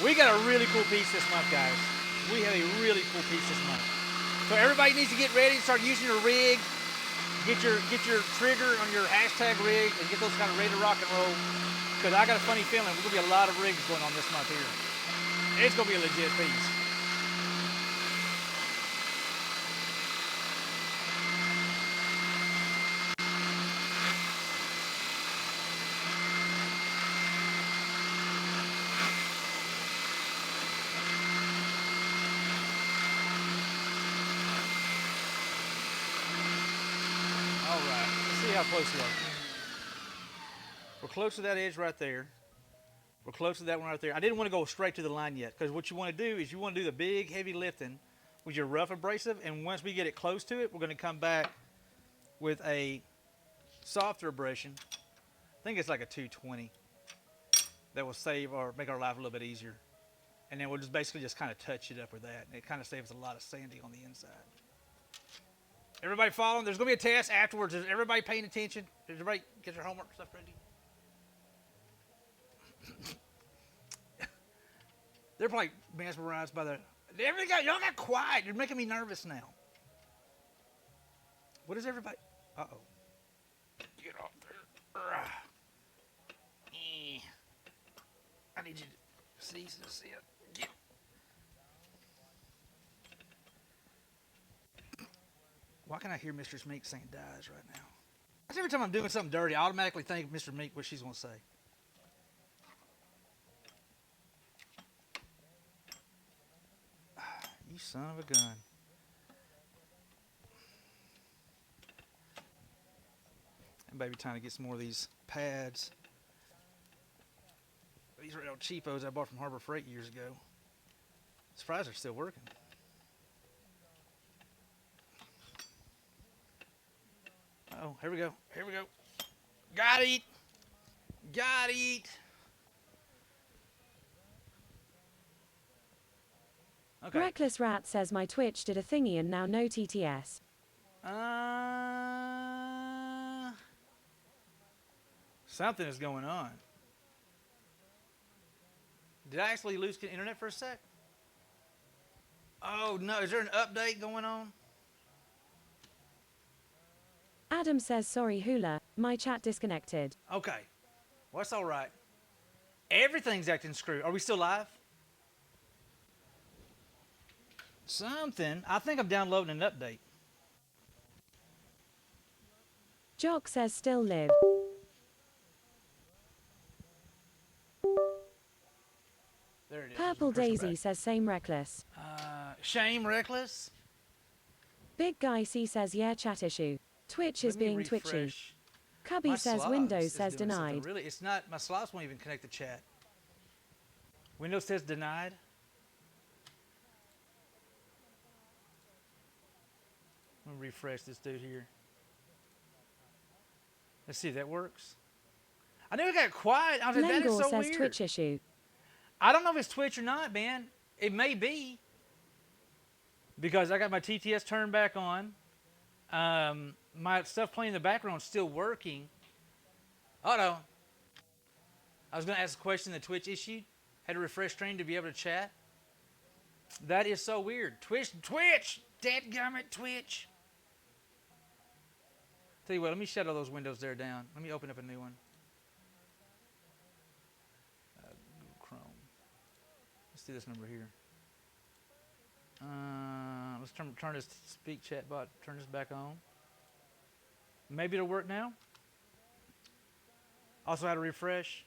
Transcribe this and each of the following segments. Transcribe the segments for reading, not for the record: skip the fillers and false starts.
We got a really cool piece this month, guys. We have a really cool piece this month. So everybody needs to get ready, start using your rig, get your trigger on your hashtag rig, and get those kind of ready to rock and roll. Because I got a funny feeling we're gonna be a lot of rigs going on this month here. It's gonna be a legit piece. All right, let's see how close we are. We're close to that edge right there. We're close to that one right there. I didn't want to go straight to the line yet because what you want to do is you want to do the big heavy lifting with your rough abrasive, and once we get it close to it, we're going to come back with a softer abrasion. I think it's like a 220 that will save or make our life a little bit easier. And then we'll just basically just kind of touch it up with that, and it kind of saves a lot of sanding on the inside. Everybody following? There's going to be a test afterwards. Is everybody paying attention? Did everybody get their homework stuff ready? They're probably mesmerized by the. Y'all got quiet. You're making me nervous now. What is everybody? Uh-oh. Get off there. I need you to see it. Get. Why can I hear Mr. Meek saying dies right now? Every time I'm doing something dirty, I automatically think Mr. Meek what she's going to say. You son of a gun. And baby trying to get some more of these pads. These are real cheapos I bought from Harbor Freight years ago. Surprised they're still working. Oh, here we go. Here we go. Got it. Got it. Okay. Reckless Rat says my Twitch did a thingy and now no TTS. Something is going on. Did I actually lose internet for a sec? Oh no, is there an update going on? Adam says sorry Hula, my chat disconnected. Okay. Well, that's all right. Everything's acting screwed. Are we still live? Something. I think I'm downloading an update. Jock says still live. There it is. Purple Daisy says same Reckless. Shame Reckless. Big Guy C says yeah chat issue. Twitch is being twitchy. Cubby says Windows says denied. Really, it's not. My slots won't even connect to chat. Windows says denied. I'm gonna refresh this dude here. Let's see if that works. I knew it got quiet. I was like, that is so says weird. Twitch issue. I don't know if it's Twitch or not, man. It may be. Because I got my TTS turned back on. My stuff playing in the background is still working. Oh no. I was going to ask a question that Twitch issued. Had to refresh stream to be able to chat. That is so weird. Twitch! Dadgummit, Twitch! Tell you what, let me shut all those windows there down. Let me open up a new one. Google Chrome. Let's do this number here. Let's turn this speak chat bot, turn this back on. Maybe it'll work now. Also had to refresh.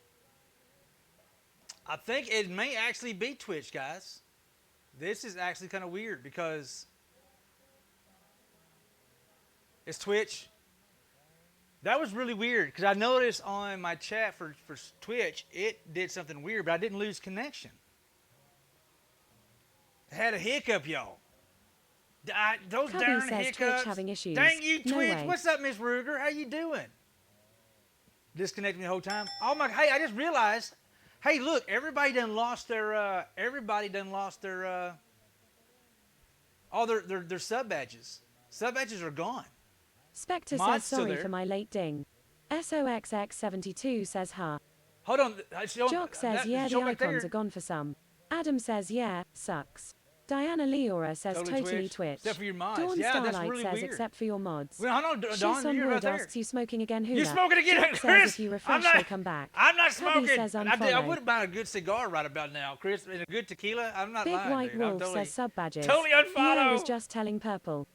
I think it may actually be Twitch, guys. This is actually kind of weird because it's Twitch. That was really weird because I noticed on my chat for Twitch, it did something weird, but I didn't lose connection. I had a hiccup, y'all. Those Cubby darn says hiccups. Twitch having issues. Dang you, No Twitch. way. What's up, Miss Ruger? How you doing? Disconnected me the whole time. Oh my! Hey, I just realized. Hey, look! Everybody done lost their. All their sub badges. Sub badges are gone. Spectre Mod's says still sorry there. for my late ding. SOXX72 says ha. Hold on. Jock says, yeah, the icons are gone for some. Adam says, yeah, sucks. Diana Leora says, totally Twitch. Except for your mods. Dawn Yeah, Starlight that's really says, weird. except for your mods. Well, hold on, Shiz Dawn, on you're Wood right there. asks you smoking again, Hula. You smoking again, Jack Chris? says if you refresh, they come back. I'm not Cubby smoking. says I unfollow. would buy a good cigar right about now, Chris. And a good tequila. I'm not Big lying, White dude. Wolf totally, says sub badges. Totally unfollow. Yeah, was just telling Purple.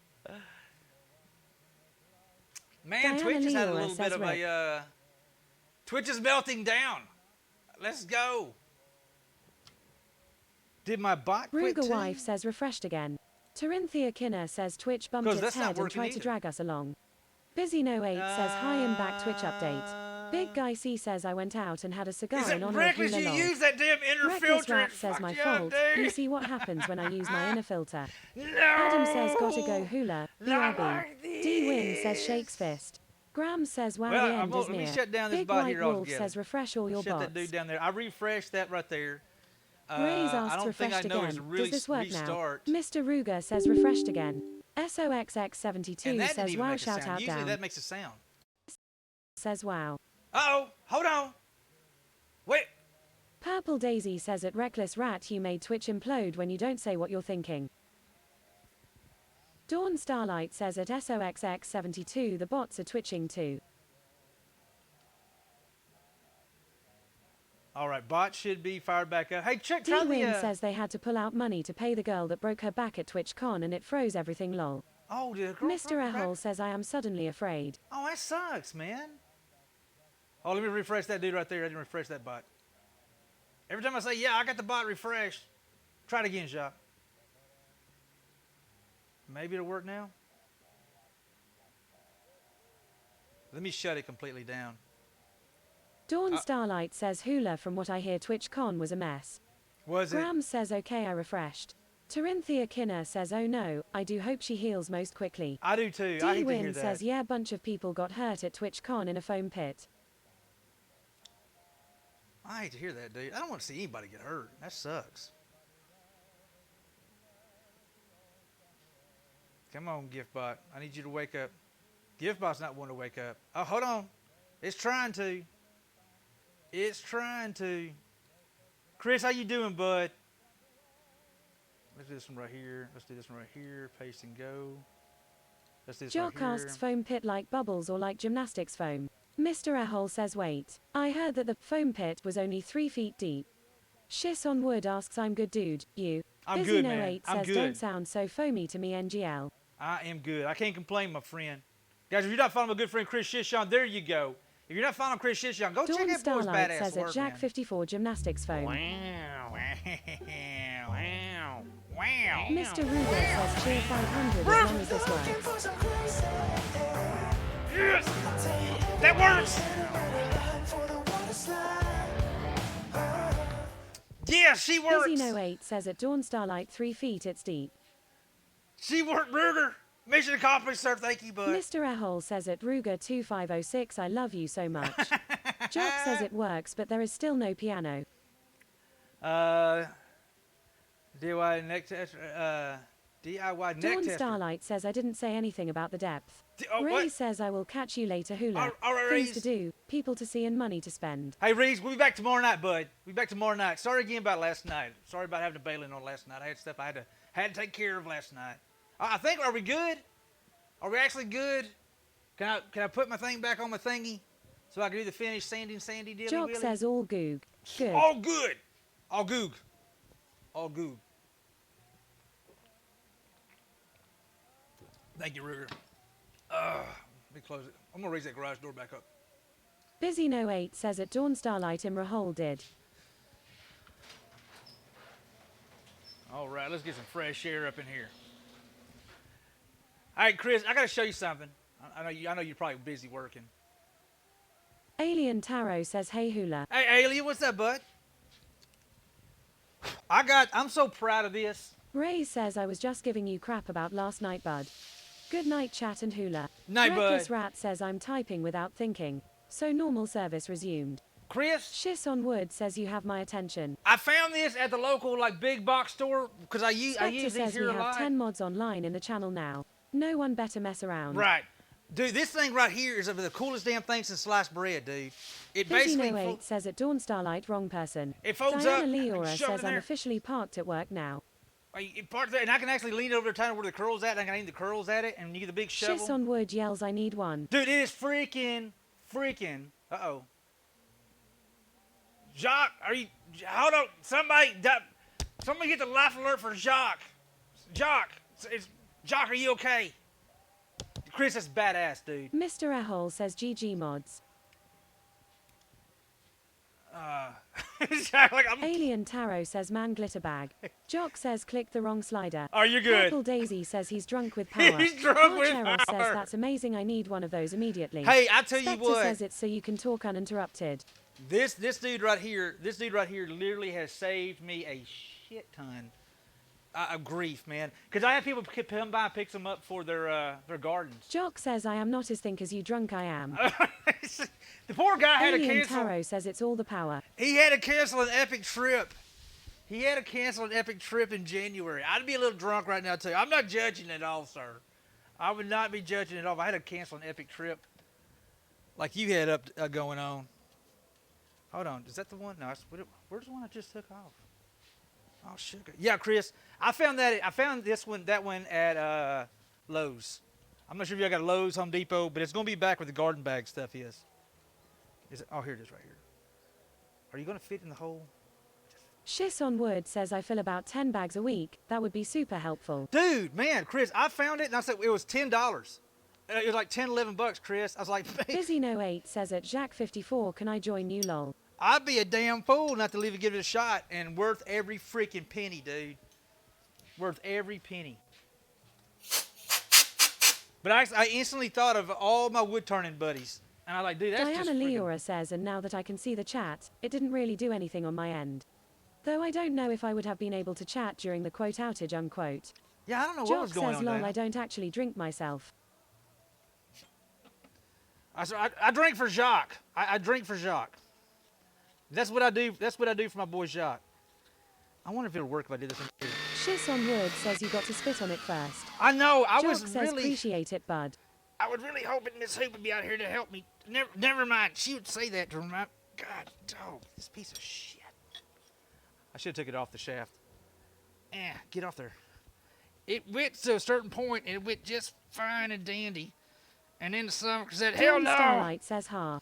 Man, Diana Twitch has had a Leora little bit of says a. Twitch is melting down. Let's go. Did my bot quit Ruger too? Wife says refreshed again. Tarinthia Kinner says Twitch bumped 'Cause its that's not head and working tried to either. drag us along. Busy No 8 says hi and back Twitch update. Big Guy C says I went out and had a cigar Is in it honor of reckless? Hula You lol. use that damn inner Reckless filter. Rat says my fault. You see what happens when I use my inner filter. No. Adam says gotta go Hula. Not BRB. like D Win says this. shakes fist. Graham says wow Well, the end is let me near. shut down this Big bot White here Wolf altogether. says refresh all your Shut bots. that dude down there. I refreshed that right there. Ray's I asked don't think I refreshed know again. it's really Does this work restart. now? Mr. Ruger says refreshed again. SOXX72 And that didn't says even wow make a shout sound. out Usually down. that makes a sound. Says wow. Uh-oh. Hold on. Wait. Purple Daisy says at Reckless Rat you made Twitch implode when you don't say what you're thinking. Dawn Starlight says at SOXX72 the bots are twitching too. All right, bot should be fired back up. Hey, try the... D-Win says they had to pull out money to pay the girl that broke her back at TwitchCon and it froze everything lol. Oh, did a girl Mr. broke her back? Ehol says I am suddenly afraid. Oh, that sucks, man. Oh, let me refresh that dude right there. I didn't refresh that bot. Every time I say, yeah, I got the bot refreshed. Try it again, Shop. Maybe it'll work now. Let me shut it completely down. Dawn Starlight says Hula from what I hear TwitchCon was a mess. Was it? Graham says okay I refreshed. Tarinthia Kinner says oh no, I do hope she heals most quickly. I do too. I hate to hear D-Win that. says yeah bunch of people got hurt at TwitchCon in a foam pit. I hate to hear that, dude. I don't want to see anybody get hurt. That sucks. Come on, GiftBot. I need you to wake up. GiftBot's not wanting to wake up. Oh, hold on. It's trying to. It's trying to. Chris, how you doing, bud? Let's do this one right here. Let's do this one right here. Paste and go. Let's do this Jock right here. asks foam pit like bubbles or like gymnastics foam. Mr. Ehol says wait. I heard that the foam pit was only 3 feet deep. Shiz on Wood asks I'm good dude. You. I'm Busy good, No man. 8 I'm says good. don't sound so foamy to me NGL. I am good. I can't complain, my friend. Guys, if you're not following my good friend Chris Shishon, there you go. If you're not following Chris Shishon, go check Dawn that boy's Starlight badass says work, at Jack man. 54 gymnastics foam. Wow, wow, wow. Mr. Ruger says cheer 500 as long as this works. Yes! That works! Yeah, she works! Busy No 8 says at Dawn Starlight 3 feet it's deep. She worked, Ruger! Mission accomplished, sir. Thank you, bud. Mr. Ehol says at Ruger 2506 I love you so much. Jock says it works but there is still no piano. DIY neck test. DIY neck Dawn tester. Starlight says I didn't say anything about the depth. Oh, Ray what? says I will catch you later Hula. All right, Things Reese. to do, people to see and money to spend. Hey, Reese, we'll be back tomorrow night, bud. We'll be back tomorrow night. Sorry again about last night. Sorry about having to bail in on last night. I had stuff I had to take care of last night. I think, are we good? Are we actually good? Can I put my thing back on my thingy so I can do the finished Sandy dilly Jock willy? says all goog. Good. All good. All goog. All goog. Thank you, Ruger. Let me close it. I'm going to raise that garage door back up. Busy No 8 says at Dawn Starlight Imra Hole did. All right, let's get some fresh air up in here. All right, Chris, I got to show you something. I know you're probably busy working. Alien Tarot says hey Hula. Hey, Alien, what's up, bud? I'm so proud of this. Ray says I was just giving you crap about last night bud. Good night chat and Hula. Night, Reckless bud. Rat says I'm typing without thinking. So normal service resumed. Chris, Shiz on Wood says you have my attention. I found this at the local big box store because I use Spectre these says here we a have lot. 10 mods online in the channel now. No one better mess around. Right. Dude, this thing right here is the coolest damn thing since sliced bread, dude. It Busy basically... No 8 says at Dawn Starlight, wrong person. It folds Diana up, Leora shove it says in I'm there. officially parked at work now. It parts there, and I can actually lean it over the time where the curl's at, and I can aim the curls at it, and you get the big shovel. Shiss on Wood yells I need one. Dude, it is freaking. Uh-oh. Jacques, hold on. Somebody get the life alert for Jacques. Jacques, are you okay? Chris, that's badass, dude. Mr. Ehole says GG mods. Alien Tarot says man glitter bag. Jock says click the wrong slider. Oh, you're good. Purple Daisy says he's drunk with power. He's drunk with Cheryl power. says that's amazing. I need one of those immediately. Hey, I tell you Spectre what. says it's so you can talk uninterrupted. This dude right here literally has saved me a shit ton of grief, man. Because I have people come by and pick them up for their gardens. Jock says I am not as think as you drunk I am. The poor guy had to Alien cancel. Tarot says it's all the power. He had to cancel an epic trip. In January. I'd be a little drunk right now, too. I'm not judging at all, sir. I would not be judging at all if I had to cancel an epic trip like you had going on. Hold on. Is that the one? No, where's the one I just took off? Oh, sugar. Yeah, Chris. I found that one at Lowe's. I'm not sure if y'all got a Lowe's, Home Depot, but it's going to be back where the garden bag stuff is. Oh, here it is right here. Are you going to fit in the hole? Shiss on Wood says I fill about 10 bags a week. That would be super helpful. Dude, man, Chris, I found it and I said it was $10. It was like 10, 11 bucks, Chris. I was like, man, Busy No 8 says at Jack54 can I join you lol. I'd be a damn fool not to leave it, give it a shot, and worth every freaking penny, dude. Worth every penny. But I instantly thought of all my wood turning buddies. And I was like, dude, that's Diana just freaking... Leora says, and now that I can see the chat, it didn't really do anything on my end. Though I don't know if I would have been able to chat during the quote outage unquote. Yeah, I don't know what Jock was going says, on lol, there. I don't actually drink myself. I drink for Jacques. I drink for Jacques. That's what I do. That's what I do for my boy Jacques. I wonder if it'll work if I do this one too. Shiss on Wood says you got to spit on it first. I know. I Jock was says really... appreciate it, bud. I was really hoping Miss Hoop would be out here to help me. Never mind. She would say that to remind... God, dog, this piece of shit. I should have took it off the shaft. Get off there. It went to a certain point, and it went just fine and dandy. And then the summer said, hell no! Starlight says ha.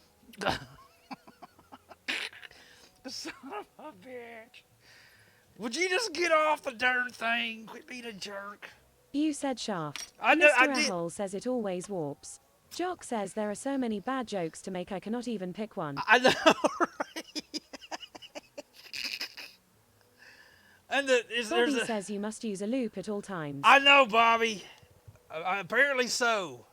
The son of a bitch. Would you just get off the darn thing? Quit being a jerk. You said shaft. I know, I Mr. did. Ehole says it always warps. Jock says there are so many bad jokes to make I cannot even pick one. I know, right? And Bobby says you must use a loop at all times. I know, Bobby. Apparently so.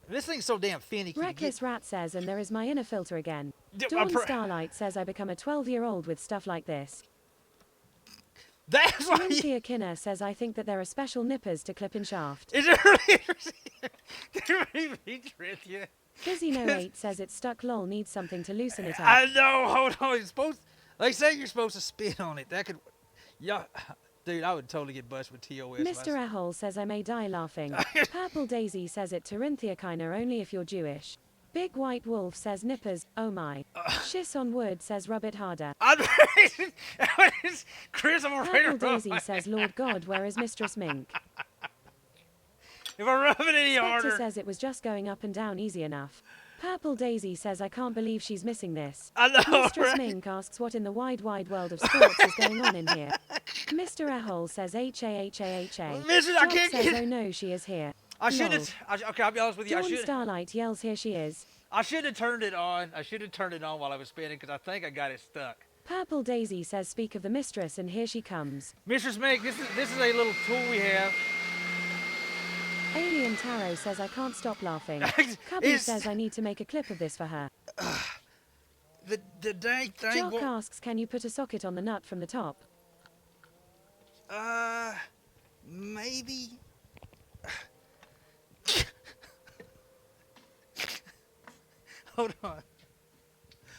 This thing's so damn finicky. Reckless Rat says, and there is my inner filter again. I'm Dawn Starlight says I become a 12-year-old with stuff like this. That's why Cynthia Kinner says I think that there are special nippers to clip in shaft. Is it really Cynthia? Busy No 8 says it's stuck lol needs something to loosen it up. I know, hold on. They say you're supposed to spit on it. That could... Yeah. Dude, I would totally get busted with TOS. Mr. Ehole says I may die laughing. Purple Daisy says it Corinthia Kiner only if you're Jewish. Big White Wolf says nippers, oh my. Shiss on Wood says rub it harder. Chris, I'm afraid Purple to rub Daisy my... says Lord God where is Mistress Mink? If I rub it any Spectre harder... says it was just going up and down easy enough. Purple Daisy says I can't believe she's missing this. I know, Mistress right? Mink asks what in the wide world of sports is going on in here. Mr. Ehole says H-A-H-A-H-A. Mrs. I Jock can't says get... oh no she is here. I should Lol. have... Okay, I'll be honest with you. Dawn Starlight yells here she is. I should have turned it on. I should have turned it on while I was spinning because I think I got it stuck. Purple Daisy says speak of the mistress and here she comes. Mistress Mink, this is a little tool we have. Alien Tarot says I can't stop laughing. Cubby says I need to make a clip of this for her. The dang thing... Jock asks can you put a socket on the nut from the top? Maybe... Hold on.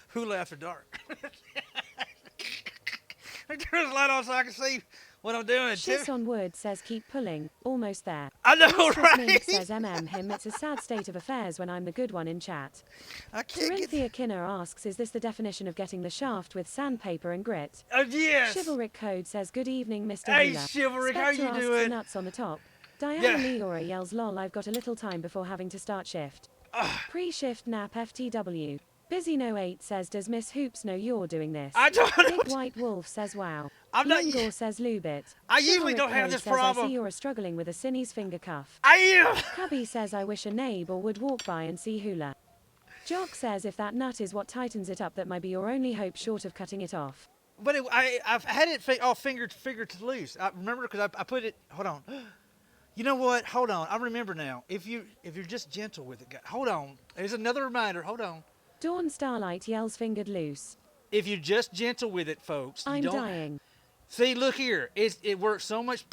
Who laughed after dark? Turn the light on so I can see what I'm doing. Shiss on Wood says keep pulling. Almost there. I know, Mistress right? Mink says him, it's a sad state of affairs when I'm the good one in chat. I can't get... Corinthia Kinner asks, is this the definition of getting the shaft with sandpaper and grit? Yes. Chivalric Code says, good evening, Mr. Hey, Hula. Chivalric, how Spectre you asks, doing? nuts on the top. Yeah. Diana Leora yells, lol, I've got a little time before having to start shift. Pre-shift nap FTW. Busy No 8 says, does Miss Hoops know you're doing this? I don't know. Big White Wolf says, wow. I'm not... Lingor says, lube it. I usually Chivalric don't have Code this says, problem. I see you're struggling with a Cinny's finger cuff. I am. Cubby says, I wish a neighbor would walk by and see Hula. Jock says, if that nut is what tightens it up, that might be your only hope short of cutting it off. But I've had it all finger to loose. I remember because I put it... Hold on. You know what? Hold on. I remember now. If you're just gentle with it, hold on. There's another reminder. Hold on. Dawn Starlight yells, fingered loose. If you're just gentle with it, folks, I'm you don't... dying. See, look here. It works so much...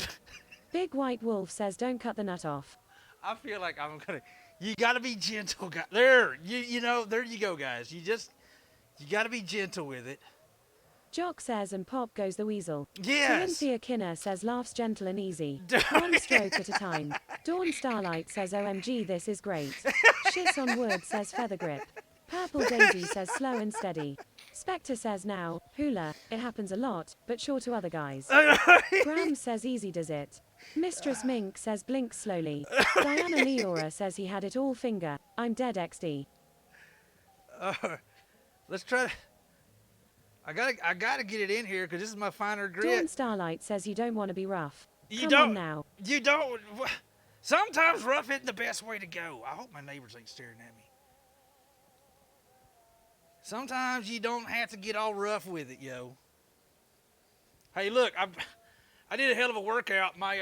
Big White Wolf says, don't cut the nut off. I feel like I'm going to... You got to be gentle, guys. There. You know, there you go, guys. You got to be gentle with it. Jock says, and pop goes the weasel. Yes. Corinthia Kinner says, laughs gentle and easy. One stroke at a time. Dawn Starlight says, OMG, this is great. Shiss on Wood says, feather grip. Purple Daisy says, slow and steady. Spectre says, now, Hula, it happens a lot, but sure to other guys. Graham says, easy does it. Mistress Mink says, blink slowly. Diana Leora says he had it all finger. I'm dead XD. Let's try to... I gotta get it in here because this is my finer grit. Dawn Starlight says you don't want to be rough. You Come on now. You don't. Sometimes rough isn't the best way to go. I hope my neighbors ain't staring at me. Sometimes you don't have to get all rough with it, yo. Hey, look, I did a hell of a workout. My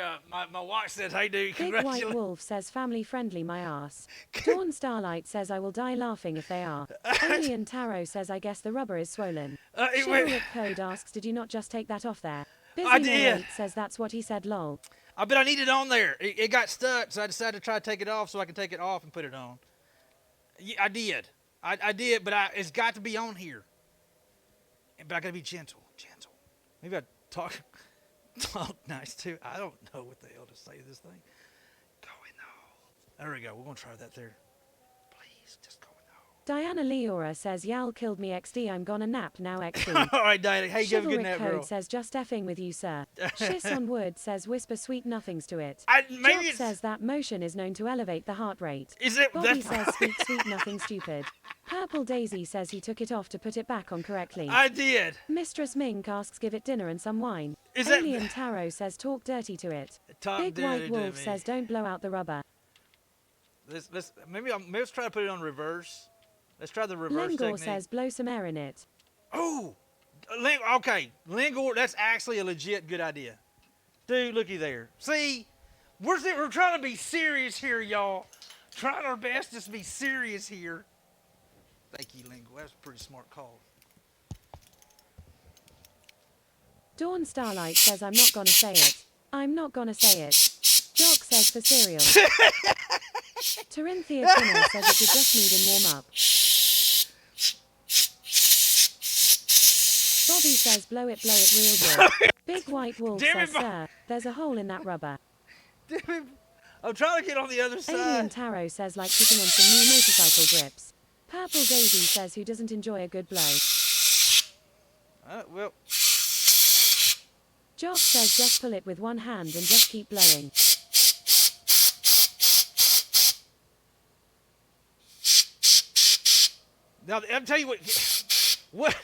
wife said, hey, dude, Big congratulations. White Wolf says, family friendly, my ass. Dawn Starlight says, I will die laughing if they are. Alien Tarot says, I guess the rubber is swollen. Chivalric Code asks, did you not just take that off there? Busy I did. No 8 says, that's what he said, lol. I bet I need it on there. It got stuck, so I decided to try to take it off so I can take it off and put it on. Yeah, I did. I did, but it's got to be on here. But I got to be gentle. Maybe I talk nice too. I don't know what the hell to say to this thing. Go in the hole. There we go. We're going to try that there. Please, just go in the hole. Diana Leora says, Yal killed me XD, I'm gonna nap now XD. All right, Diana. Hey, give a good Chivalric nap, Code girl. says, just effing with you, sir. Shiss on Wood says, whisper sweet nothings to it. Maybe Jock says that motion is known to elevate the heart rate. Is it? Bobby says, speak sweet nothing stupid. Purple Daisy says he took it off to put it back on correctly. I did. Mistress Mink asks, give it dinner and some wine. Is Alien that... Tarot says, talk dirty to it. Talk Big dirty White to Wolf me. says, don't blow out the rubber. Maybe let's try to put it on reverse. Let's try the reverse Lingor technique. says, blow some air in it. Oh, okay. Lingor, that's actually a legit good idea. Dude, looky there. See, we're trying to be serious here, y'all. Trying our best just to be serious here. Thank you, Lingor. That's a pretty smart call. Dawn Starlight says, I'm not gonna say it. I'm not gonna say it. Jock says, for cereal. Corinthia Kinner says it could just need him warm up. Bobby says, blow it real good. Big White Wolf Damn says, it, sir, there's a hole in that rubber. I'm trying to get on the other Alien side. Tarot says, like putting on some new motorcycle grips. Purple Daisy says, who doesn't enjoy a good blow. Well, Jock says, just pull it with one hand and just keep blowing. now I'll tell you what.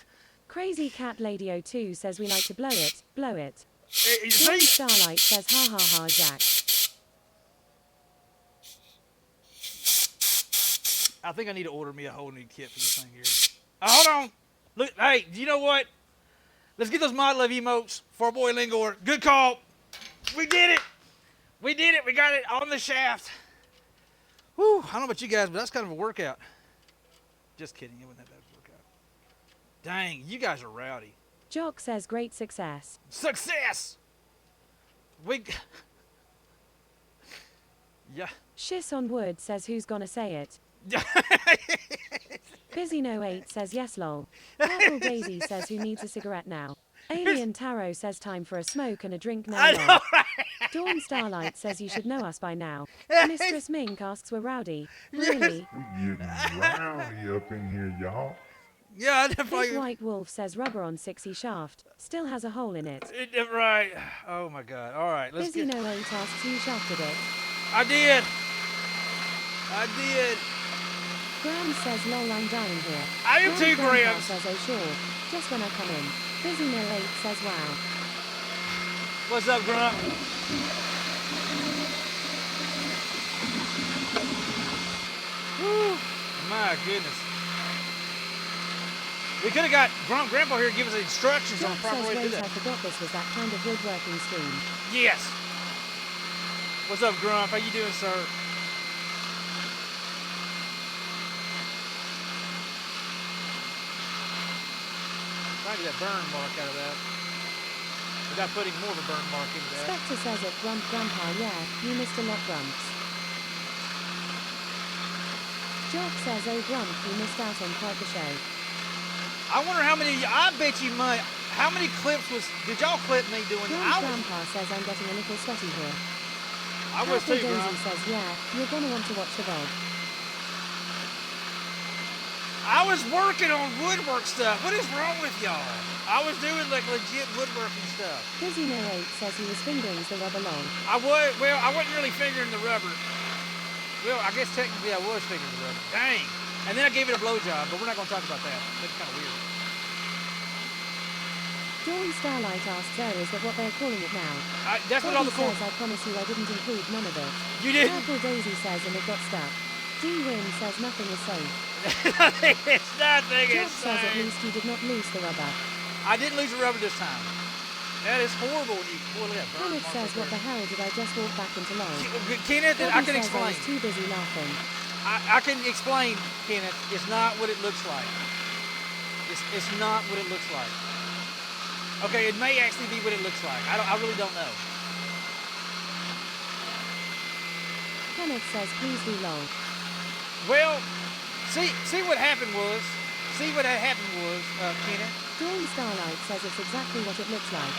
Crazy Cat Lady 02 says, we like to blow it, blow it. Dawn See, Starlight says, ha ha ha, Jack. I think I need to order me a whole new kit for this thing here. Hold on. Look, hey, you know what? Let's get those Mod Love emotes for our boy Lingor. Good call. We did it. We did it. We got it on the shaft. Whew, I don't know about you guys, but that's kind of a workout. Just kidding. It wasn't that bad of a workout. Dang, you guys are rowdy. Jock says, great success. Success! Yeah. Shiss on Wood says, who's gonna say it? Busy No 8 says, yes lol. Purple Daisy says, who needs a cigarette now? Alien Tarot says, time for a smoke and a drink now I lol. know, right? Dawn Starlight says you should know us by now. Mistress Mink asks we're rowdy. Really? We're getting rowdy up in here, y'all. Yeah, I Big definitely. White Wolf says rubber on 6E shaft. Still has a hole in it. Right. Oh my God. All right, let's Busy get. No 8 asks you shafted it. I did. I did. Graham says lol I'm dying here. I am too, Grandpa Grams. says oh sure. Just when I come in. Busy No 8 says wow. What's up, Grump? Woo. My goodness. We could have got Grandpa here to give us instructions on Jack the proper says way to do wait I that. forgot this was that kind of woodworking stream. Yes. What's up, Grump? How you doing, sir? Trying to get that burn mark out of that. Without putting more of a burn mark into that. Spectre says it Grandpa yeah, you missed a lot Grumps. Jock says oh Grump you missed out on quite the show. I wonder how many. I bet you might. How many clips did y'all clip me doing? Grandpa says I'm getting a little sweaty here. I was too, Daisy Grump. says yeah, you're gonna want to watch the vlog. I was working on woodwork stuff. What is wrong with y'all? I was doing like legit woodworking stuff. Busy No 8 says he was fingering the rubber long. I wasn't really fingering the rubber. Well, I guess technically I was fingering the rubber. Dang. And then I gave it a blowjob, but we're not going to talk about that. That's kind of weird. Dawn Starlight asks oh is that what they're calling it now? That's what all the cool. says I promise you I didn't include none of it. You didn't? Purple Daisy says and it got stuck. D-Win says nothing is safe. Nothing is Jock says at safe. least you did not lose the rubber. I didn't lose the rubber this time. That is horrible. Boy, look at that burn Kenneth mark says right what the hell did I just walk back into LOL? Kenneth, I Bobby can says I explain. was too busy laughing. I can explain, Kenneth. It's not what it looks like. It's not what it looks like. Okay, it may actually be what it looks like. I really don't know. Kenneth says please do LOL. Well, see what happened was. See what had happened was, Kenneth. Dawn Starlight says it's exactly what it looks like.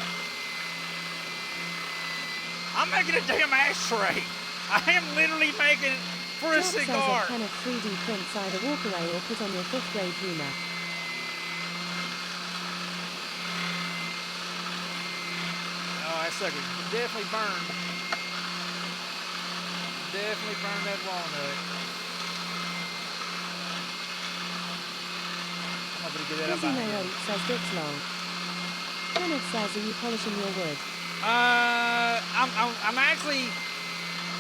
I'm making a damn ashtray. I am literally making it for a Jock says cigar. it Kenneth 3D prints either walk away or put on your 5th grade humor. Oh, that sucker definitely burned. Definitely burned that walnut. I'm not gonna get that up Busy out No here. 8 says dick's long. Kenneth says are you polishing your wood? I'm actually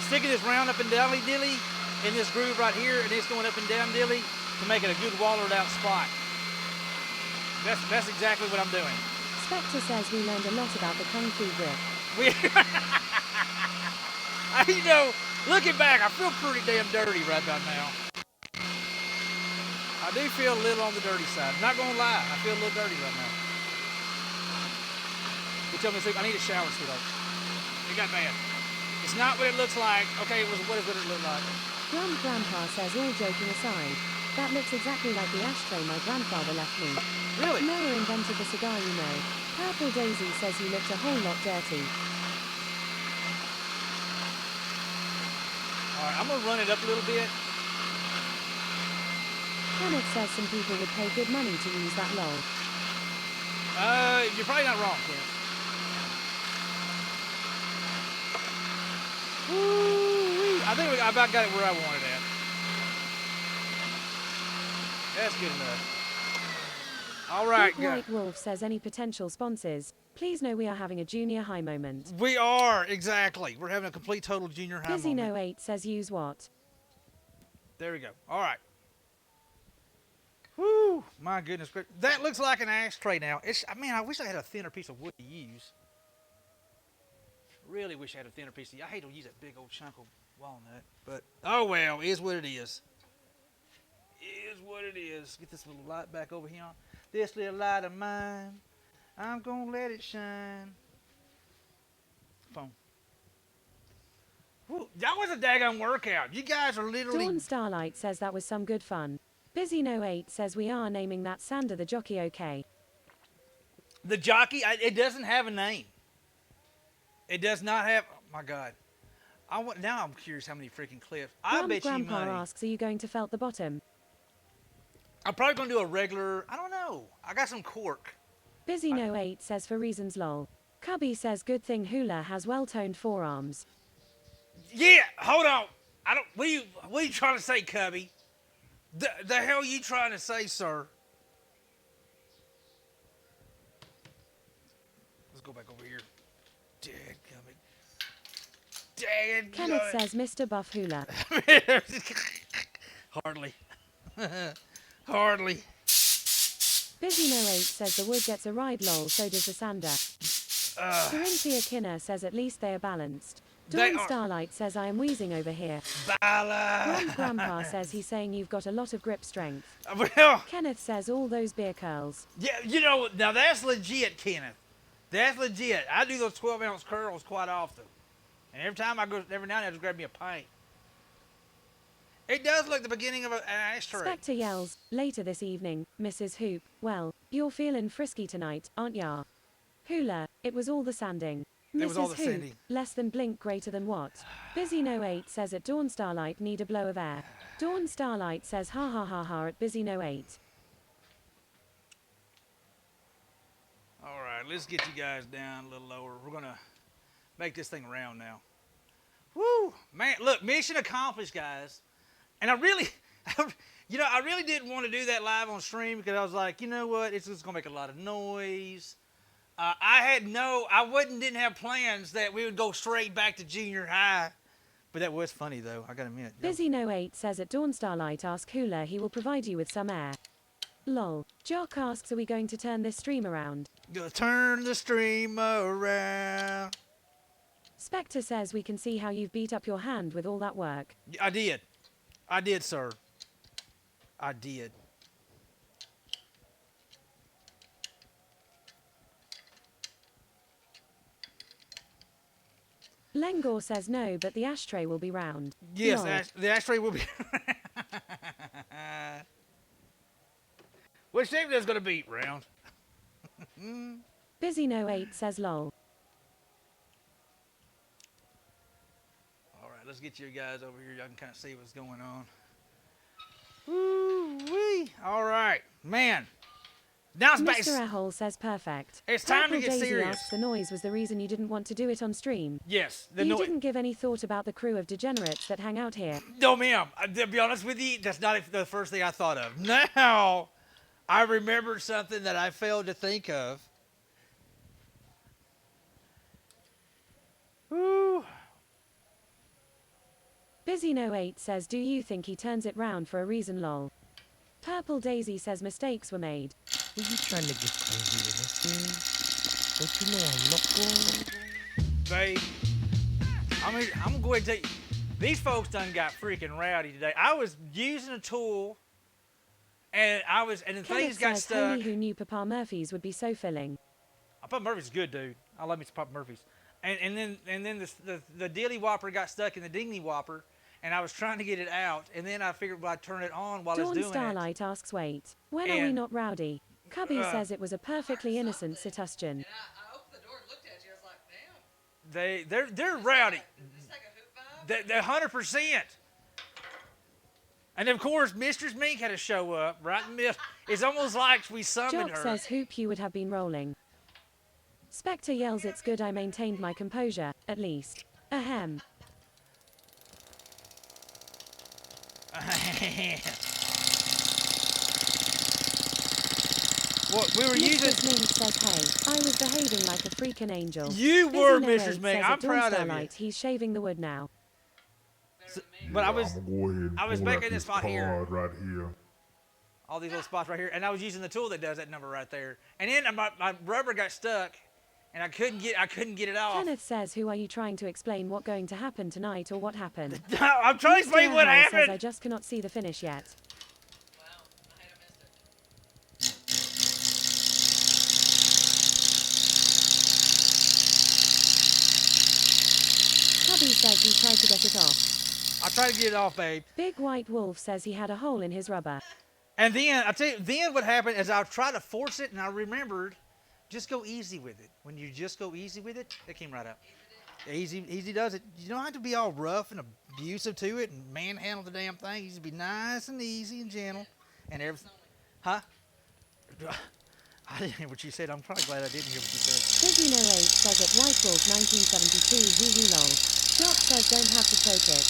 sticking this round up and down dilly in this groove right here, and it's going up and down dilly to make it a good wallered out spot. That's exactly what I'm doing. Spectre says we learned a lot about the Kung Fu grip. You know, looking back, I feel pretty damn dirty right about now. I do feel a little on the dirty side. I'm not gonna lie, I feel a little dirty right now. You tell me, I need a shower, sweetheart. It got bad. It's not what it looks like. Okay, what does it look like? Grandpa says all joking aside, that looks exactly like the ashtray my grandfather left me. Really? Noah invented the cigar you know. Purple Daisy says you looked a whole lot dirty. All right, I'm gonna run it up a little bit. Kenneth says some people would pay good money to use that lol. You're probably not wrong, Ken. Woo-wee. I think I about got it where I wanted it at. That's good enough. All right, Big White Wolf says any potential sponsors, please know we are having a junior high moment. we are, exactly. We're having a complete total junior high Busy moment. No 8 says use what? There we go. All right. Whoo, my goodness. That looks like an ashtray now. I wish I had a thinner piece of wood to use. Really wish I had a thinner piece. I hate to use that big old chunk of walnut, but oh well, is what it is. Is what it is. Get this little light back over here. This little light of mine, I'm gonna let it shine. Phone. Whew, that was a daggone workout. You guys are literally. Dawn Starlight says that was some good fun. Busy No 8 says we are naming that Sander the jockey okay. The jockey, it doesn't have a name. It does not have. My God. Now I'm curious how many freaking clips. I bet you Grandpa money. asks, are you going to felt the bottom? I'm probably going to do a regular, I don't know. I got some cork. Busy No 8 says for reasons lol. Cubby says good thing Hula has well-toned forearms. Yeah, hold on. What are you trying to say, Cubby? The hell are you trying to say, sir? Let's go back over here. Dad, Kenneth says Mr. Buff Hula. Hardly. Hardly. Busy No 8 says the wood gets a ride lol, so does the sander. Corinthia Kinner says at least they are balanced. Dawn Starlight says I am wheezing over here. Grandpa says he's saying you've got a lot of grip strength. Well, Kenneth says all those beer curls. yeah, now that's legit, Kenneth. That's legit. I do those 12-ounce curls quite often. And every now and then I just grab me a pint. It does look the beginning of an ashtray. Spectre yells, later this evening, Mrs. Hoop, well, you're feeling frisky tonight, aren't ya? Hula, it was all the sanding. It was all the Hoop, sanding. less than blink greater than what? Busy No 8 says at Dawn Starlight need a blow of air. Dawn Starlight says ha ha ha ha at Busy No 8. All right, let's get you guys down a little lower. We're going to make this thing round now. Woo! Man, look, mission accomplished, guys. And I really didn't want to do that live on stream because I was like, you know what? It's just going to make a lot of noise. Didn't have plans that we would go straight back to junior high. But that was funny, though. I got to admit. Busy No 8 says at Dawn Starlight ask Hula he will provide you with some air. Lol. Jock asks are we going to turn this stream around? Gonna turn the stream around. Spectre says we can see how you've beat up your hand with all that work. I did. I did, sir. I did. Lengor says no, but the ashtray will be round. Yes, the ashtray will be. What shape that's gonna be? Round. Busy No 8 says lol. All right, let's get you guys over here. Y'all can kind of see what's going on. Woo-wee. All right, man. Now it's back. Mr. Ehole says perfect. It's time to get Daisy serious. asks the noise was the reason you didn't want to do it on stream. Yes, You didn't give any thought about the crew of degenerates that hang out here. No, ma'am. To be honest with you, that's not the first thing I thought of. Now, I remembered something that I failed to think of. Woo. Busy No 8 says do you think he turns it round for a reason lol. Purple Daisy says mistakes were made. Were you trying to get crazy with this thing? Don't you know I'm not going? Babe, I'm going to tell you, these folks done got freaking rowdy today. I was using a tool, and the things got says stuck. Holy who knew Papa Murphy's would be so filling. Papa Murphy's good, dude. I love me some Papa Murphy's. And then the dilly whopper got stuck in the dingy whopper, and I was trying to get it out, and then I figured I'd turn it on while it's Dawn doing Starlight asks wait, when are we And- not rowdy? Cubby says it was a perfectly innocent situsttion. I opened the door and looked at you. I was like, damn. it. They're rowdy. Is this like a hoop vibe? They're 100%. And of course, Mistress Mink had to show up right in the middle. It's almost like we summoned Jock her. says hoop you would have been rolling. Spectre yells it's good I maintained my composure, at least. Ahem. What we were using. Mistress Mink says hey, I was behaving like a freaking angel. You Busy were, No Mistress 8 Mink. says I'm at Dawn proud of you. Starlight, he's shaving the wood now. But I was I'ma go ahead and I was pull out making this spot here. card right here. all these little spots right here, and I was using the tool that does that number right there. And then my rubber got stuck, and I couldn't get it off. Kenneth says, who are you trying to explain what going to happen tonight or what happened? I'm trying to explain what Mr. Says, I happened. just cannot see the finish yet. Wow, I hate I missed it. Hubby says he tried to get it off. I tried to get it off, babe. Big White Wolf says he had a hole in his rubber. And then, I tell you, then what happened is I tried to force it, and I remembered, just go easy with it. When you just go easy with it, it came right out. Easy does it. You don't have to be all rough and abusive to it and manhandle the damn thing. You just be nice and easy and gentle and everything. Huh? I didn't hear what you said. I'm probably glad I didn't hear what you said. Busy08 says at White Wolf 1972 wee wee lol. Jock says don't have to choke it.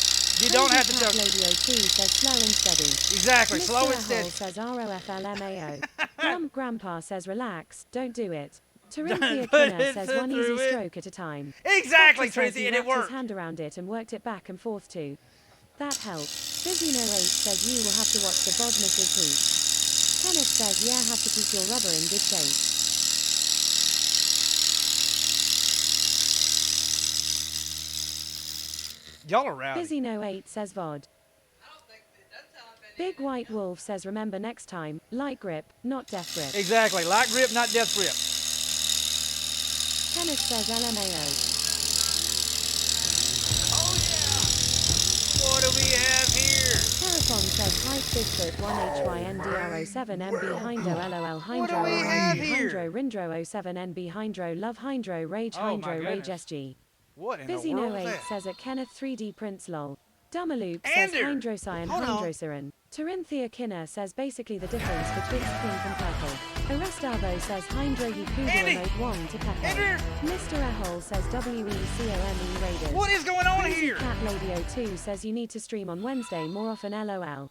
You don't have to Cat choke. Lady 02 says slow and steady. Exactly. Mr. Slow and Ethel steady. says ROFLMAO. Grandpa says relax, don't do it. Terenthia put Kinner it says one easy through it. stroke at a time. Exactly, Doctor says Tracy, he and it wrapped his worked. hand around it and worked it back and forth too. That helps. Busy08 says you will have to watch the Bod Mrs. Hooch. Kenneth says yeah, have to keep your rubber in good shape. Y'all are rowdy. Busy08 says VOD. I don't think it doesn't sound like that. Big White Wolf says remember next time, light grip, not death grip. Exactly. Light grip, not death grip. Kenneth says LMAO. Oh, yeah. What do we have here? Terrapon says Hype Bigfoot 1HYNDRO7MB Hindo LOL What do Hydro we have RIU here? Hydro Rindro 07NB Hydro Love Hydro Rage Oh, my Hydro Rage goodness. SG. What in the Busy world No is 8 that? says at Kenneth 3D Prince lol. Dumaloop says Ander! Hydrocyan Hold on. Hydrocerin. Terenthia Kinner says basically the difference betwixt pink and purple. Arestavo says Hydro Yukudo Andy! Emote 1 to Pepper. Ander! Mr. Ehol says WECOME Raiders. What is going on Crazy here? Cat Lady 02 says you need to stream on Wednesday more often LOL.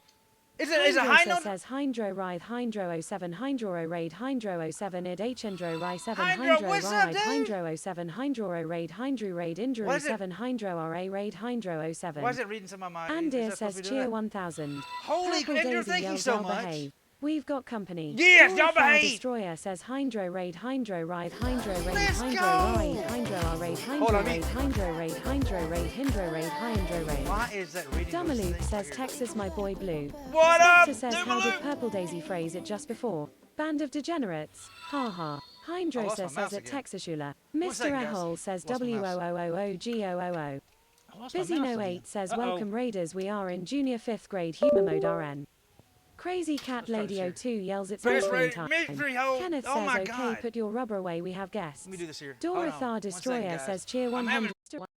Is it a high Hydrosa note? says Hydro Ride Hydro 07 Hydro Raid Hydro 07 id Hydro Rai 7 Hydro, Hydro what's up, Ride dude? Hydro 07 Hydro Raid Hydro Raid What Injury is it? 7 Hydro RA Raid Hydro 07. Why is it reading some of my... Andir is that supposed says to be doing cheer that? 1000. Holy Purple Andrew, Daisy thank you yells, so "I'll much." behave. We've got company. Yes, Glory y'all Fire behave. Destroyer says Hydro Raid Hydro Ride Hydro Raid Let's Hydro go. Ride Hydro R Raid Hold Hydro on, Raid Hydro Raid Hydro Raid Hydro Raid Hydro Raid. Why is that reading those Dumaloop things says here? Texas my boy blue. What up, Spectre says how did Dumaloop? Purple Daisy phrase it just before? Band of degenerates. Ha ha. I lost Hydrosa my says mouse at again. Texasula. One Mr. second, guys. Ehol says Lost my mouse. WOOOOGOOO. I lost my Busy mouse No again. 8 says Uh-oh. welcome Raiders, we are in junior 5th grade humor mode RN. Crazy Cat try to Lady share. 02 yells it's Best mystery Raider- time. mystery hole. Kenneth Oh says my okay, God. put your rubber away, we have guests. Let me do this here. Hold on. Dorothar 1 Destroyer second, guys. says cheer I'm 100. having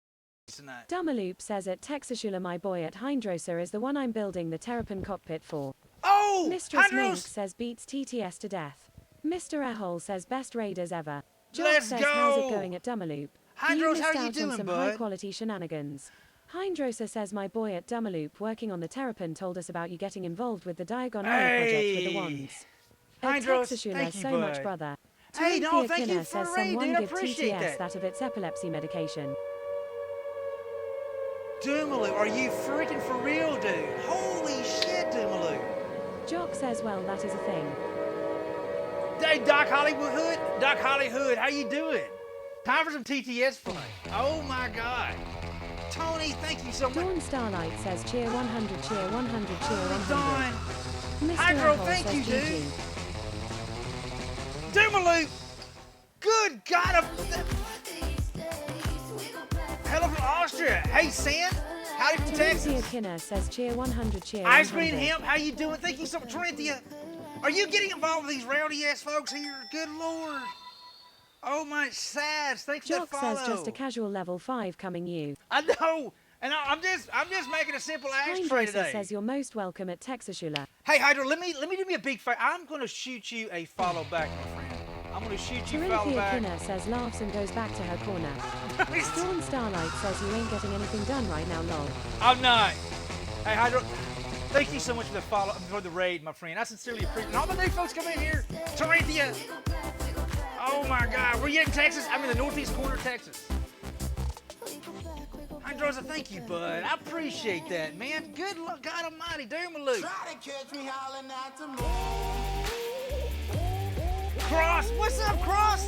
tonight. Dumaloop says at Texasula my boy at Hydrosa is the one I'm building the Terrapin cockpit for. Oh! Mistress Mink Hydros! says beats TTS to death. Mr. Ehol says best Raiders ever. Jock Let's says how's it go. going at Dumaloop? Hydros, you missed how you out on doing, some bud? high quality shenanigans. Hydrosa says my boy at Dumaloop working on the Terrapin told us about you getting involved with the Diagon Alley project with the Hey. wands. At Hydros, Texasula thank you, so bud. much brother. Hey, no, Terenthia thank you Kinner for says the raid, someone dude. I give appreciate TTS that. of its epilepsy medication. Doomaloo, are you freaking for real, dude? Holy shit, Doomaloo. Jock says well that is a thing. Hey, Doc Hollywood, Doc Hollywood, how you doing? Time for some TTS fun. Oh my God. Tony, thank you so much. Dawn Starlight says cheer 100 cheer 100 cheer 100. Dawn. Mr. Hydro, Ehol thank says you, dude. GG. Doomaloo. Good God. Hello from Austria. Hey, Sam. Howdy from Texas. Terenthia Kinner says cheer 100 cheer Ice 100. Cream Hemp, how you doing? Thank you so much, Corinthia. Are you getting involved with these rowdy ass folks here? Good Lord. Oh my sads. Thanks for Jock that follow. says just a casual level 5 coming you. I know. And I'm just making a simple ashtray Hydrosa today. says you're most welcome at Texasula. Hey Hydro, let me do me a big favor. I'm gonna shoot you a follow back, my friend. I'm gonna shoot you a follow Terenthia back. Kinner says laughs and goes back to her corner. Dawn Starlight says you ain't getting anything done right now, lol. I'm not. Hey Hydro, thank you so much for the follow for the raid, my friend. I sincerely appreciate it. And all the new folks coming in here. Terenthia. Oh my God, were you in Texas? I'm in the northeast corner of Texas. Hydrosa, thank you, bud. I appreciate that, man. Good luck, God Almighty, Doomaloo. Cross, what's up, Cross?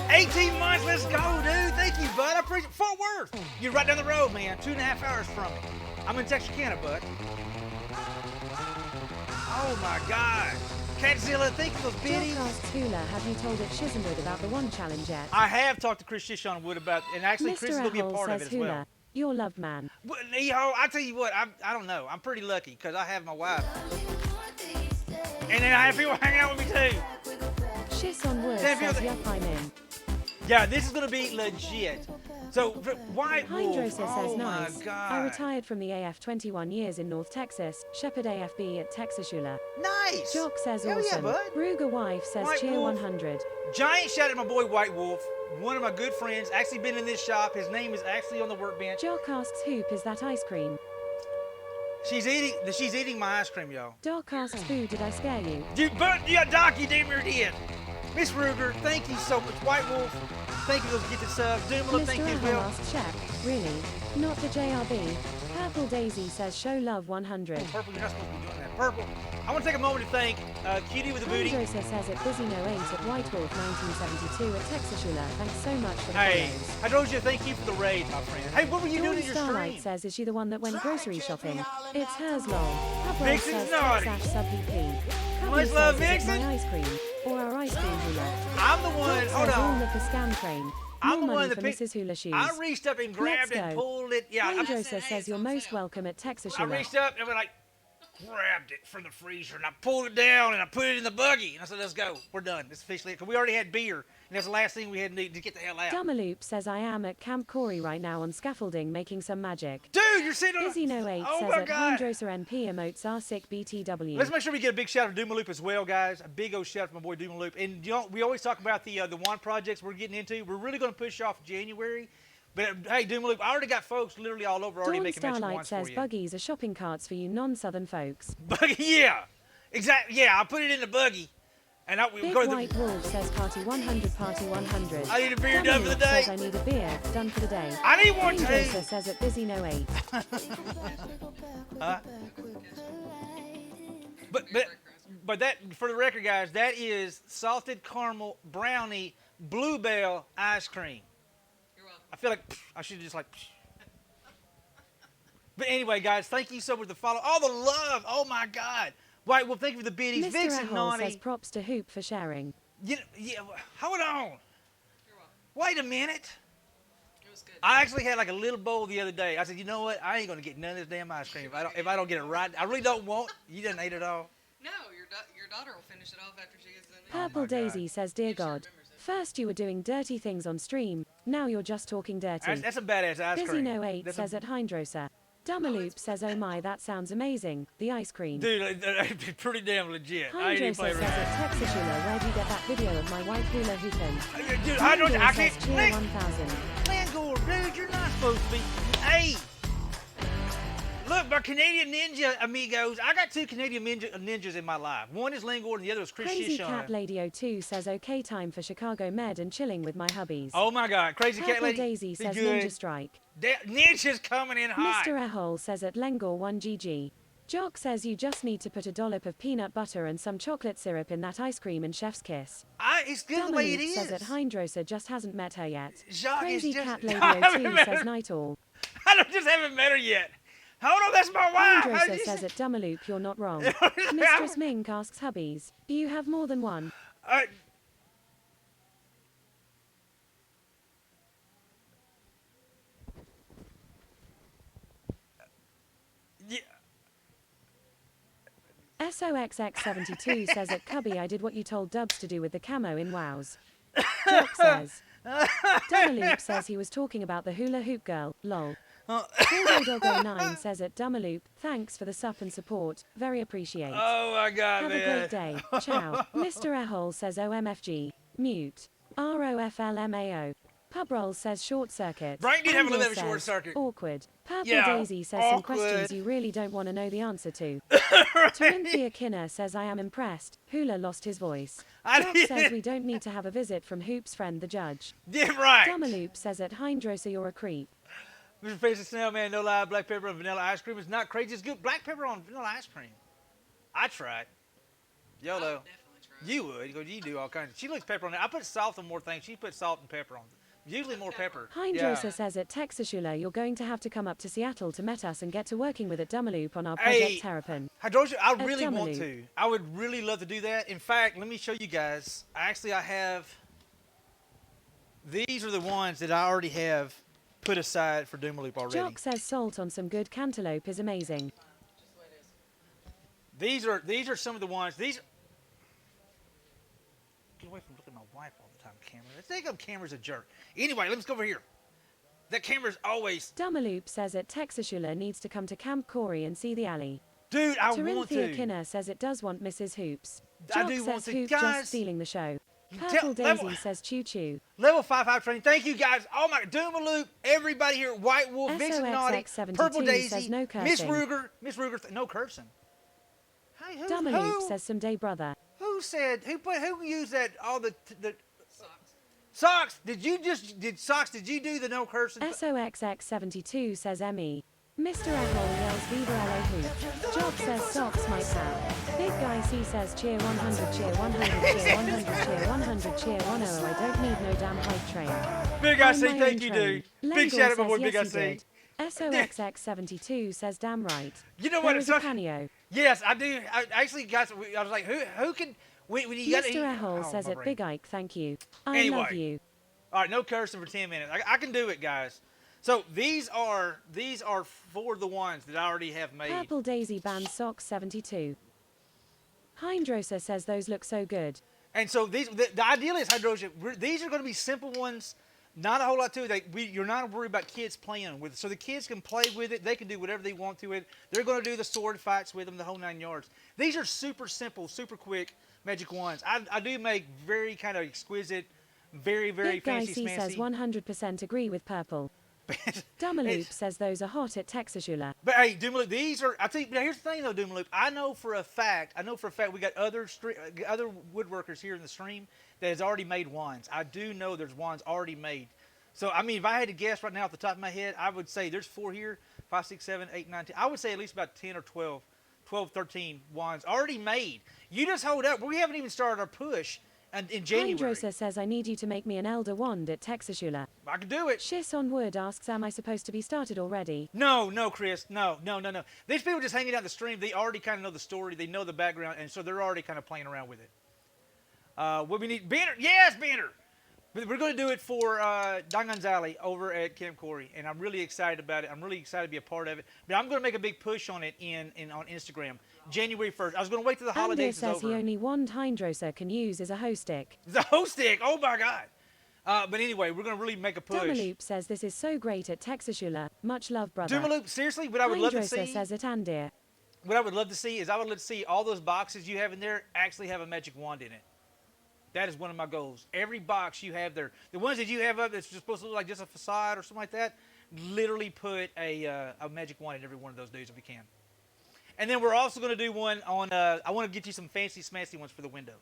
18 months, let's go, dude. Thank you, bud. I appreciate it. Fort Worth. You're right down the road, man. 2.5 hours from me. I'm in Texarkana, bud. Oh my God. Catzilla, thank you for those Jock biddies. asks Hula, have you told it Shizenwood about the one challenge yet? I have talked to Chris Shishon Wood about, and actually Chris Mr. will be a Ehol part of says it as well. Hula, you're loved man. Well, I tell you what, I don't know. I'm pretty lucky because I have my wife. And then I have people hanging out with me too. Shiz on Wood Damn, says you're yup I'm in. Yeah, this is gonna be legit. So White Wolf. Hydrosa says Oh my nice. God. I retired from the AF 21 years in North Texas. Shepherd AFB at Texashula. Nice. Jock says Hell awesome. yeah, bud. Ruger wife says White cheer Wolf. 100. Giant shout out to my boy White Wolf, one of my good friends. Actually been in this shop. His name is actually on the workbench. Jock asks Hoop, is that ice cream? She's eating my ice cream, y'all. Doc asks who, did I scare you? Yeah, Doc, you damn near did. Miss Ruger, thank you so much. White Wolf, thank you for getting sub. Doomla, thank Mr. you as Ahol well. asks Shep, really? Not the JRB. Purple Daisy says show love 100. Purple, you're not supposed to be doing that. Purple. I want to take a moment to thank Cutie with the booty. Hydrosa says at Busy No 8 at White Wolf 1972 at Texashula. Thanks so much for the Hey, follows. Hydrosia, thank you for the raid, my friend. Hey, what were you doing Dawn in your Starlight stream? says, is she the one that went grocery shopping? It's hers, lol. Pablo Vixen's says naughty. Texas sub PP. Much Cubby love, says, is it Vixen. my ice cream? Or our ice cream hula? I'm the one, Doc hold says, all on. look a scam train. I'm More the one money that for picked. Mrs. Hula Shoes. I reached up and grabbed it, Let's go. pulled it. Yeah, I Hydrosa says you're most welcome at I Texashula. reached up and like grabbed it from the freezer and I pulled it down and I put it in the buggy and I said, "Let's go. We're done. It's officially." Because we already had beer and that's the last thing we had to do to get the hell out. Dumaloop says I am at Camp Corey right now on scaffolding making some magic. Dude, you're sitting on. Busy No 8 Oh says my at God. Hydrosa NP emotes are sick BTW. Let's make sure we get a big shout out to Doomaloop as well, guys. A big old shout out to my boy Doomaloop. And you know, we always talk about the wand projects we're getting into. We're really going to push off January. But hey, Doomaloop, I already got folks literally all over already Dawn making extra Starlight wands says for you. buggies are shopping carts for you non-southern folks. Buggy, yeah, exactly. Yeah, I put it in the buggy, and we Big go to the. White Wolf says party 100, party 100. I need a beer done for the Dumaloop day. says I need a beer, done for the day. I need one too. Hydrosa says at Busy No 8. But that, for the record, guys, that is salted caramel brownie bluebell ice cream. You're welcome. I feel like I should just like. But anyway, guys, thank you so much for the follow. All the love. Oh my God. White Wolf, thank you for the biddies. Mr. Vixen, Ahol Naughty. says props to Hoop for sharing. You know, yeah, hold on. You're welcome. Wait a minute. It was good. I actually had like a little bowl the other day. I said, you know what? I ain't gonna get none of this damn ice cream if I don't get it right. I really don't want. You didn't eat it all. No, your daughter will finish it off after she gets done. Purple God. Daisy says, dear She God, remembers it. first you were doing dirty things on stream, now you're just talking dirty. That's a badass ice Busy cream. No 8 That's says at Hydrosa. Dumaloop says, oh my, that sounds amazing. The ice cream. Dude, it's pretty damn legit. I ain't even Hydrosa play says around. at Texashula, where'd you get that video of my white hula hooping? Dude, I Mandor can't. says cheer 1000. Langor, dude, you're not supposed to be. Hey, look, my Canadian Ninja amigos. I got two Canadian ninjas in my life. One is Langor and the other is Chris Crazy Shishon. Cat Lady 02 says, okay, time for Chicago Med and chilling with my hubbies. Oh my God, Crazy Cat Purple Lady. Daisy be says good. Ninja Strike. Ninja's coming in hot. Mr. Ahol says at Lengor 1GG. Jock says you just need to put a dollop of peanut butter and some chocolate syrup in that ice cream and chef's kiss. It's good the way it Dumaloop is. says at Hydrosa just hasn't met her yet. Jacques is Crazy just- Cat I Lady haven't 02 met says her. night all. I just haven't met her yet. Hold on, that's my wife. Hydrosa says at Dumaloop you're not wrong. Mistress Mink asks hubbies, do you have more than one? Yeah. SOXX72 says at Cubby I did what you told Dubs to do with the camo in WoWs. Jock says. Dumaloop says he was talking about the hula hoop girl, lol. Doggo9 says at Dumaloop, thanks for the sup and support, very appreciate. Oh my God, Have man. a great day. Ciao. Mr. Ahol says OMFG. Mute. ROFLMAO. Pub Roll says short circuit. Brian did have a Angel little bit of a short says, circuit. Awkward. Purple Yeah, Daisy says some awkward. questions you really don't want to know the answer to. Corinthia Kinner says I am impressed. Hula lost his voice. I Jock did. says we don't need to have a visit from Hoop's friend the judge. Yeah, right. Dumaloop says at Hydrosa you're a creep. Mr. Face of Snail Man, no lie, black pepper on vanilla ice cream is not crazy. It's good. Black pepper on vanilla ice cream. I tried. I YOLO. would definitely try. You would, because you do all kinds of. She puts pepper on it. I put salt on more things. She puts salt and pepper on. Usually more pepper. Hydrosa says at Texashula you're going to have to come up to Seattle to met us and get to working with at Dumaloop on our Project Hey. Terrapin. Hydrosia, I At really want Dumaloop. to. I would really love to do that. In fact, let me show you guys. Actually, I have. These are the ones that I already have put aside for Doomaloop already. Jock says salt on some good cantaloupe is amazing. Just the way it is. These are some of the ones. These. Get away from looking at my wife all the time, Cam. camera. I think of camera's a jerk. Anyway, let's go over here. That camera's always... Dumaloop says that Texashula needs to come to Camp Corey and see the alley. Dude, I want to. Tarinthia Kinner says it does want Mrs. Hoops. I Jock do says want to. Hoop Guys, just stealing the show. tell- Purple Daisy level- says choo choo. Level 5 hype training. Thank you, guys. Oh, my... Doomaloop, everybody here. White Wolf, Vixen Naughty, SOXX72 Purple Daisy, says no Miss cursing. Ruger. No cursing. Hey, Dumaloop says someday brother. Who said... Who used that... All the Socks. Socks, did you do the no cursing? SOXX72 says ME. Mr. Ehole yells Viva LA Hoop. Job says socks might have. Big Guy C says cheer 100, cheer 100, cheer 100, cheer 100, cheer 100. I don't need no damn hype train. Big I I'm see, my thank own you, train. dude. Big Lengor shout out my says boy, Big I yes, he see. did. SOXX72 says damn right. You know what? There is a cameo. Yes, I do. Actually, guys, I was like, who can... When you got Mr. Ehole says my it, brain. Big Ike, thank you. I Anyway. love you. All right, no cursing for 10 minutes. I can do it, guys. So these are for the ones that I already have made. Purple Daisy Band Socks 72. Hydrosa says those look so good. And so the ideal is hydrogen. These are going to be simple ones. Not a whole lot to it. You're not worried about kids playing with it. So the kids can play with it. They can do whatever they want to it. They're going to do the sword fights with them, the whole 9 yards. These are super simple, super quick magic wands. I do make very kind of exquisite, very, very Big Guy fancy, C says smancy. 100% agree with Purple. Dumaloop says those are hot at Texashula. But hey, Doomaloop, these are. I think. Now here's the thing, though, Doomaloop. I know for a fact. We got other woodworkers here in the stream that has already made wands. I do know there's wands already made. So I mean, if I had to guess right now off the top of my head, I would say there's 4 here, 5, 6, 7, 8, 9, 10. I would say at least about 10 or 12, 13 wands already made. You just hold up. We haven't even started our push in January. Hydrosa says I need you to make me an elder wand at Texashula. I can do it. Shiss on Wood asks, am I supposed to be started already? No, Chris. No. These people just hanging out the stream, they already kind of know the story. They know the background, and so they're already kind of playing around with it. What we need, Banner. Yes, Banner. We're going to do it for Don Gonzalez over at Camp Corey, and I'm really excited about it. I'm really excited to be a part of it. But I'm going to make a big push on it on Instagram, January 1st. I was going to wait till the Andir holidays is says over. he only wand Hydrosa can use is a hoe stick. The host stick. Oh my God. But anyway, we're going to really make a push. Dumaloop says this is so great at Texashula. Much love, brother. Dumaloop, seriously, what I would love to Hydrosa see. says it, Andir. What I would love to see is I would love to see all those boxes you have in there actually have a magic wand in it. That is one of my goals. Every box you have there, the ones that you have up that's just supposed to look like just a facade or something like that, literally put a magic wand in every one of those dudes if we can. And then we're also going to do one on. I want to get you some fancy smancy ones for the window,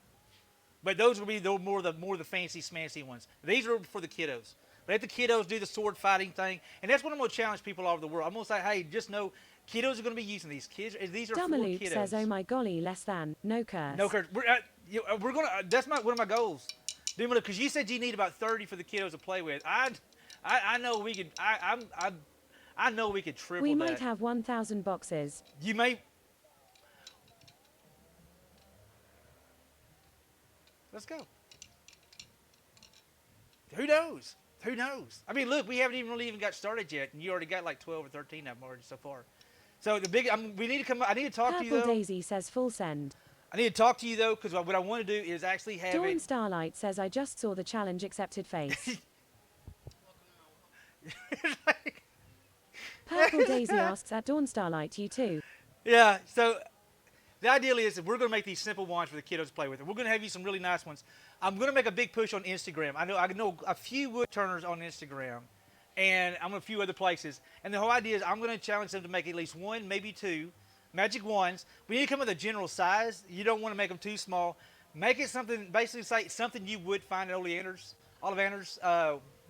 but those will be more the fancy smancy ones. These are for the kiddos. Let the kiddos do the sword fighting thing, and that's what I'm going to challenge people all over the world. I'm going to say, hey, just know. Kiddos are going to be using these. These are for Dumaloop kiddos. says, oh my golly, less than. No curse. No curse. We're going to. That's one of my goals. Because you said you need about 30 for the kiddos to play with. I know we could. I know we could triple We that. might have 1,000 boxes. You may. Let's go. Who knows? Who knows? I mean, look, we haven't even got started yet, and you already got like 12 or 13 of them already so far. So we need to come. I need to talk to you Purple though. Daisy says full send. I need to talk to you though, because what I want to do is actually have Dawn it. Starlight says I just saw the challenge accepted face. Purple Daisy asks at Dawn Starlight, you too. Yeah. So the ideal is that we're going to make these simple wands for the kiddos to play with, and we're going to have you some really nice ones. I'm going to make a big push on Instagram. I know a few wood turners on Instagram, and I'm a few other places. And the whole idea is I'm going to challenge them to make at least 1, maybe 2 magic wands. We need to come with a general size. You don't want to make them too small. Make it something, basically say something you would find at Ollivander's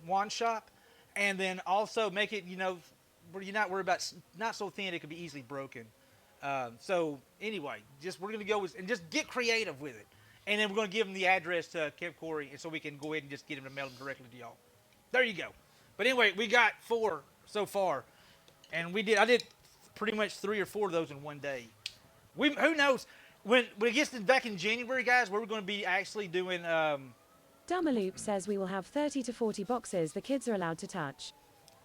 wand shop, and then also make it, where you're not worried about, not so thin it could be easily broken. So anyway, we're going to go and just get creative with it. And then we're going to give them the address to Camp Corey, and so we can go ahead and just get them to mail them directly to y'all. There you go. But anyway, we got 4 so far, and I did pretty much 3 or 4 of those in one day. Who knows when it gets back in January, guys, where we're going to be actually doing. Dumaloop says we will have 30 to 40 boxes the kids are allowed to touch.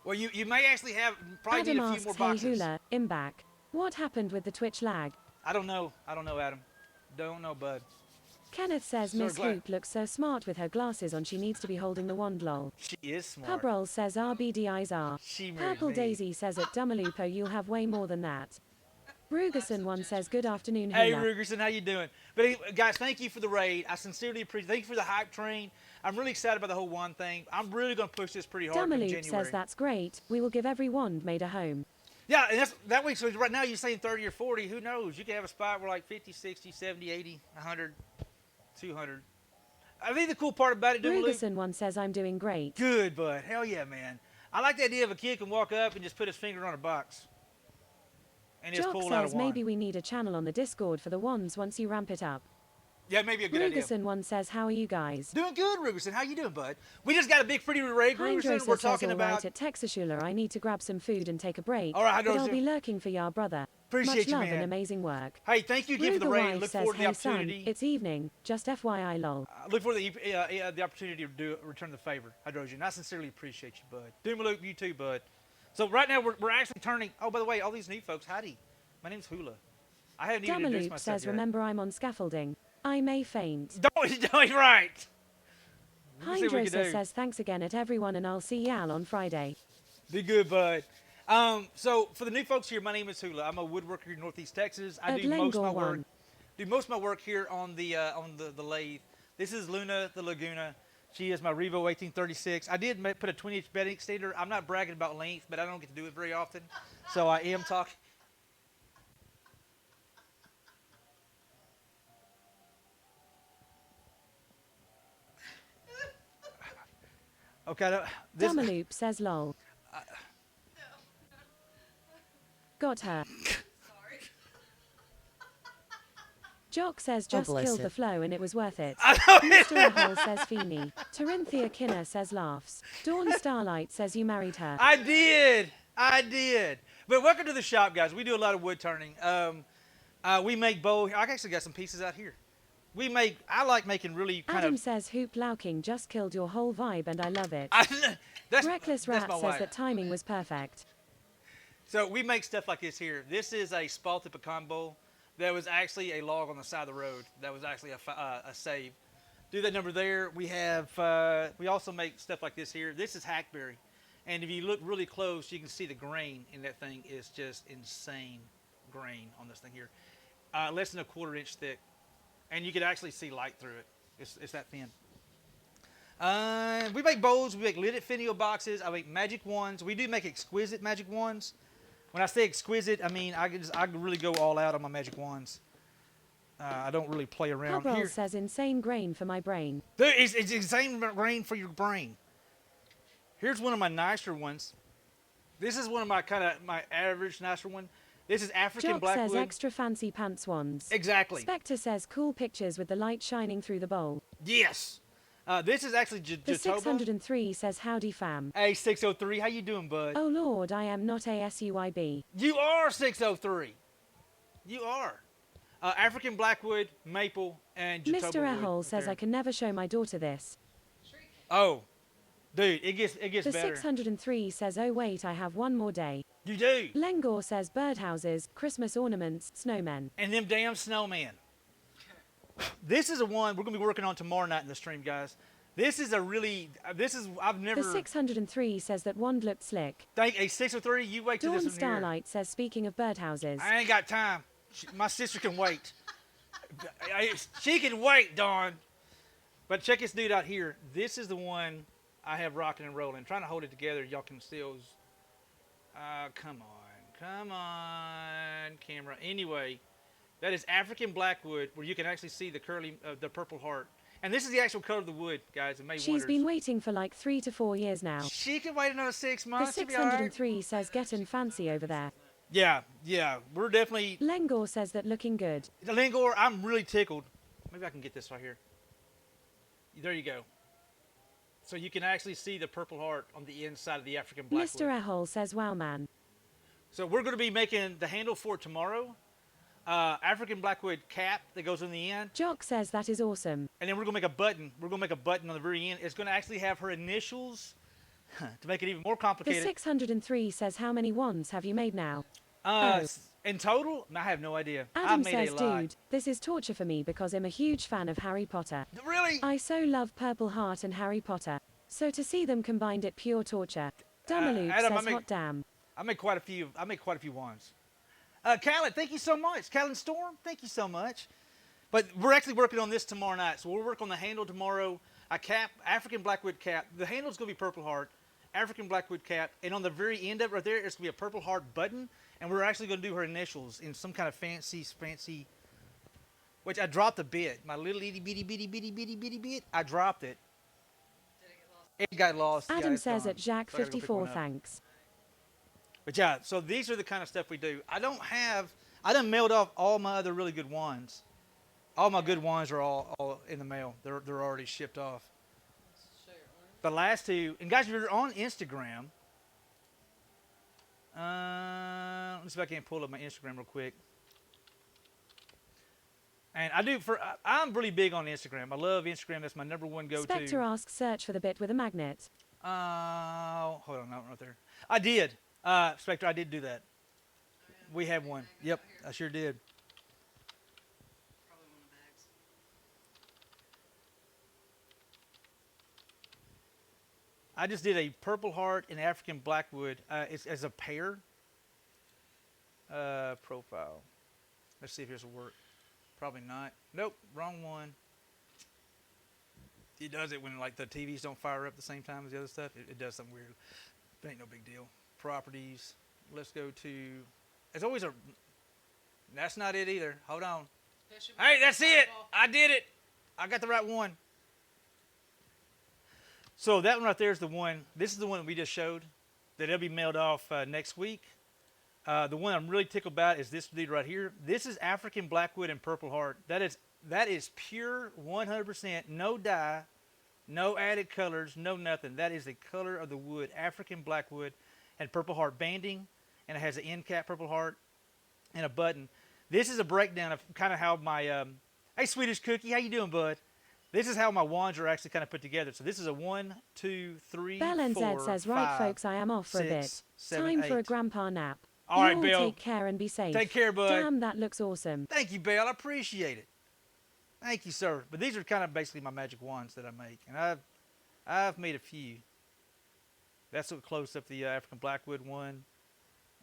Well, you may actually have probably Adam need a few asks, more hey boxes. Hula, I'm back. What happened with the Twitch lag? I don't know, Adam. Don't know, bud. Kenneth says So Miss glad. Hoop looks so smart with her glasses on she needs to be holding the wand lol. She is smart. Pub Roll says RBDIs are. She married Purple me. Daisy says at Dummalupo you'll have way more than that. Rugerson one says good afternoon Hey, Hula. Rugerson, how you doing? But anyway, guys, thank you for the raid. I sincerely appreciate. Thank you for the hype train. I'm really excited about the whole wand thing. I'm really going to push this pretty hard in Dummaloop January. says that's great. We will give every wand made a home. Yeah, and that's that way. So right now you're saying 30 or 40. Who knows? You can have a spot where like 50, 60, 70, 80, 100, 200. I think the cool part about it, Dummaloop. Rugerson one says I'm doing great. Good, bud. Hell yeah, man. I like the idea of a kid can walk up and just put his finger on a box. And just Jock pull out a says wand. maybe we need a channel on the Discord for the wands once you ramp it up. Yeah, maybe a good idea. Rugerson one says how are you guys? Doing good, Rugerson. How you doing, bud? We just got a big pretty raid, Rugerson. Hindrosa We're says talking all about. right at Texasula I need to grab some food and take a break. All right, but I'll Hindrosa. be lurking for ya brother. Appreciate Much you, love man. and amazing work. Hey, thank you again for the Ruger raid. Wife Look says, forward to the hey son, opportunity. it's evening, just FYI lol. Look for the opportunity to return the favor, Hydrogen. I sincerely appreciate you, bud. Doomaloop, you too, bud. So right now we're actually turning. Oh, by the way, all these new folks, howdy. My name's Hula. I haven't even introduced Dummaloop myself says yet. remember I'm on scaffolding. I may faint. Don't right. Let me see what we can Hindrosa do. says thanks again at everyone and I'll see y'all on Friday. Be good, bud. So for the new folks here, my name is Hula. I'm a woodworker here in Northeast Texas. I At do most of my Lengor work. one. Do most of my work here on the lathe. This is Luna the Laguna. She is my Revo 1836. I did put a 20-inch bedding extender. I'm not bragging about length, but I don't get to do it very often, so I am talking. Okay, this. Dummaloop says lol. Got her. Sorry. Jock says Oh, just bless killed it. the flow and it was worth it. I know Mr. Ahol says Feeny. Tarinthia Kinner says laughs. Dawn Starlight says you married her. I did. But welcome to the shop, guys. We do a lot of wood turning. We make bow. I actually got some pieces out here. I like making really kind Adam of. says Hoop Lauking just killed your whole vibe and I love it. that's Reckless Rat my says wife. that timing was perfect. So we make stuff like this here. This is a spalted pecan bowl. That was actually a log on the side of the road. That was actually a save. Do that number there. We have. We also make stuff like this here. This is hackberry, and if you look really close, you can see the grain in that thing is just insane grain on this thing here. Less than a 1/4 inch thick, and you can actually see light through it. It's that thin. We make bowls. We make lidded finial boxes. I make magic wands. We do make exquisite magic wands. When I say exquisite, I mean I can really go all out on my magic wands. I don't really play around. Pub Roll Here, says insane grain for my brain. there is it's insane grain for your brain. Here's one of my nicer ones. This is one of my my average nicer one. This is African Jock blackwood. says extra fancy pants wands. Exactly. Spectre says cool pictures with the light shining through the bowl. Yes. This is actually The Jatoba. 603 says howdy fam. Hey, 603. How you doing, bud? Oh lord, I am not a SUIB. You are 603. You are. African blackwood, maple, and Jatoba Mr. wood Ahol right says there. I can never show my daughter this. Oh, dude, it gets The better. 603 says oh wait I have one more day. You do. Lengor says birdhouses, Christmas ornaments, snowmen. And them damn snowmen. This is a one we're gonna be working on tomorrow night in the stream, guys. This is I've never. The 603 says that wand looked slick. Thank a 603. You wait till Dawn this one here. Starlight says speaking of birdhouses. I ain't got time. My sister can wait. She can wait, Dawn. But check this dude out here. This is the one I have rocking and rolling. Trying to hold it together. Y'all can still. Come on, camera. Anyway, that is African blackwood, where you can actually see the the purple heart. And this is the actual color of the wood, guys. It may She's been waiting for like 3 to 4 years now. She can wait another 6 The months. She'll be all right. 603 says getting fancy over there. Yeah. We're definitely. Lengor says that looking good. Lingor, I'm really tickled. Maybe I can get this right here. There you go. So you can actually see the purple heart on the inside of the African blackwood. Mr. Ahol says wow man. So we're going to be making the handle for it tomorrow. African blackwood cap that goes on the end. Jock says that is awesome. And then we're going to make a button. We're going to make a button on the very end. It's going to actually have her initials to make it even more The complicated. 603 says how many wands have you made now? Uh, Oh. In total, I have no idea. Adam I made says, a lot. dude, this is torture for me because I'm a huge fan of Harry Potter. Really? I so love Purple Heart and Harry Potter. So to see them combined, it pure torture. Dumaloop Adam, says, hot damn. I make quite a few. I make quite a few wands. Callan, thank you so much. Callan Storm, thank you so much. But we're actually working on this tomorrow night. So we'll work on the handle tomorrow. A cap, African Blackwood cap. The handle's going to be Purple Heart, African Blackwood cap. And on the very end of it right there, it's going to be a Purple Heart button. And we're actually going to do her initials in some kind of fancy, which I dropped a bit. My little itty bitty bit. I dropped it. Did it get lost? It got lost. Adam it's says gone. at Jack So I gotta go pick 54, one up. thanks. But yeah, so these are the kind of stuff we do. I done mailed off all my other really good ones. All my good ones are all in the mail. They're already shipped off. Let's show your orange. The last two, and guys, if you're on Instagram, let me see if I can pull up my Instagram real quick. And I'm really big on Instagram. I love Instagram. That's my number one go-to. Spectre asks, search for the bit with a magnet. Hold on, not right there. I did. Spectre, I did do that. Oh, yeah. We have one. Magnet Yep, out here. I sure did. Probably one of the bags. I just did a Purple Heart and African Blackwood. It's as a pair. Profile. Let's see if this will work. Probably not. Nope, wrong one. It does it when like the TVs don't fire up at the same time as the other stuff. It does something weird. But ain't no big deal. Properties. Let's go to. It's always a. That's not it either. Hold on. That should be Hey, that's it. ball. I did it. I got the right one. So that one right there is the one. This is the one we just showed. That it'll be mailed off next week. The one I'm really tickled about is this dude right here. This is African Blackwood and Purple Heart. That is pure 100%, no dye, no added colors, no nothing. That is the color of the wood, African Blackwood and Purple Heart banding, and it has an end cap Purple Heart and a button. This is a breakdown of kind of how my hey Swedish Cookie, how you doing, bud? This is how my wands are actually kind of put together. So this is a 1, 2, 3, Bell 4, NZ says, right 5, folks, I am off for a bit. 6, 7, Time for a 8. grandpa nap. All right, You Bill. take care and be safe. Take care, bud. Damn, that looks awesome. Thank you, Belle. I appreciate it. Thank you, sir. But these are kind of basically my magic wands that I make, and I've made a few. That's a close up the African Blackwood one,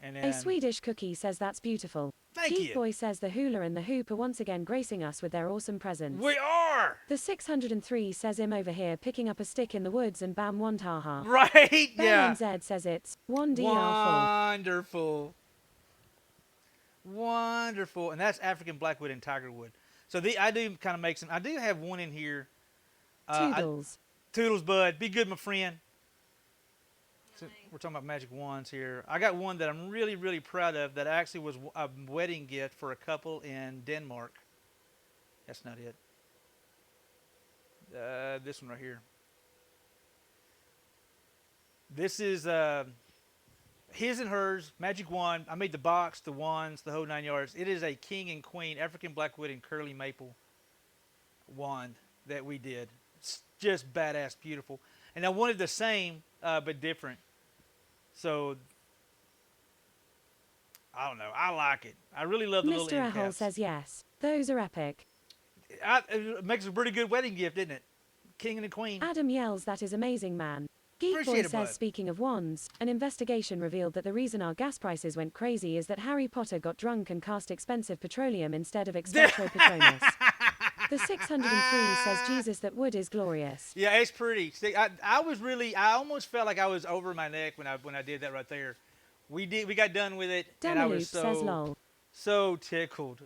and then A Swedish Cookie says that's beautiful. thank Geek you. Boy says the hula and the hoop are once again gracing us with their awesome presence. We are The 603 says him over here picking up a stick in the woods and bam one taha. right. Bell Yeah. NZ says it's 1DR Wonderful. Wonderful. And that's African Blackwood and Tigerwood. So I do kind of make some. I do have one in here. Toodles. Toodles, bud. Be good, my friend. So Nice. we're talking about magic wands here. I got one that I'm really, really proud of that actually was a wedding gift for a couple in Denmark. That's not it. This one right here. This is his and hers magic wand. I made the box, the wands, the whole 9 yards. It is a king and queen African Blackwood and curly maple wand that we did. It's just badass, beautiful. And I wanted the same, but different. So, I don't know. I like it. I really love the little Mr. end Ahol caps. says yes. Those are epic. It makes a pretty good wedding gift, isn't it? King and the queen. Adam yells, that is amazing, man. Geek Boy Appreciate it, says, bud. speaking of wands, an investigation revealed that the reason our gas prices went crazy is that Harry Potter got drunk and cast expensive petroleum instead of expecto patronus. The 603 says, Jesus, that wood is glorious. Yeah, it's pretty. See, I almost felt like I was over my neck when I did that right there. We got done with it, and I Dumaloop was says, lol. so tickled.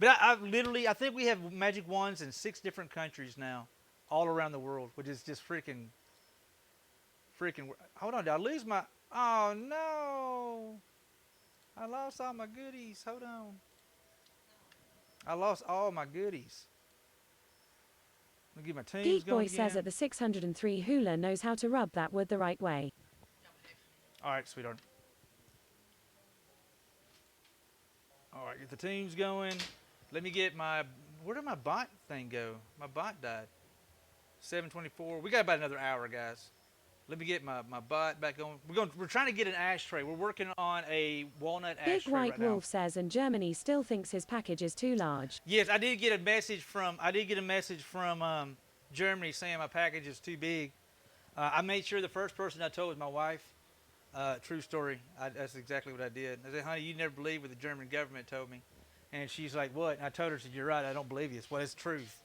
But I think we have magic wands in 6 different countries now, all around the world, which is just freaking. Hold on, did I lose my? Oh no! I lost all my goodies. Hold on. I lost all my goodies. Let me get my teams Geek going Boy says again. that the 603 hula knows how to rub that wood the right way. All right, sweetheart. All right, get the teams going. Let me get my. Where did my bot thing go? My bot died. 7:24. We got about another hour, guys. Let me get my butt back on. We're trying to get an ashtray. We're working on a walnut Big ashtray White right now. Wolf says, and Germany still thinks his package is too large. Yes, I did get a message from Germany saying my package is too big. I made sure the first person I told was my wife. True story. That's exactly what I did. I said, honey, you never believe what the German government told me. And she's like, what? And I told her, I said, you're right. I don't believe you. It's truth.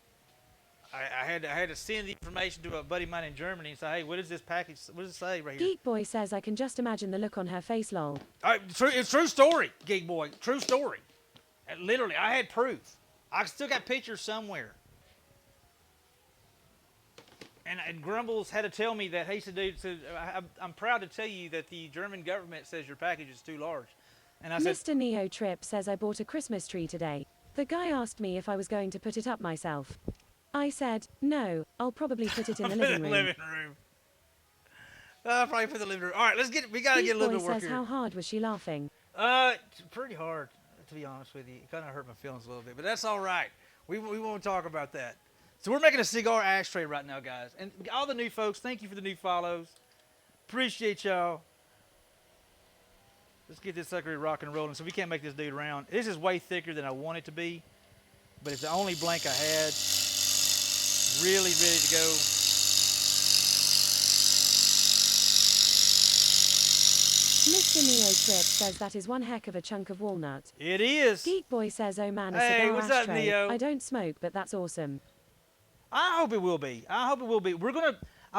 I had to send the information to a buddy of mine in Germany and say, hey, what is this package? What does it say right here? Geek Boy says, I can just imagine the look on her face, lol. It's true story, Geek Boy. True story. Literally, I had proof. I still got pictures somewhere. And Grumbles had to tell me that, hey, dude, I'm proud to tell you that the German government says your package is too large. And I said, Mr. Neo Trip says, I bought a Christmas tree today. The guy asked me if I was going to put it up myself. I said, no, I'll probably put it in the living room. I'll probably put the living room. All right, we got to get a little bit of work says, here. how hard was she laughing? It's pretty hard, to be honest with you. It kind of hurt my feelings a little bit, but that's all right. We won't talk about that. So we're making a cigar ashtray right now, guys. And all the new folks, thank you for the new follows. Appreciate y'all. Let's get this sucker rock and rolling so we can't make this dude round. This is way thicker than I want it to be, but it's the only blank I had. Really ready to go. Mr. Neo Trip says that is one heck of a chunk of walnut. It is. Geek Boy says, oh man, a Hey, cigar what's up, ashtray. Neo? I don't smoke, but that's awesome. I hope it will be. I'm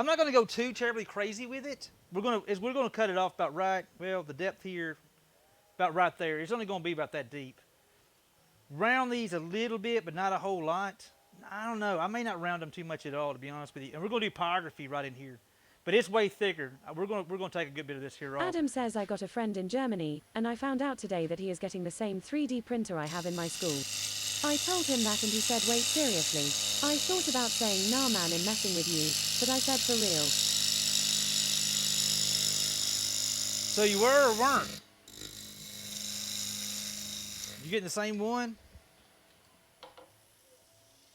not gonna go too terribly crazy with it. We're gonna cut it off about right. Well, the depth here, about right there. It's only gonna be about that deep. Round these a little bit, but not a whole lot. I don't know. I may not round them too much at all, to be honest with you. And we're gonna do pyrography right in here, but it's way thicker. We're gonna take a good bit of this here off. Adam says, I got a friend in Germany, and I found out today that he is getting the same 3D printer I have in my school. I told him that and he said, wait, seriously? I thought about saying, nah man, I'm messing with you, but I said, for real. So you were or weren't? You getting the same one?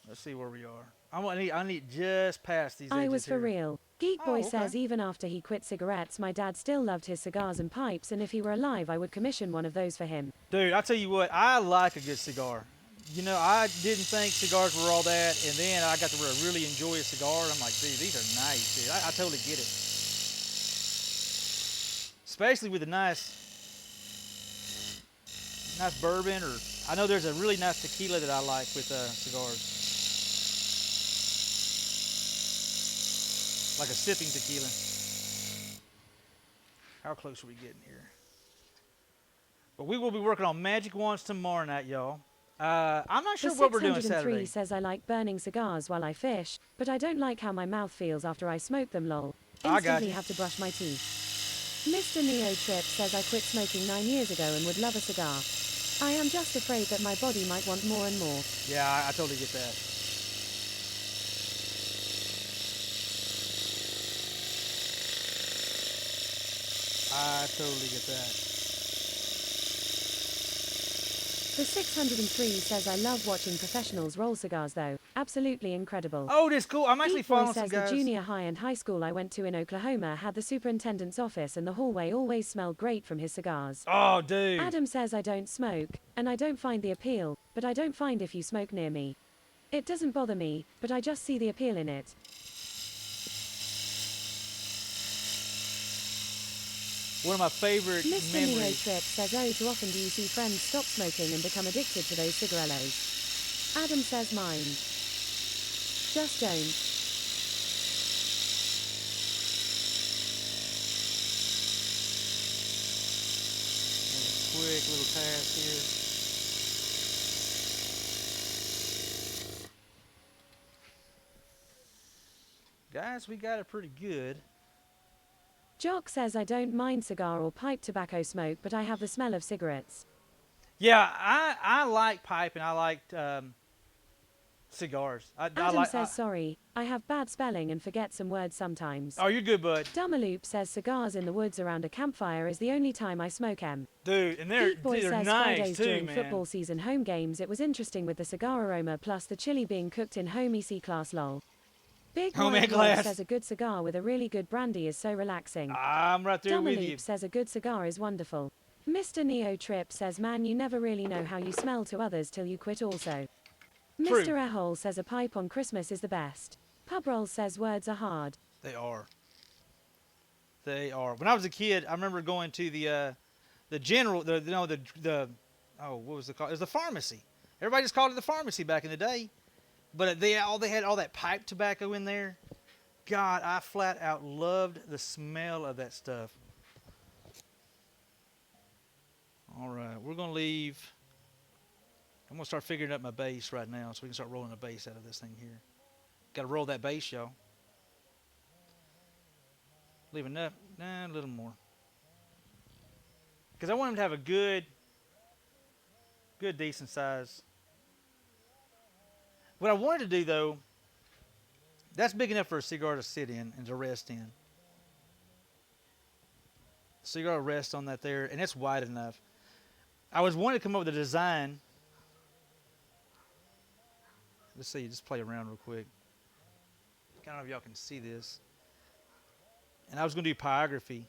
Let's see where we are. I need just past these edges I was for here. real. Geek Boy okay. says, even after he quit cigarettes, my dad still loved his cigars and pipes, and if he were alive, I would commission one of those for him. Dude, I tell you what, I like a good cigar. You know, I didn't think cigars were all that, and then I got to really enjoy a cigar. I'm like, dude, these are nice, dude. I totally get it. Especially with a nice bourbon, or I know there's a really nice tequila that I like with cigars. Like a sipping tequila. How close are we getting here? But we will be working on magic wands tomorrow night, y'all. I'm not sure The what we're doing 603 Saturday. says, I like burning cigars while I fish, but I don't like how my mouth feels after I smoke them, lol. I got Instantly you. have to brush my teeth. Mr. Neo Trip says, I quit smoking 9 years ago and would love a cigar. I am just afraid that my body might want more and more. Yeah, I totally get that. I totally get that. The 603 says, I love watching professionals roll cigars though. Absolutely incredible. Oh, that's cool. I'm actually Geek Boy following some says the guys. junior high and high school I went to in Oklahoma had the superintendent's office and the hallway always smelled great from his cigars. Oh, dude. Adam says, I don't smoke, and I don't find the appeal, but I don't find if you smoke near me. It doesn't bother me, but I just see the appeal in it. One of my favorite Mr. Neo memories. Trip says, oh, too often do you see friends stop smoking and become addicted to those cigarillos? Adam says, mind. Just don't. Quick little pass here. Guys, we got it pretty good. Jock says, I don't mind cigar or pipe tobacco smoke, but I have the smell of cigarettes. Yeah, I like pipe and I like cigars. Adam says, sorry, I have bad spelling and forget some words sometimes. Oh, you're good, bud. Dumaloop says, cigars in the woods around a campfire is the only time I smoke 'em. Dude, and they're Geek Boy says, nice Fridays too, during man. football season home games, it was interesting with the cigar aroma plus the chili being cooked in homey C-class lol. Big Oh, man, White Wolf glass. says a good cigar with a really good brandy is so relaxing. I'm right there with you. Domaloop says a good cigar is wonderful. Mr. Neo Trip says man you never really know how you smell to others till you quit also. True. Mr. Ehole says a pipe on Christmas is the best. Pubroll says words are hard. They are. They are. When I was a kid, I remember going to the general, oh, what was it called? It was the pharmacy. Everybody just called it the pharmacy back in the day. But they had all that pipe tobacco in there. God, I flat out loved the smell of that stuff. All right, we're gonna leave. I'm gonna start figuring out my bass right now, so we can start rolling the bass out of this thing here. Got to roll that bass, y'all. Leave enough, a little more, because I want him to have a good, decent size. What I wanted to do though, that's big enough for a cigar to sit in and to rest in. Cigar rests on that there, and it's wide enough. I was wanting to come up with a design. Let's see, just play around real quick. I don't know if y'all can see this. And I was going to do pyrography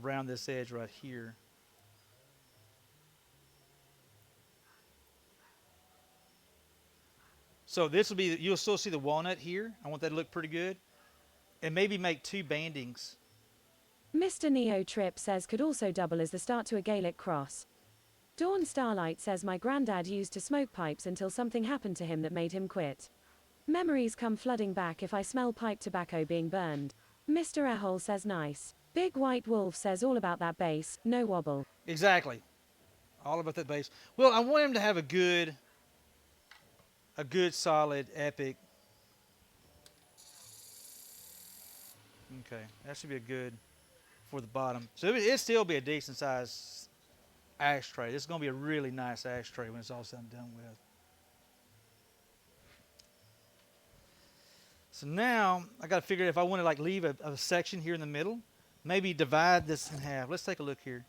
around this edge right here. So this will be, you'll still see the walnut here. I want that to look pretty good. And maybe make 2 bandings. Mr. Neo Trip says could also double as the start to a Gaelic cross. Dawn Starlight says my granddad used to smoke pipes until something happened to him that made him quit. Memories come flooding back if I smell pipe tobacco being burned. Mr. Ehole says nice. Big White Wolf says all about that bass, no wobble. Exactly. All about that bass. Well, I want him to have a good solid epic. Okay, that should be a good for the bottom. So it'll still be a decent size ashtray. This is going to be a really nice ashtray when it's all said and done with. So now I got to figure if I want to like leave a section here in the middle, maybe divide this in half. Let's take a look here.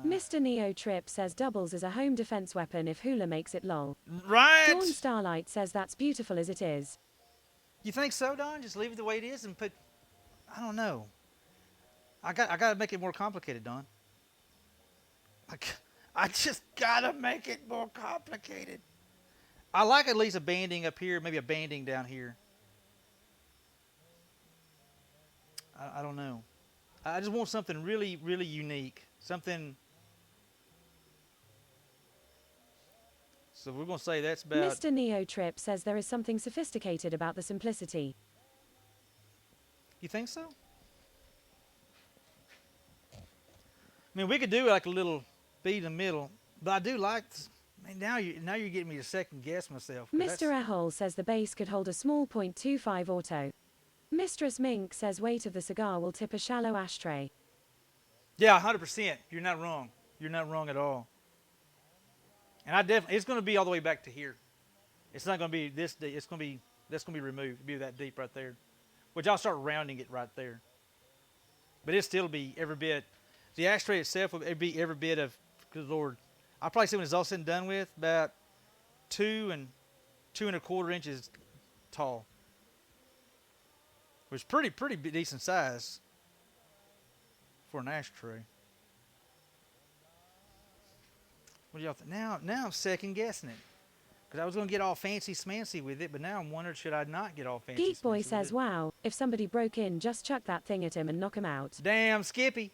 Mr. Neo Trip says doubles is a home defense weapon if Hula makes it lol. Right. Dawn Starlight says that's beautiful as it is. You think so, Don? Just leave it the way it is and put. I don't know. I got to make it more complicated, Don. I just gotta make it more complicated. I like at least a banding up here, maybe a banding down here. I don't know. I just want something really, really unique. Something. So we're going to say that's about. Mr. Neo Trip says there is something sophisticated about the simplicity. You think so? I mean, we could do like a little beat in the middle, but I do like. Man, now you're getting me to second guess myself. Mr. Ehole says the base could hold a small .25 auto. Mistress Mink says weight of the cigar will tip a shallow ashtray. Yeah, 100%. You're not wrong. You're not wrong at all. And I definitely, it's going to be all the way back to here. It's not going to be this deep. It's going to be, that's going to be removed. It'll be that deep right there. Which I'll start rounding it right there. But it'll still be every bit. The ashtray itself will be every bit of, good Lord. I'll probably say when it's all said and done with, about 2 1/4 inches tall. Which is pretty decent size for an ashtray. What do y'all think? Now I'm second guessing it. Because I was going to get all fancy smancy with it, but now I'm wondering, should I not get all fancy Geek Boy smancy with says, it? wow, if somebody broke in, just chuck that thing at him and knock him out. Damn Skippy.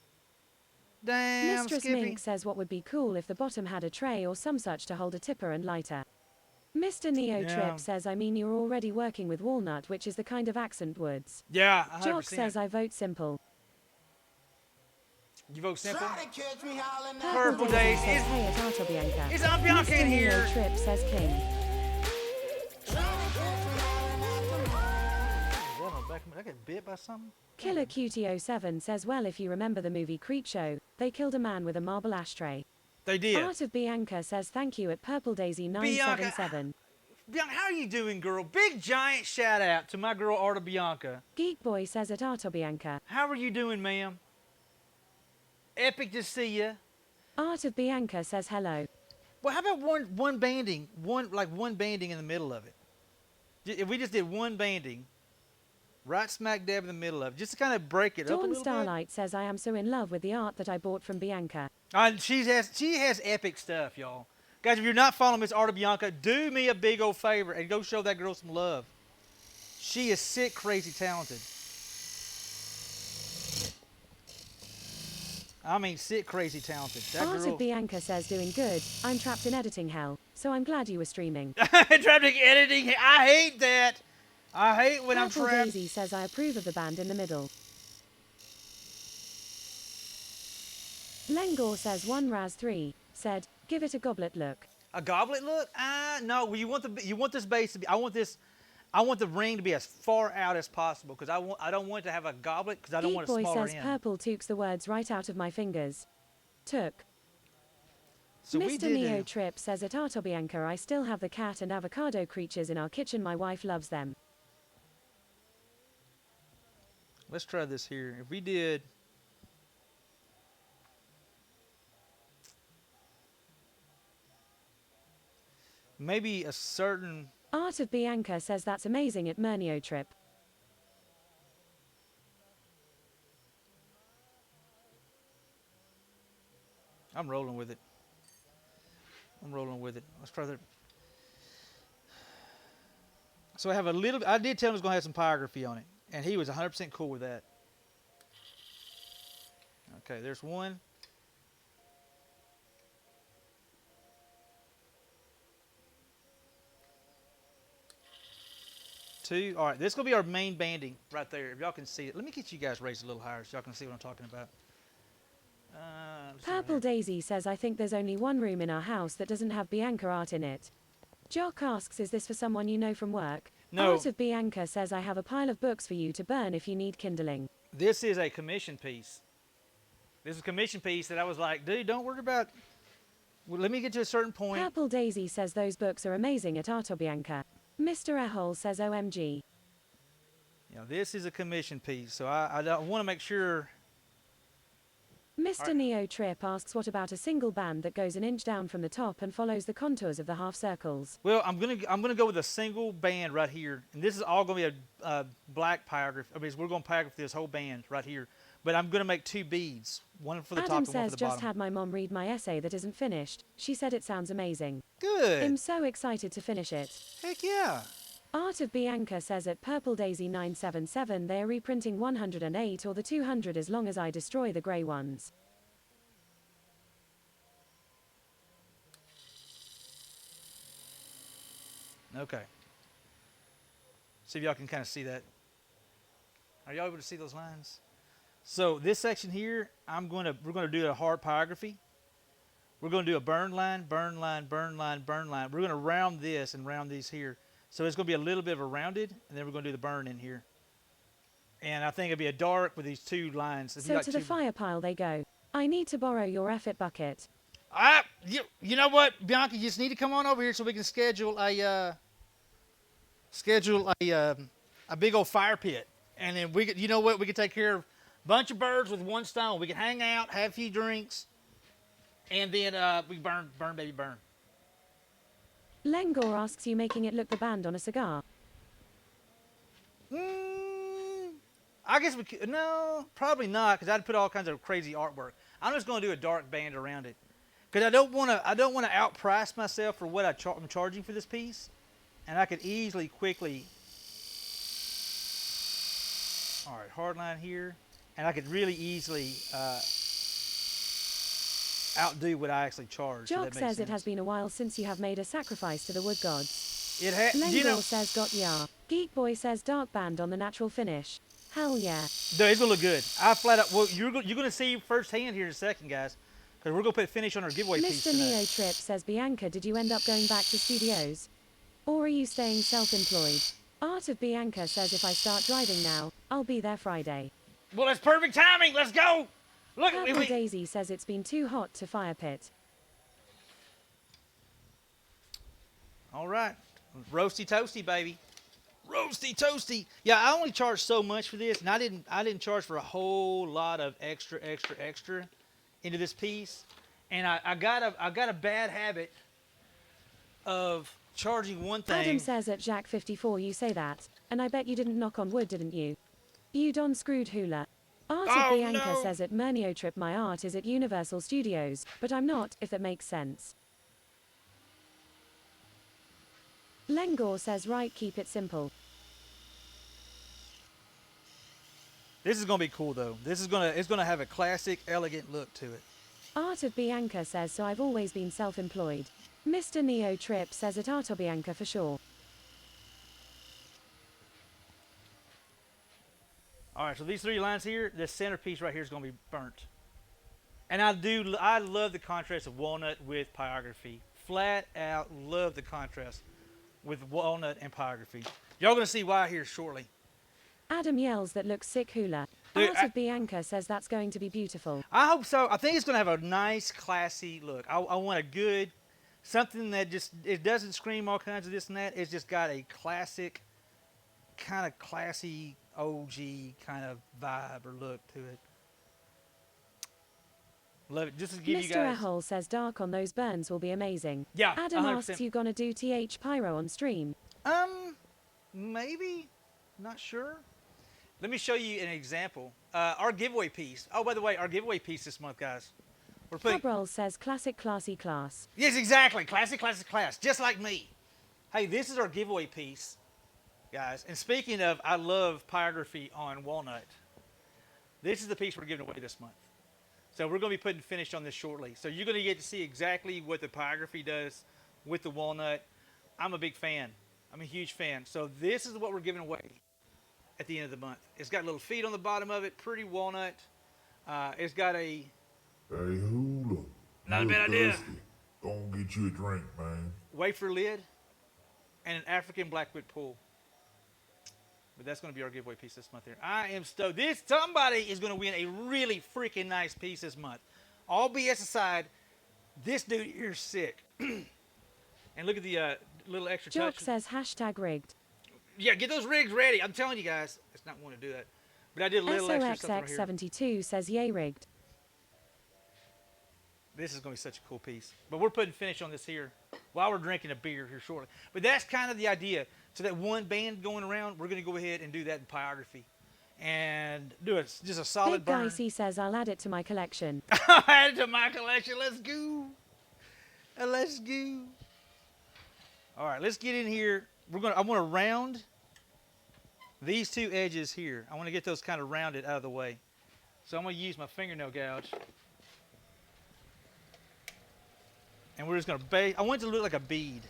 Damn Mistress Skippy. Mink says what would be cool if the bottom had a tray or some such to hold a tipper and lighter. Mr. Neo Yeah. Trip says I mean you're already working with Walnut, which is the kind of accent woods. Yeah, 100%. Jock says I vote simple. You vote simple? Purple Days says is- hey at Arto Bianca. Is Aunt Bianca in Mr. Neo here? Trip says king. I get bit by something? Killer Cutie 07 says well if you remember the movie Creepshow, they killed a man with a marble ashtray. They did. Art of Bianca says thank you at Purple Daisy 977. Bianca, how are you doing, girl? Big giant shout out to my girl Arta Bianca. Geek Boy says at Arto Bianca. How are you doing, ma'am? Epic to see you. Art of Bianca says hello. Well, how about one banding, one banding in the middle of it? If we just did one banding, right smack dab in the middle of it, just to kind of break it up a Dawn little Starlight says I am so in love with the art that I bought from Bianca. bit. She has epic stuff, y'all. Guys, if you're not following Miss Art of Bianca, do me a big old favor and go show that girl some love. She is sick, crazy talented. I mean, sick, crazy talented. That Art girl. of Bianca says doing good. I'm trapped in editing hell, so I'm glad you were streaming. Trapped in editing. I hate that. I hate when I'm Purple trapped. Daisy says I approve of the band in the middle. Lengor says 1 Raz 3 said, give it a goblet look. A goblet look? No. Well, you want this base to be. I want the ring to be as far out as possible because I don't want it to have a goblet because I don't Geek want a Boy smaller says end. purple took the words right out of my fingers. Took. So we Mr. did Neo Trip says at Art of Bianca I still have the cat and avocado creatures in our kitchen. My wife loves them. Let's try this here. If we did. Maybe a certain. Art of Bianca says that's amazing at Murneo Trip. I'm rolling with it. Let's try that. So I have a little. I did tell him it was going to have some pyrography on it, and he was 100% cool with that. Okay, there's one. Two. All right, this is going to be our main banding right there. If y'all can see it. Let me get you guys raised a little higher so y'all can see what I'm talking about. Let's see right Purple here. Daisy says I think there's only one room in our house that doesn't have Bianca art in it. Jock asks is this for someone you know from work? No. Art of Bianca says I have a pile of books for you to burn if you need kindling. This is a commission piece. This is a commission piece that I was like, dude, don't worry about. Well, let me get to a certain point. Purple Daisy says those books are amazing at Art of Bianca. Mr. Ehol says OMG. You know, this is a commission piece, so I want to make sure. Mr. Alright. Neo Trip asks what about a single band that goes an inch down from the top and follows the contours of the half circles? Well, I'm gonna go with a single band right here, and this is all gonna be a black pyrography. I mean, we're gonna pyrograph this whole band right here, but I'm gonna make 2 beads, one for the top Adam and one for says the just bottom. had my mom read my essay that isn't finished. She said it sounds amazing. Good. I'm so excited to finish it. Heck yeah. Art of Bianca says at Purple Daisy 977 they are reprinting 108 or the 200 as long as I destroy the grey ones. Okay. See if y'all can kind of see that. Are y'all able to see those lines? So this section here, we're gonna do a hard pyrography. We're gonna do a burn line, burn line, burn line, burn line. We're gonna round this and round these here. So it's gonna be a little bit of a rounded, and then we're gonna do the burn in here. And I think it'll be a dark with these 2 lines. If you So like to the two- fire pile they go. I need to borrow your effort bucket. You know what, Bianca, you just need to come on over here so we can schedule a big old fire pit, and then we could, you know what, we could take care of a bunch of birds with 1 stone. We can hang out, have a few drinks, and then we burn, baby, burn. Lengor asks you making it look the band on a cigar. I guess we could, no, probably not, because I'd put all kinds of crazy artwork. I'm just going to do a dark band around it, because I don't want to outprice myself for what I'm charging for this piece, and I could easily, quickly. All right, hard line here, and I could really easily outdo what I actually charge. Jock says it has been a while since you have made a sacrifice to the wood gods. It has, Lengor you know, says got ya. Geek Boy says dark band on the natural finish. Hell yeah. dude, it's gonna look good. I flat out. Well, you're gonna see firsthand here in a second, guys, because we're gonna put a finish on our giveaway piece Mr. tonight. Neo Trip says Bianca, did you end up going back to studios? Or are you staying self-employed? Art of Bianca says if I start driving now, I'll be there Friday. Well, that's perfect timing. Let's go. Look, Purple Daisy says it's been too hot to fire pit. all right, roasty toasty, baby. Roasty toasty. Yeah, I only charged so much for this, and I didn't charge for a whole lot of extra into this piece. And I got a bad habit of charging one thing. Adam says at Jack54 you say that, and I bet you didn't knock on wood, didn't you? You don screwed hula. Art of Oh, Bianca no. says at Murnio Trip my art is at Universal Studios, but I'm not, if that makes sense. Lengor says right, keep it simple. This is gonna be cool though. It's gonna have a classic, elegant look to it. Art of Bianca says so I've always been self-employed. Mr. Neo Trip says at Art of Bianca for sure. All right, so these 3 lines here, this centerpiece right here is gonna be burnt. And I love the contrast of walnut with pyrography. Flat out love the contrast with walnut and pyrography. Y'all gonna see why here shortly. Adam yells that looks sick hula. Dude, Art of Bianca says that's going to be beautiful. I hope so. I think it's gonna have a nice, classy look. I want a good, something that just, it doesn't scream all kinds of this and that. It's just got a classic, kind of classy, OG kind of vibe or look to it. Love it. Just to give you Mr. guys. Ehol says dark on those burns will be amazing. Yeah, Adam 100%. asks you gonna do TH Pyro on stream. Maybe, not sure. Let me show you an example. Our giveaway piece. Oh, by the way, our giveaway piece this month, guys. We're putting. Cobrol says classic classy class. Yes, exactly. Classic, classic, class. Just like me. Hey, this is our giveaway piece, guys. And speaking of, I love pyrography on walnut. This is the piece we're giving away this month. So we're going to be putting finish on this shortly. So you're going to get to see exactly what the pyrography does with the walnut. I'm a big fan. I'm a huge fan. So this is what we're giving away at the end of the month. It's got little feet on the bottom of it, pretty walnut. It's got a... Hey, Hula. Not a you're bad idea. thirsty. Go and get you a drink, man. wafer lid and an African blackwood pool. But that's going to be our giveaway piece this month here. I am stoked. Somebody is going to win a really freaking nice piece this month. All BS aside, this dude here's sick. And look at the little extra Jock touch. says hashtag rigged. Yeah, get those rigs ready. I'm telling you guys, it's not want to do that. But I did a little extra stuff right here. SOXX72 says yay rigged. This is going to be such a cool piece. But we're putting finish on this here while we're drinking a beer here shortly. But that's kind of the idea. So that one band going around, we're going to go ahead and do that in pyrography. And do it just a solid Big Guy burn. C says I'll add it to my collection. Add it to my collection. Let's go. Let's go. All right, let's get in here. I want to round these two edges here. I want to get those kind of rounded out of the way. So I'm going to use my fingernail gouge. And we're just going to I want it to look like a bead.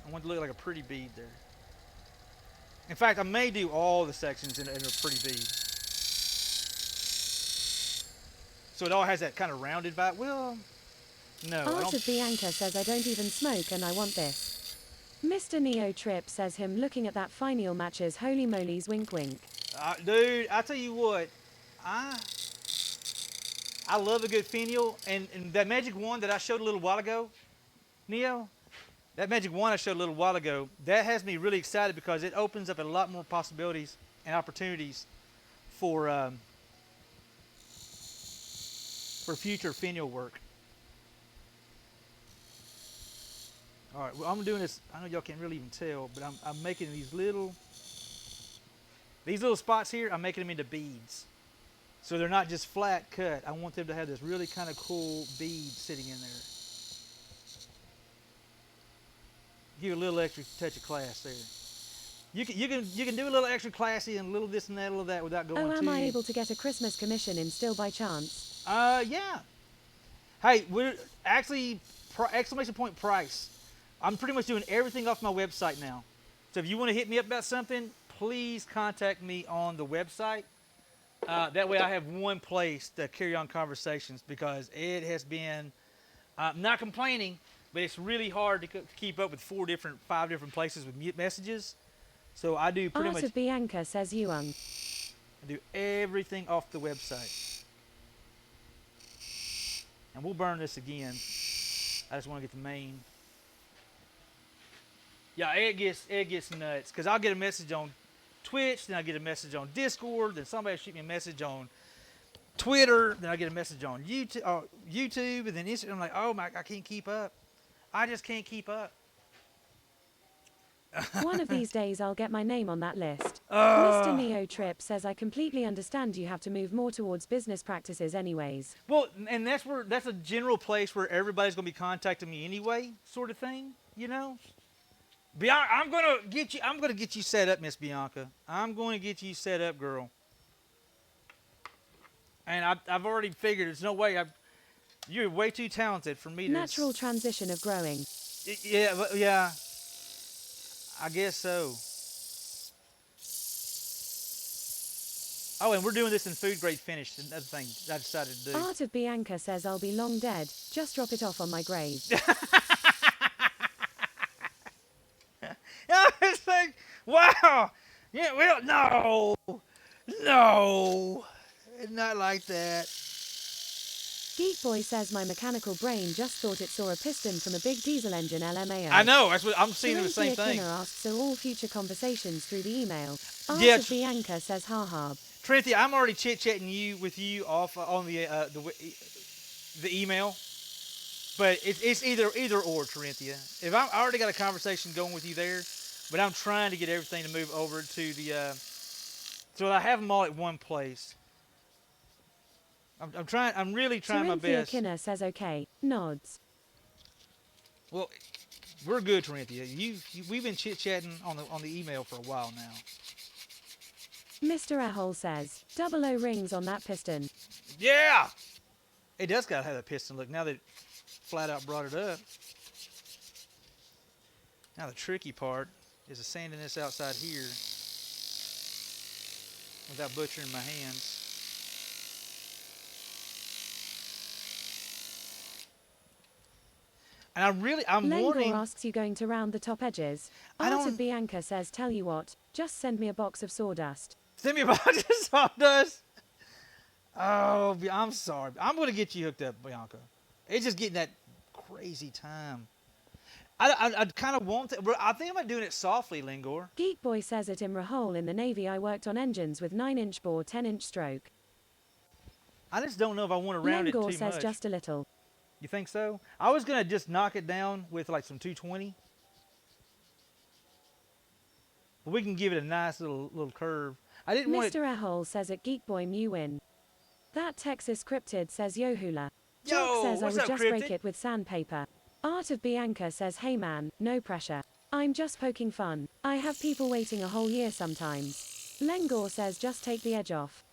I want it to look like a pretty bead there. In fact, I may do all the sections in a pretty bead. So it all has that kind of rounded vibe. Well, no. I Art don't. of Bianca says I don't even smoke and I want this. Mr. Neo Trip says him looking at that final matches holy molies wink wink. Dude, I tell you what, I love a good finial, and that magic wand that I showed a little while ago, Neo, that magic wand I showed a little while ago, that has me really excited because it opens up a lot more possibilities and opportunities for future finial work. All right, well, I'm doing this. I know y'all can't really even tell, but I'm making these little spots here. I'm making them into beads, so they're not just flat cut. I want them to have this really kind of cool bead sitting in there. Give a little extra touch of class there. You can do a little extra classy and a little this and that, a little that without going Oh, too. am I able to get a Christmas commission in still by chance? Yeah. Hey, we're actually exclamation point price. I'm pretty much doing everything off my website now. So if you want to hit me up about something, please contact me on the website. That way I have one place to carry on conversations because it has been, not complaining, but it's really hard to keep up with 5 different places with mute messages. So I do pretty Art much, of Bianca says Yuang. I do everything off the website. And we'll burn this again. I just want to get the main. Yeah, it gets nuts because I'll get a message on Twitch, then I get a message on Discord, then somebody shoot me a message on Twitter, then I get a message on YouTube, and then Instagram. I'm like, oh my, I can't keep up. I just can't keep up. One of these days I'll get my name on that list. Mr. Neo Trip says I completely understand you have to move more towards business practices anyways. Well, and that's a general place where everybody's gonna be contacting me anyway, sort of thing, you know. Bianca, I'm gonna get you set up, Miss Bianca. I'm going to get you set up, girl. And I've already figured there's no way. You're way too talented for me to. Natural transition of growing. Yeah. I guess so. Oh, and we're doing this in food grade finish. Another thing I decided to do. Art of Bianca says I'll be long dead. Just drop it off on my grave. It's like, wow. Yeah, well, no, not like that. Geek Boy says my mechanical brain just thought it saw a piston from a big diesel engine LMAO. I know. That's what I'm seeing. The same thing. Kinner asks, so all future conversations through the email. Art Yeah, of Bianca says ha. Trinity, I'm already chit-chatting with you off on the email, but it's either or, Corinthia. If I already got a conversation going with you there, but I'm trying to get everything to move over to the so I have them all at one place. I'm really trying my best. Kinner says okay, nods. Well, we're good, Corinthia. We've been chit-chatting on the email for a while now. Mr. Ahol says, 00 rings on that piston. Yeah! It does gotta have that piston look now that it flat out brought it up. Now the tricky part is sanding this outside here without butchering my hands. And I'm Lengor wanting. asks you going to round the top edges. Art of Bianca says, tell you what, just send me a box of sawdust. Send me a box of sawdust. Oh, I'm sorry. I'm going to get you hooked up, Bianca. It's just getting that crazy time. I kind of want to. I think I'm doing it softly, Lengor. Geek Boy says at Imrahole in the Navy I worked on engines with 9-inch bore, 10-inch stroke. I just don't know if I want to round it too much. Lengor says just a little. You think so? I was going to just knock it down with like some 220. But we can give it a nice little curve. I didn't want it. Mr. Ahol says at Geek Boy Mew win. That Texas Cryptid says yo hula. Yo, Jock says I what's would up, just Cryptid? break it with sandpaper. Art of Bianca says hey man, no pressure. I'm just poking fun. I have people waiting a whole year sometimes. Lengor says just take the edge off.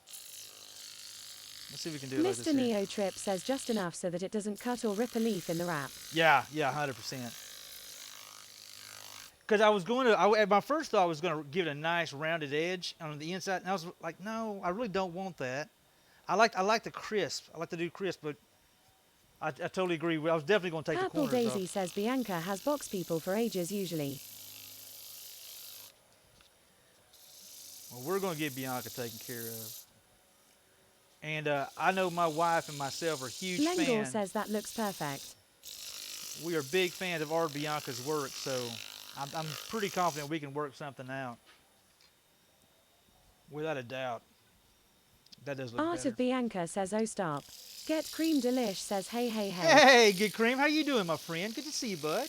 Let's see if we can do it like this Mr. here. Neo Trip says just enough so that it doesn't cut or rip a leaf in the wrap. Yeah, 100%. Because I was going to, my first thought was going to give it a nice rounded edge on the inside, and I was like, no, I really don't want that. I like the crisp. I like to do crisp, but I totally agree. I was definitely going to take Purple the corners Daisy off. says Bianca has box people for ages usually. Well, we're going to get Bianca taken care of. And I know my wife and myself are huge Lengor fans. says that looks perfect. We are big fans of our Bianca's work, so I'm pretty confident we can work something out. Without a doubt. That does look Art better. of Bianca says oh stop. Get Cream Delish says hey. Hey, Good Cream. How you doing, my friend? Good to see you, bud.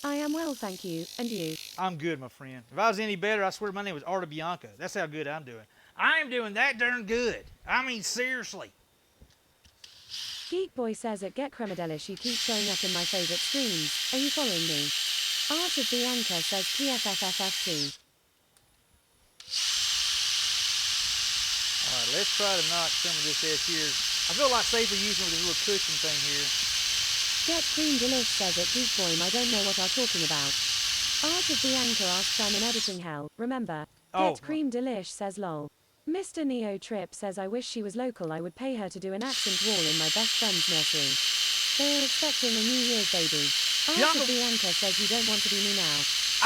I am well, thank you. And you? I'm good, my friend. If I was any better, I swear my name was Art of Bianca. That's how good I'm doing. I'm doing that darn good. I mean, seriously. Geek Boy says at Get Cremidelish you keep showing up in my favorite streams. Are you following me? Art of Bianca says PFFFF2. All right, let's try to knock some of this edge here. I feel a lot safer using with this little cushion thing here. Get Cream Delish says at Geek Boy I don't know what I'm talking about. Art of Bianca asks I'm in editing hell. Remember? Get Cream Delish says lol. Mr. Neo Trip says I wish she was local. I would pay her to do an accent wall in my best friend's nursery. They are expecting a New Year's baby. Art of Bianca says you don't want to be me now.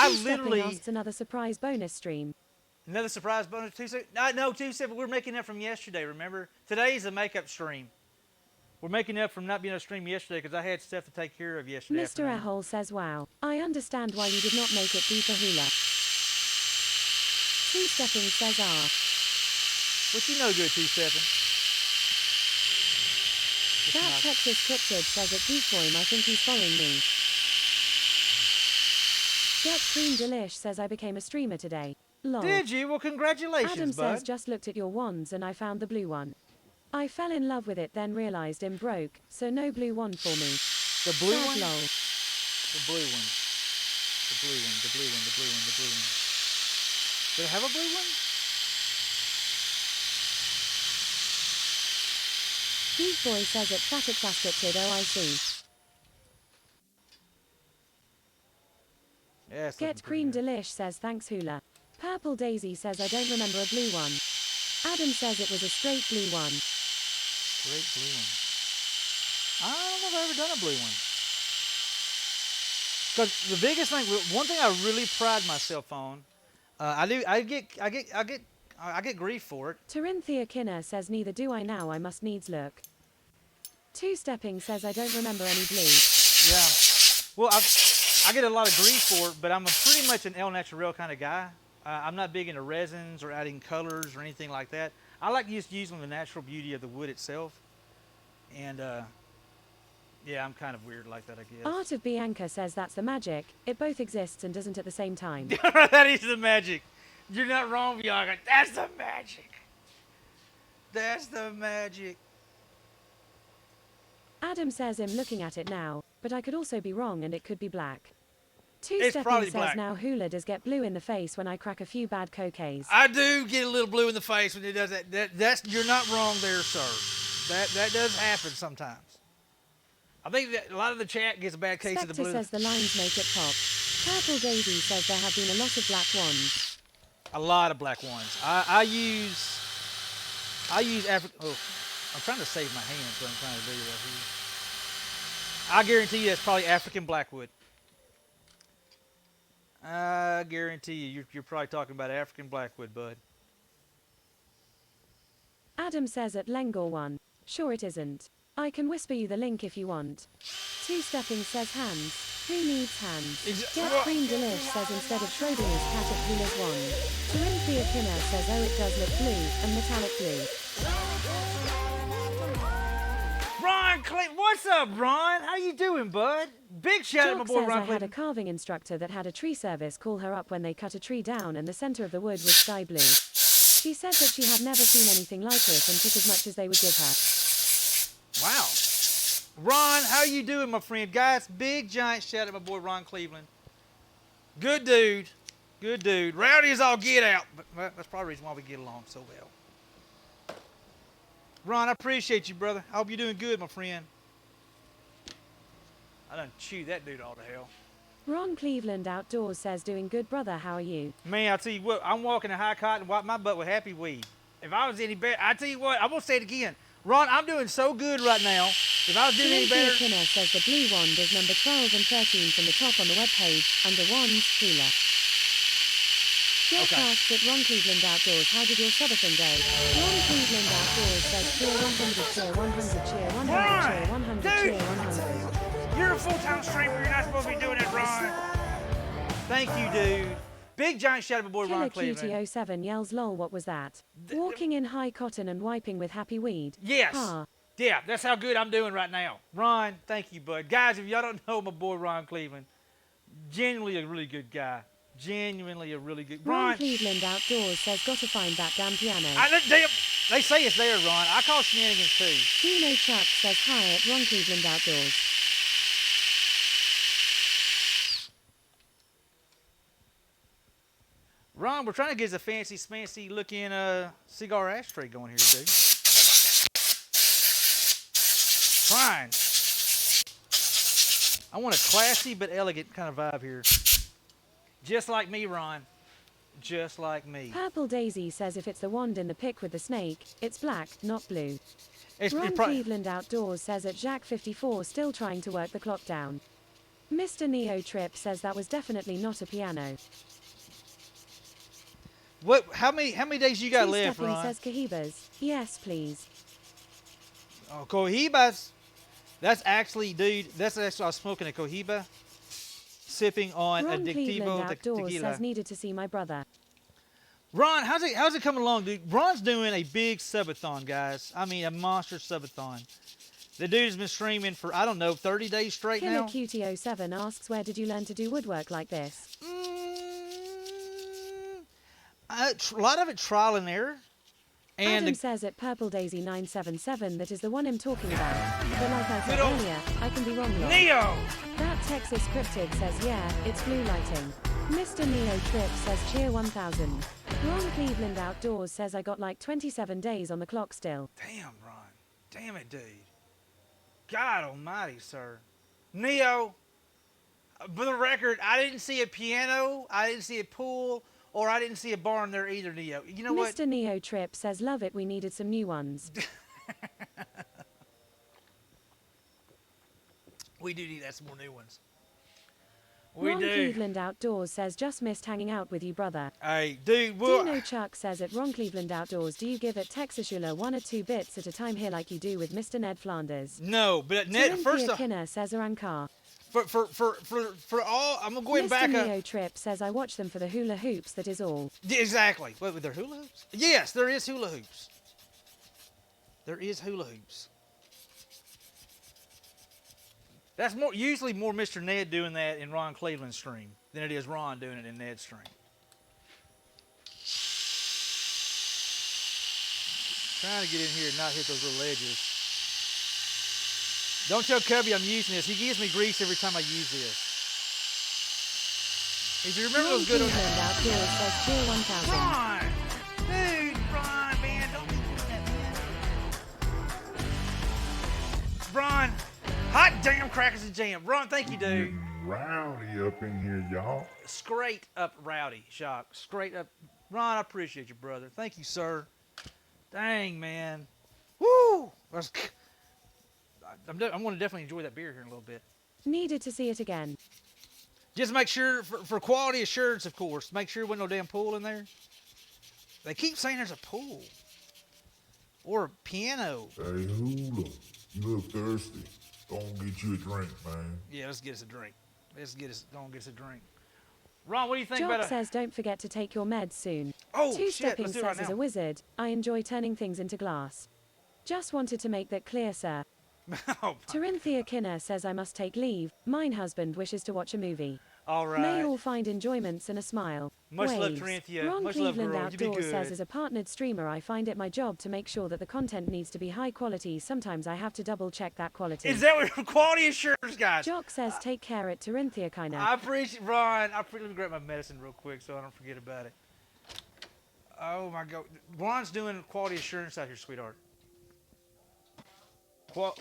Two-stepping asks another surprise bonus stream. Another surprise bonus, 2 seconds? No, 2 seconds. We're making up from yesterday, remember? Today's a makeup stream. We're making up from not being able to stream yesterday because I had stuff to take care of yesterday. Mr. Ahol says wow. I understand why you did not make it deeper hula. Two-stepping says What you know good, T7? That Texas Cryptid says at Geek Boy, I think he's following me. Get Cream Delish says I became a streamer today. Lol. Did you? Well, congratulations, Adam bud. says just looked at your wands and I found the blue one. I fell in love with it, then realized I'm broke, so no blue wand for me. The blue Sad one? lol. The blue one. The blue one, the blue one, the blue one, the blue one. Did I have a blue one? Geek Boy says at Fatic Fascripted OIC. Yeah, it's Get looking pretty Cream good. Delish says thanks Hula. Purple Daisy says I don't remember a blue one. Adam says it was a straight blue one. Great blue one. I don't know if I've ever done a blue one. Because the biggest thing, one thing I really pride myself on, I get grief for it. Tarinthia Kinner says neither do I now, I must needs look. Two Stepping says I don't remember any blue. Yeah. Well, I get a lot of grief for it, but I'm pretty much an El Natural kind of guy. I'm not big into resins or adding colors or anything like that. I like just using the natural beauty of the wood itself. And yeah, I'm kind of weird like that, I guess. Art of Bianca says that's the magic. It both exists and doesn't at the same time. That is the magic. You're not wrong, Bianca. That's the magic. That's the magic. Adam says I'm looking at it now, but I could also be wrong and it could be black. Two It's Stepping probably says black. now Hula does get blue in the face when I crack a few bad cocaines. I do get a little blue in the face when it does that. That's you're not wrong there, sir. That does happen sometimes. I think that a lot of the chat gets a bad case of the Spectre blue. says the lines make it pop. Purple Daisy says there have been a lot of black ones. A lot of black ones. I use African. Oh, I'm trying to save my hands. What I'm trying to do right here. I guarantee you that's probably African blackwood. I guarantee you, you're probably talking about African blackwood, bud. Adam says at Lengor one. Sure it isn't. I can whisper you the link if you want. Two Stepping says hands. Who needs hands? Get Cream Delish says instead of Schrodinger's cat at Hula's wand. Tarinthia Kinner says oh it does look blue, and metallic blue. Ron Clayton, what's up, Ron? How you doing, bud? Big shout out to my Jock boy says Ron I had a Clayton. carving instructor that had a tree service call her up when they cut a tree down and the center of the wood was sky blue. She said that she had never seen anything like it and took as much as they would give her. Wow. Ron, how you doing, my friend? Guys, big giant shout out to my boy Ron Cleveland. Good dude. Good dude. Rowdy as all get out. But well, that's probably the reason why we get along so well. Ron, I appreciate you, brother. I hope you're doing good, my friend. I done chewed that dude all to hell. Ron Cleveland Outdoors says doing good brother, how are you? Man, I'll tell you what, I'm walking a high cotton and wipe my butt with happy weed. If I was any better, I tell you what, I'm going to say it again. Ron, I'm doing so good right now. If I was doing any better. Tarinthia Kinner says the blue wand is number 12 and 13 from the top on the webpage, under wands, Hula. Get Okay. asked at Ron Cleveland Outdoors, how did your subathon go? Ron Cleveland Outdoors says cheer 100, cheer 100, cheer 100, cheer 100, cheer 100. You're a full-time streamer. You're not supposed to be doing it, Ron. Thank you, dude. Big giant shout out to my boy Killer Ron Cleveland. Cutie07 yells lol, what was that? Walking in high cotton and wiping with happy weed. Yes. Ha. Yeah, that's how good I'm doing right now. Ron, thank you, bud. Guys, if y'all don't know my boy Ron Cleveland, genuinely a really good guy. Genuinely a really good Ron Cleveland Outdoors says gotta find that damn piano. They say it's there, Ron. I call shenanigans too. Dino Chuck says hi at Ron Cleveland Outdoors. Ron, we're trying to get a fancy, smancy looking cigar ashtray going here today. Trying. I want a classy but elegant kind of vibe here. Just like me, Ron. Just like me. Purple Daisy says if it's the wand in the pic with the snake, it's black, not blue. It's Ron pro- Cleveland Outdoors says at Jack54 still trying to work the clock down. Mr. Neo Trip says that was definitely not a piano. What? How many days you got Two left, Stepping Ron? says Cohibas. Yes, please. Oh, Cohibas. That's actually, dude. That's actually I was smoking a Cohiba, sipping on Ron Cleveland Addictivo Outdoors tequila. says needed to see my brother. Ron, how's it coming along, dude? Ron's doing a big subathon, guys. I mean, a monster subathon. The dude's been streaming for, I don't know, 30 days straight Killer now. Cutie07 asks, where did you learn to do woodwork like this? A lot of it trial and error. And Adam says at Purple Daisy 977 that is the one I'm talking about. But like I said Good old- earlier, I can be wrong. Neo! That Texas Cryptid says yeah, it's blue lighting. Mr. Neo Trip says cheer 1000. Ron Cleveland Outdoors says I got like 27 days on the clock still. Damn, Ron. Damn it, dude. God almighty, sir. Neo, for the record, I didn't see a piano, I didn't see a pool, or I didn't see a barn there either, Neo. You know what? Mr. Neo Trip says love it, we needed some new ones. We do need some more new ones. We Ron do. Cleveland Outdoors says just missed hanging out with you, brother. Hey, dude, well, Dino Chuck says at Ron Cleveland Outdoors, do you give it Texasula 1 or 2 bits at a time here like you do with Mr. Ned Flanders? no, but Ned, first off, Kinner says Arankar. for all, I'm gonna go ahead and back Mr. up. Neo Trip says I watch them for the hula hoops, that is all. Yeah, exactly. What, with their hula hoops? Yes, there is hula hoops. There is hula hoops. That's usually more Mr. Ned doing that in Ron Cleveland's stream than it is Ron doing it in Ned's stream. Trying to get in here and not hit those little edges. Don't tell Cubby I'm using this. He gives me grease every time I use this. If you remember Ron those good old... Cleveland Outdoors says cheer 1000. Ron! Dude, Ron, man, don't be doing that, man. Ron, hot damn crackers and jam. Ron, thank you, dude. Getting rowdy up in here, y'all. Straight up rowdy, Shock. Straight up. Ron, I appreciate you, brother. Thank you, sir. Dang, man. Woo! I'm going to definitely enjoy that beer here in a little bit. Needed to see it again. Just make sure, for quality assurance, of course, make sure there wasn't no damn pool in there. They keep saying there's a pool. Or a piano. Hey, hula, you look thirsty. Go and get you a drink, man. Yeah, let's get us a drink. Go and get us a drink. Ron, what do you think Jock about says don't forget to take your meds soon. Oh, shit, Two-stepping let's do it says right as now. a wizard, I enjoy turning things into glass. Just wanted to make that clear, sir. Oh, Corinthia Kinner says I must take leave. Mine husband wishes to watch a movie. all right. May all find enjoyments and a smile. Much love, Waves. Corinthia. Ron Much love, Cleveland girl. You be Outdoors good. says as a partnered streamer I find it my job to make sure that the content needs to be high quality. Sometimes I have to double check that quality. Is that what quality assurance, guys? Jock says take care at Corinthia Kinner. I appreciate Ron. Let me grab my medicine real quick so I don't forget about it. Oh my God, Ron's doing quality assurance out here, sweetheart.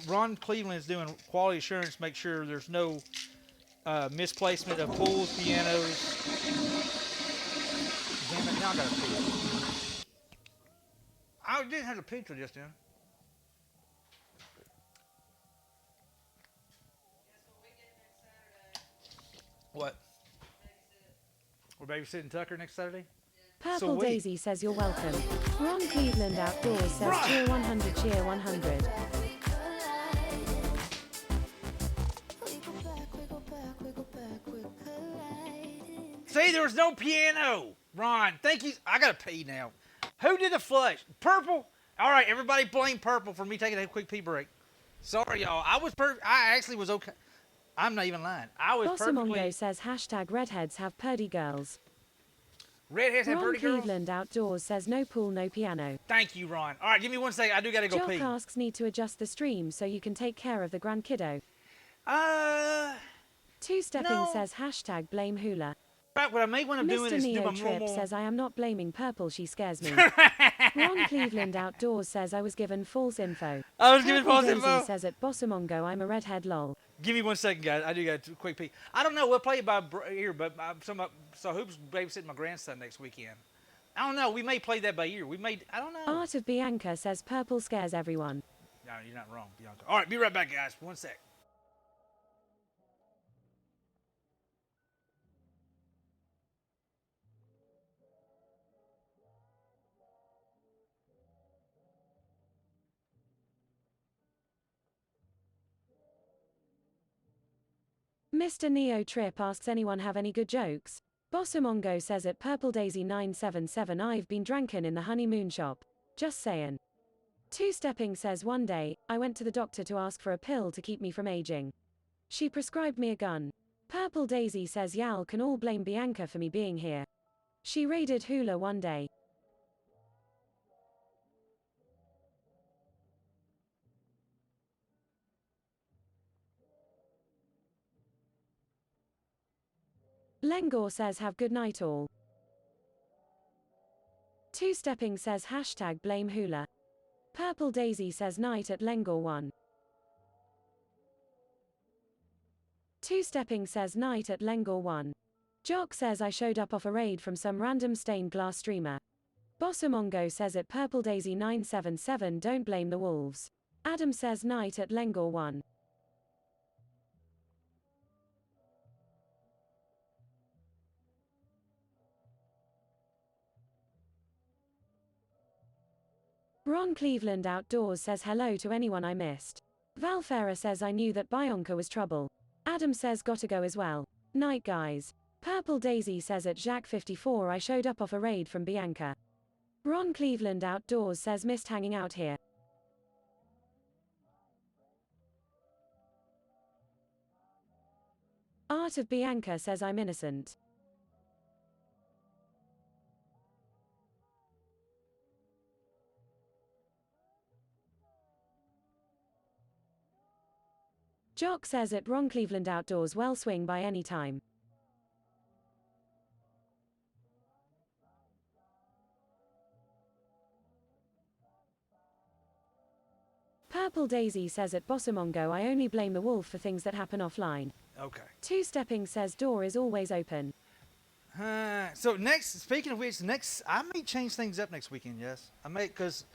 Ron Cleveland is doing quality assurance. Make sure there's no misplacement of pools, pianos. Damn it! Now I gotta pee. I didn't have a pizza just then. What? We're babysitting Tucker next Saturday? Purple Sweet. Daisy says you're welcome. Ron Cleveland Outdoors says cheer 100, cheer 100. See, there was no piano. Ron, thank you. I gotta pee now. Who did the flush? Purple? All right, everybody blame Purple for me taking a quick pee break. Sorry, y'all. I actually was okay. I'm not even lying. I was Bossamongo perfectly... says hashtag redheads have purdy girls. Redheads have Ron pretty girls? Cleveland Outdoors says no pool, no piano. Thank you, Ron. All right, give me 1 second. I do gotta go Jock pee. asks need to adjust the stream so you can take care of the grand kiddo. Two-stepping No. says hashtag blame hula. Right, what I may want to do Mr. is do Neo my Trip normal... says I am not blaming Purple, she scares me. Ron Cleveland Outdoors says I was given false info. I was giving Purple false Daisy info. says at Bossamongo I'm a redhead lol. Give me 1 second, guys. I do got a quick pee. I don't know. We'll play it by ear, but so Hoop's babysitting my grandson next weekend. I don't know. We may play that by ear. I don't know. Art of Bianca says Purple scares everyone. No, you're not wrong, Bianca. All right, be right back, guys. 1 sec. Mr. Neo Trip asks anyone have any good jokes? Bossomongo says at Purple Daisy 977 I've been drankin' in the honeymoon shop. Just sayin'. Two-stepping says one day, I went to the doctor to ask for a pill to keep me from aging. She prescribed me a gun. Purple Daisy says y'all can all blame Bianca for me being here. She raided Hula one day. Lengor says have good night all. Two-stepping says hashtag blame Hula. Purple Daisy says night at Lengor 1. Two-stepping says night at Lengor 1. Jock says I showed up off a raid from some random stained glass streamer. Bossomongo says at Purple Daisy 977 don't blame the wolves. Adam says night at Lengor 1. Ron Cleveland Outdoors says hello to anyone I missed. Valfera says I knew that Bianca was trouble. Adam says gotta go as well. Night guys. Purple Daisy says at Jacques54 I showed up off a raid from Bianca. Ron Cleveland Outdoors says missed hanging out here. Art of Bianca says I'm innocent. Jock says at Ron Cleveland Outdoors well swing by any time. Purple Daisy says at Bossomongo I only blame the wolf for things that happen offline. Okay. Two-stepping says door is always open. So next, speaking of which, I may change things up next weekend. Yes, I may, because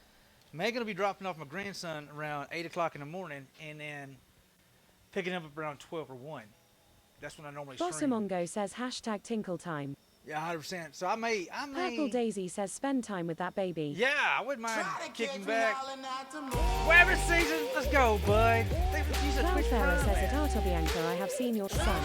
Megan will be dropping off my grandson around 8 o'clock in the morning, and then picking him up around 12 or 1. That's when I normally stream. Bossomongo says hashtag tinkle time. Yeah, 100%. So I may. Purple Daisy says spend time with that baby. Yeah, I wouldn't mind kicking back. Whatever season, let's go, bud. She's a Twitch Valfera pro, says at man. Artobianca I have seen your son.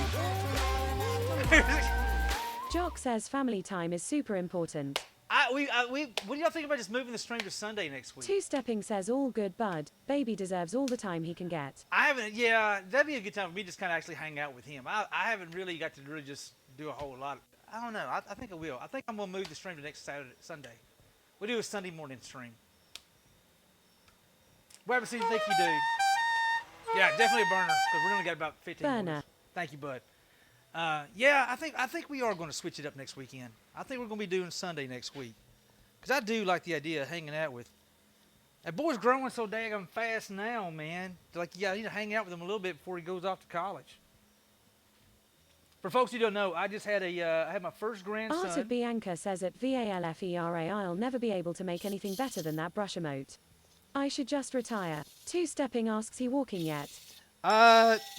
Jock says family time is super important. What do y'all think about just moving the stream to Sunday next week? Two-stepping says all good bud. Baby deserves all the time he can get. I haven't. Yeah, that'd be a good time for me to just kind of actually hang out with him. I haven't really got to really just do a whole lot. I don't know. I think I will. I think I'm gonna move the stream to next Sunday. We'll do a Sunday morning stream. Whatever season you think you do. Yeah, definitely a burner because we only got about 15 Burner. orders. Thank you, bud. Yeah, I think we are going to switch it up next weekend. I think we're going to be doing Sunday next week because I do like the idea of hanging out with. That boy's growing so daggone fast now, man. Like you need to hang out with him a little bit before he goes off to college. For folks who don't know, I just had I had my first grandson. Art of Bianca says at VALFERA I'll never be able to make anything better than that brush emote. I should just retire. Two-stepping asks he walking yet.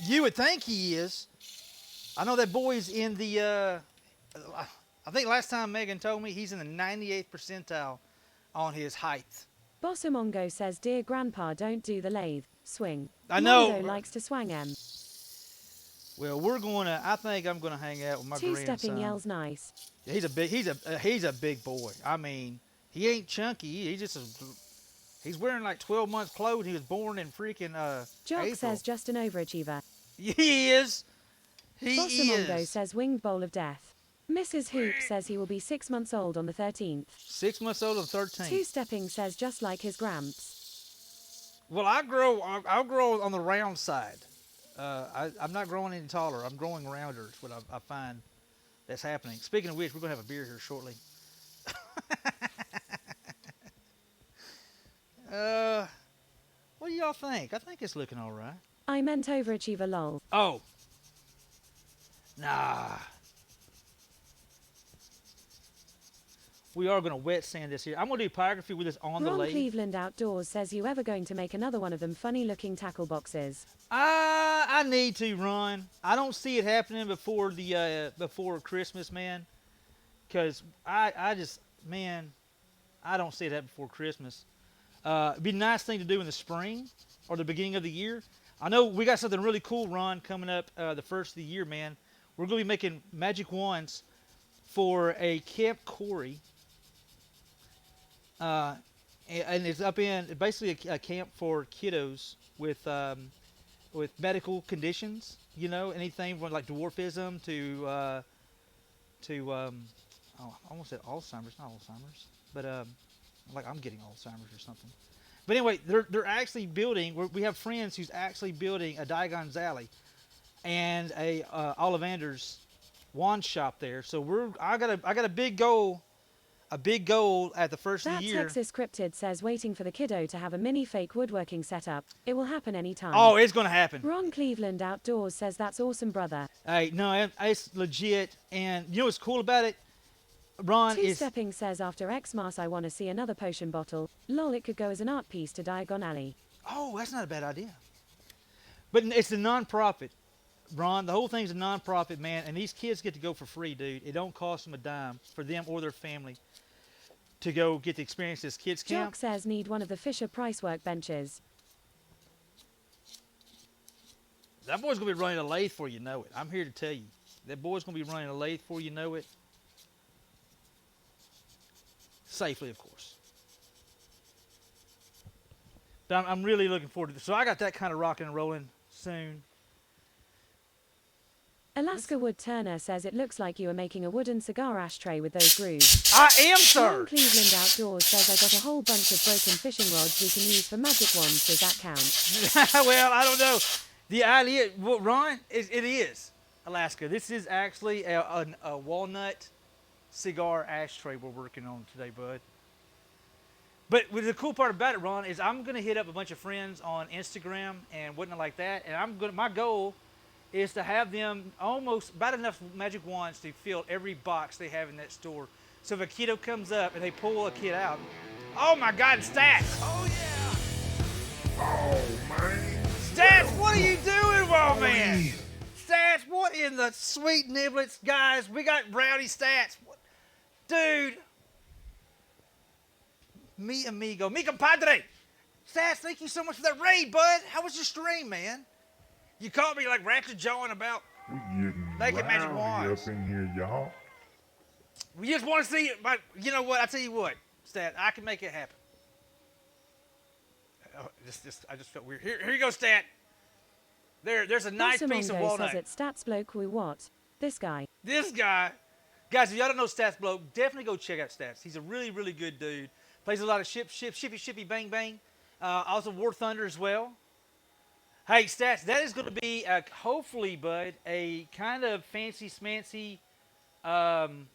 You would think he is. I know that boy's in the, I think last time Megan told me he's in the 98th percentile on his height. Bossomongo says dear grandpa don't do the lathe, swing. I know. Mondo likes to swang em. Well, I think I'm gonna hang out with my grandson. Two-stepping yells nice. Yeah, he's a big boy. I mean, he ain't chunky. He's wearing like 12 months clothes. He was born in freaking Jock April. says just an overachiever. He is. He Bossomongo is. says winged bowl of death. Mrs. Hoop says he will be 6 months old on the 13th. 6 months old and 13. Two-stepping says just like his gramps. Well, I'll grow on the round side. I'm not growing any taller. I'm growing rounder. Is what I find that's happening. Speaking of which, we're gonna have a beer here shortly. What do y'all think? I think it's looking all right. I meant overachiever lol. Oh. Nah. We are going to wet sand this here. I'm going to do pyrography with this on the Ron lathe. Cleveland Outdoors says you ever going to make another one of them funny looking tackle boxes? I need to run. I don't see it happening before Christmas, man. Because I don't see it happening before Christmas. It'd be a nice thing to do in the spring or the beginning of the year. I know we got something really cool, Ron, coming up the first of the year, man. We're going to be making magic wands for a Camp Corey. And it's up in basically a camp for kiddos with medical conditions. You know, anything from like dwarfism to oh, I almost said Alzheimer's, not Alzheimer's, but like I'm getting Alzheimer's or something. But anyway, they're actually building. We have friends who's actually building a Diagon's Alley and a Ollivander's wand shop there. So I got a big goal. A big goal at the first of That the year. Texas Cryptid says waiting for the kiddo to have a mini fake woodworking setup. It will happen anytime. Oh, it's gonna happen. Ron Cleveland Outdoors says that's awesome, brother. Hey, no, it's legit. And you know what's cool about it? Ron is. Two-stepping says after Xmas I want to see another potion bottle. Lol, it could go as an art piece to Diagon Alley. Oh, that's not a bad idea. But it's a non-profit, Ron. The whole thing's a non-profit, man. And these kids get to go for free, dude. It don't cost them a dime for them or their family to go get to experience this kids camp. Jock says need one of the Fisher Price workbenches. That boy's gonna be running a lathe for you know it. I'm here to tell you. That boy's gonna be running a lathe for you know it. Safely, of course. But I'm really looking forward to this. So I got that kind of rocking and rolling soon. Alaska Wood Turner says it looks like you are making a wooden cigar ashtray with those grooves. I am, sir. Ron Cleveland Outdoors says I got a whole bunch of broken fishing rods we can use for magic wands. Does that count? Well, I don't know. The idea, well, Ron, it is Alaska. This is actually a walnut cigar ashtray we're working on today, bud. But the cool part about it, Ron, is I'm gonna hit up a bunch of friends on Instagram and whatnot like that, and my goal is to have them almost about enough magic wands to fill every box they have in that store. So if a kiddo comes up and they pull a kid out, oh my God, Stats! Oh, man. Stats, what are you doing, old man? Stats, what in the sweet niblets, guys? We got rowdy Stats. Dude. Mi amigo, mi compadre. Stats, thank you so much for that raid, bud. How was your stream, man? You caught me like ratchet jawing about We getting making magic rowdy wands. up in here, y'all. We just want to see it, but you know what? I tell you what, Stat, I can make it happen. Oh, I just felt weird. Here you go, Stat. There's a nice piece of Bosamongo walnut. says it's stats bloke we what? This guy. This guy, guys, if y'all don't know Stats Bloke, definitely go check out Stats. He's a really, really good dude. Plays a lot of shippy, bang, bang. Also War Thunder as well. Hey, Stats, that is going to be, hopefully, bud, a kind of fancy, smancy, kind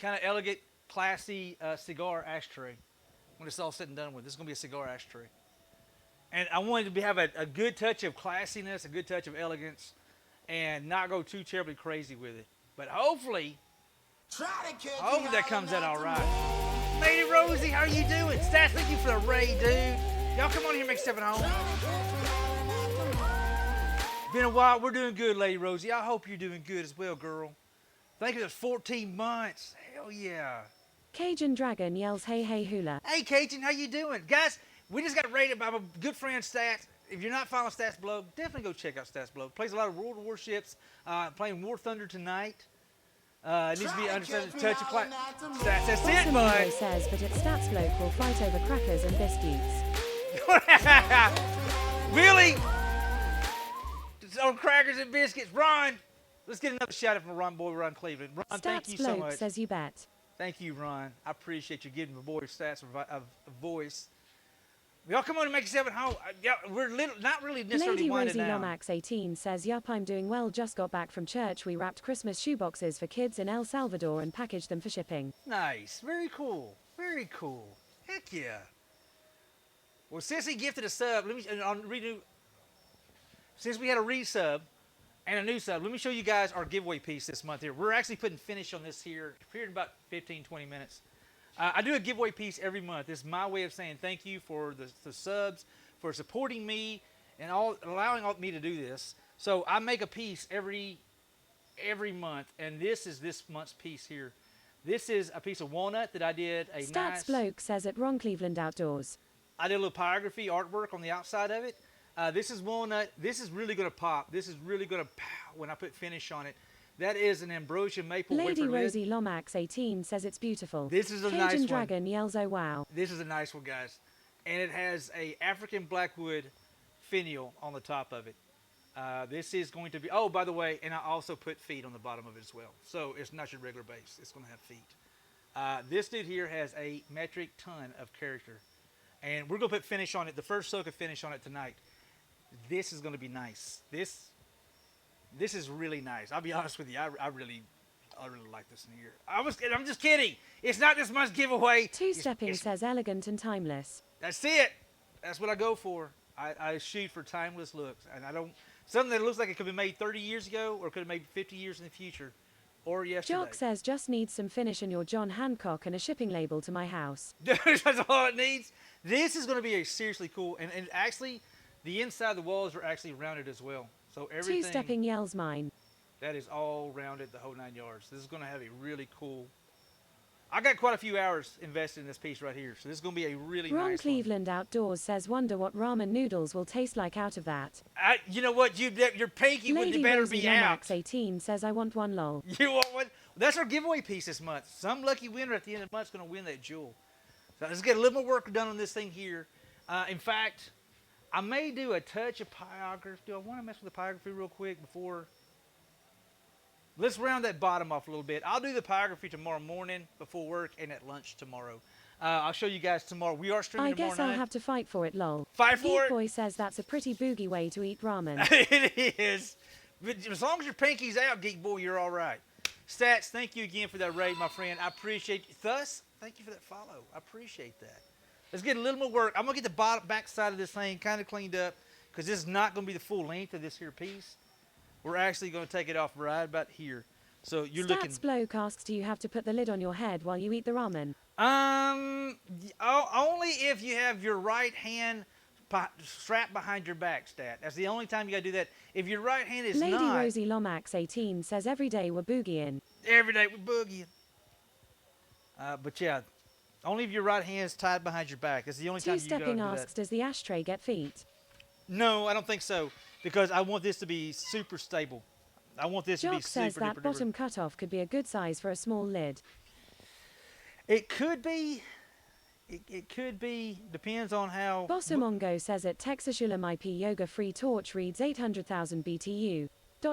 of elegant, classy cigar ashtray. When it's all said and done with, this is going to be a cigar ashtray. And I wanted to have a good touch of classiness, a good touch of elegance, and not go too terribly crazy with it. But hopefully that comes out all right. Lady Rosie, how are you doing? Stats, thank you for the raid, dude. Y'all come on here and make stuff at home. Been a while. We're doing good, Lady Rosie. I hope you're doing good as well, girl. Thank you. It's 14 months. Hell yeah. Cajun Dragon yells hey hey hula. Hey, Cajun, how you doing? Guys, we just got rated by my good friend Stats. If you're not following Stats Bloke, definitely go check out Stats Bloke. Plays a lot of World of Warships. Playing War Thunder tonight. It needs to be understood a touch of class. Stats, that's it, Bosamongo bud. says but it's stats bloke will fight over crackers and biscuits. Really? It's on crackers and biscuits. Ron, let's get another shout out from Ron Boy, Ron Cleveland. Ron, thank you Stats so bloke much. says you bet. Thank you, Ron. I appreciate you giving my boy Stats a voice. Y'all come on and make yourself at home. We're not really necessarily Lady winding Rosie down. Lomax 18 says yup, I'm doing well, just got back from church. We wrapped Christmas shoeboxes for kids in El Salvador and packaged them for shipping. Nice. Very cool. Very cool. Heck yeah. Well, since he gifted a sub, let me redo. Since we had a resub and a new sub, let me show you guys our giveaway piece this month here. We're actually putting finish on this here in about 15, 20 minutes. I do a giveaway piece every month. This is my way of saying thank you for the subs, for supporting me, and allowing me to do this. So I make a piece every month, and this is this month's piece here. This is a piece of walnut that I did a Stats bloke says at Ron Cleveland Outdoors. I did a little pyrography artwork on the outside of it. This is walnut. This is really going to pop. This is really going to pow when I put finish on it. That is an ambrosia maple Lady wafer lid. Rosie Lomax 18 says it's beautiful. This is a Cajun nice one. Dragon yells oh wow. This is a nice one, guys. And it has a African blackwood finial on the top of it. This is going to be, oh, by the way, and I also put feet on the bottom of it as well. So it's not your regular base. It's going to have feet. This dude here has a metric ton of character. And we're going to put finish on it, the first soak of finish on it tonight. This is going to be nice. This is really nice. I'll be honest with you. I really like this in here. I'm just kidding. It's not this much giveaway. Two-stepping says elegant and timeless. That's it. That's what I go for. I shoot for timeless looks, and I don't something that looks like it could be made 30 years ago, or could have made 50 years in the future, or yesterday. Jock says just needs some finish on your John Hancock and a shipping label to my house. That's all it needs. This is going to be a seriously cool, and actually, the inside of the walls are actually rounded as well. So everything. Two-stepping yells mine. That is all rounded, the whole 9 yards. This is going to have a really cool. I got quite a few hours invested in this piece right here, so this is going to be a really Ron nice Cleveland Outdoors says wonder what ramen noodles will taste like out of that. one. You know what? Your pinky Lady would better Rosie be Lomax out. 18 says I want one lol. You want one? That's our giveaway piece this month. Some lucky winner at the end of the month is going to win that jewel. So let's get a little more work done on this thing here. In fact, I may do a touch of pyrography. Do I want to mess with the pyrography real quick before? Let's round that bottom off a little bit. I'll do the pyrography tomorrow morning before work and at lunch tomorrow. I'll show you guys tomorrow. We are streaming I tomorrow guess night. I'll have to fight for it lol. Fight for Geek it. Boy says that's a pretty boogie way to eat ramen. It is. But as long as your pinky's out, Geek Boy, you're all right. Stats, thank you again for that raid, my friend. I appreciate you. Thus, thank you for that follow. I appreciate that. Let's get a little more work. I'm going to get the back side of this thing kind of cleaned up because this is not going to be the full length of this here piece. We're actually going to take it off right about here. So you're looking. Stats Bloke asks, do you have to put the lid on your head while you eat the ramen? Only if you have your right hand strapped behind your back, Stat. That's the only time you got to do that. If your right hand is Lady not. Rosie Lomax 18 says every day we're boogieing. Every day we're boogieing. But yeah, only if your right hand is tied behind your back. That's the only time you got to do Two-stepping that. asks, does the ashtray get feet? No, I don't think so. Because I want this to be super stable. I want this to be Jock says super that duper bottom cutoff could be a good size for a small lid. It could be. It could be. Depends on how. Bossomongo says at Texashula my P yoga free torch reads 800,000 BTU.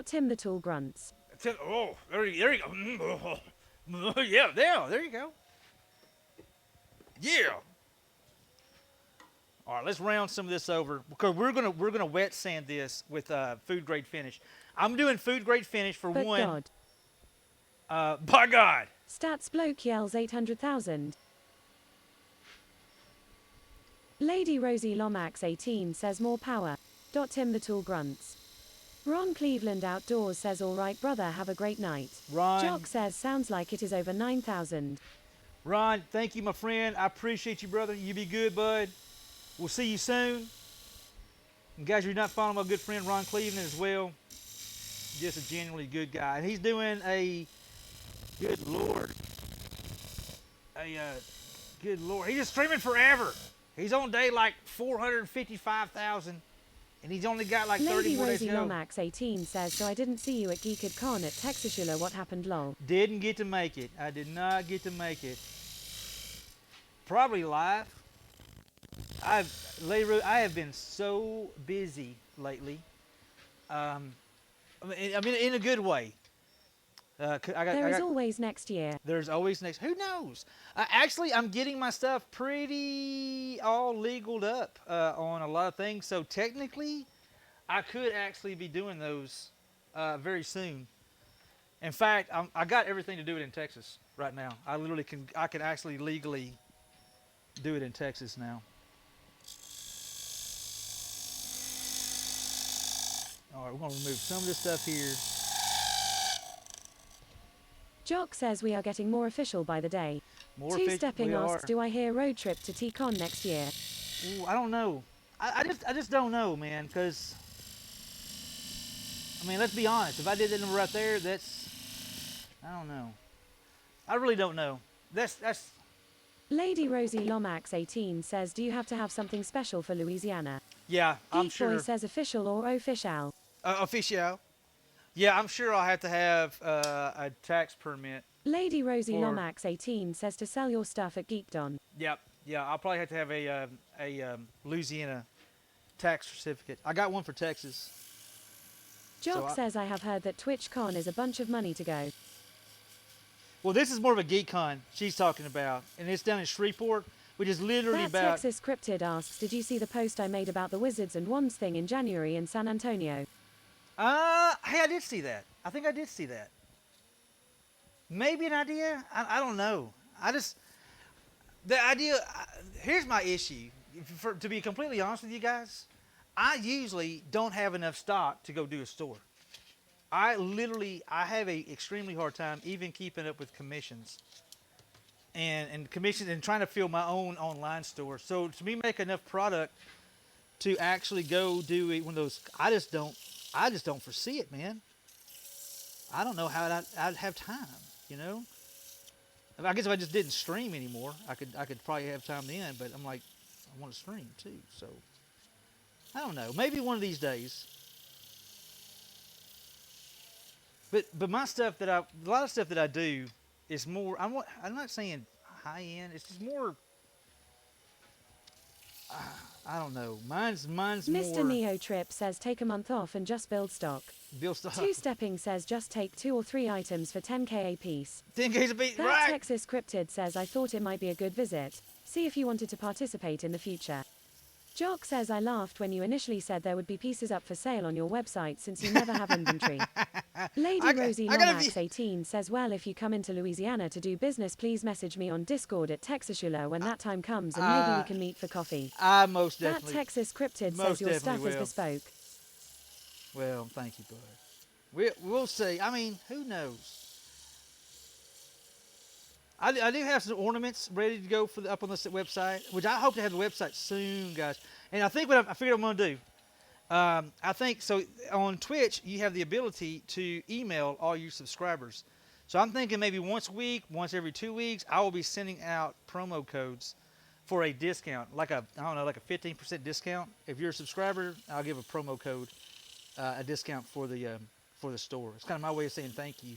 Tim the tool grunts. Oh, there you go. Yeah, there you go. Yeah. All right, let's round some of this over because we're gonna wet sand this with food grade finish. I'm doing food grade finish for But one. God. By God. Stats Bloke yells 800,000. Lady Rosie Lomax 18 says more power. Tim the tool grunts. Ron Cleveland Outdoors says alright brother, have a great night. Ron. Jock says sounds like it is over 9,000. Ron, thank you, my friend. I appreciate you, brother. You be good, bud. We'll see you soon. And guys, you're not following my good friend Ron Cleveland as well. Just a genuinely good guy. And he's doing a good Lord. Good Lord. He's just streaming forever. He's on day like 455,000. And he's only got like 30 Lady more days to Rosie go. Lomax 18 says, so I didn't see you at Geeked Con at Texashula, what happened lol? Didn't get to make it. I did not get to make it. Probably live. I have been so busy lately. I mean, in a good way. There is always next year. There's always next. Who knows? Actually, I'm getting my stuff pretty all legaled up on a lot of things. So technically, I could actually be doing those very soon. In fact, I got everything to do it in Texas right now. I literally can. I can actually legally do it in Texas now. All right, we're gonna remove some of this stuff here. Jock says we are getting more official by the day. More Two-stepping we asks, are. do I hear road trip to T-Con next year? Ooh, I don't know. I just don't know, man. Cause I mean, let's be honest. If I did that number right there, I don't know. I really don't know. That's. Lady Rosie Lomax 18 says, do you have to have something special for Louisiana? Yeah, I'm Geek sure. Boy says official or official. Official. Yeah, I'm sure I'll have to have a tax permit. Lady Rosie For- Lomax 18 says to sell your stuff at Geekdon. Yep. Yeah, I'll probably have to have a Louisiana tax certificate. I got one for Texas. Jock I- says I have heard that TwitchCon is a bunch of money to go. Well, this is more of a geek con she's talking about, and it's down in Shreveport, which is literally That about. Texas Cryptid asks, did you see the post I made about the Wizards and Wands thing in January in San Antonio? Hey, I did see that. I think I did see that. Maybe an idea. I don't know. The idea. Here's my issue. To be completely honest with you guys, I usually don't have enough stock to go do a store. I have a extremely hard time even keeping up with commissions and commissions and trying to fill my own online store. So to me, make enough product to actually go do one of those, I just don't foresee it, man. I don't know how I'd have time, you know. I guess if I just didn't stream anymore, I could probably have time then. But I'm like, I want to stream too, so I don't know. Maybe one of these days. But my stuff a lot of stuff that I do is more. I'm not saying high end. It's just more. I don't know. Mine's Mr. more. Neo Trip says take a month off and just build stock. Bill stuff. Two Stepping says just take 2 or 3 items for 10k a piece. 10K's a beat, That right? Texas Cryptid says I thought it might be a good visit. See if you wanted to participate in the future. Jock says I laughed when you initially said there would be pieces up for sale on your website since you never have inventory. Lady Rosie I gotta Lomax 18 says well if you come into Louisiana to do business please message me on Discord at Texasula when that time comes and maybe we can meet for coffee. I most That definitely. Texas Cryptid most says your stuff definitely is will. bespoke. Well, thank you, bud. We'll see. I mean, who knows? I do have some ornaments ready to go up on the website, which I hope to have the website soon, guys. And I think I figured I'm going to do. I think so. On Twitch, you have the ability to email all your subscribers. So I'm thinking maybe once a week, once every 2 weeks, I will be sending out promo codes for a discount, like a 15% discount. If you're a subscriber, I'll give a promo code, a discount for the store. It's kind of my way of saying thank you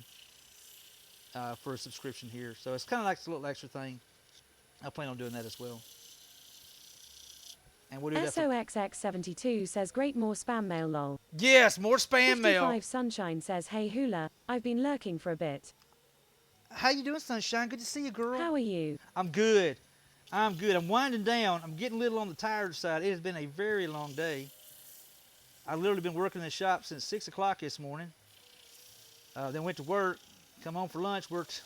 for a subscription here. So it's kind of like a little extra thing. I plan on doing that as well. And we'll do that. SOXX72 says great more spam mail lol. Yes, more spam 55 mail. Sunshine says hey Hula, I've been lurking for a bit. How you doing, Sunshine? Good to see you, girl. How are you? I'm good. I'm winding down. I'm getting a little on the tired side. It has been a very long day. I've literally been working in the shop since 6 o'clock this morning. Then went to work, come home for lunch, worked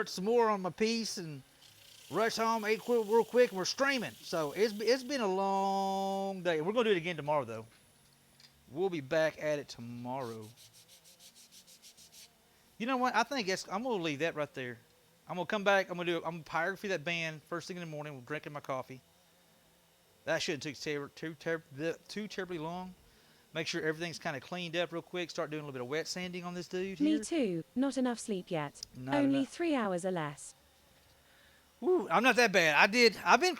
some more on my piece, and rushed home, ate real quick, and we're streaming. So it's been a long day. We're going to do it again tomorrow, though. We'll be back at it tomorrow. You know what? I think I'm going to leave that right there. I'm going to come back. I'm going to pyrography that band first thing in the morning. We're drinking my coffee. That shouldn't take too terribly long. Make sure everything's kind of cleaned up real quick. Start doing a little bit of wet sanding on this dude here. Me too. Not enough sleep yet. Not Only enough. 3 hours or less. Ooh, I'm not that bad. I've been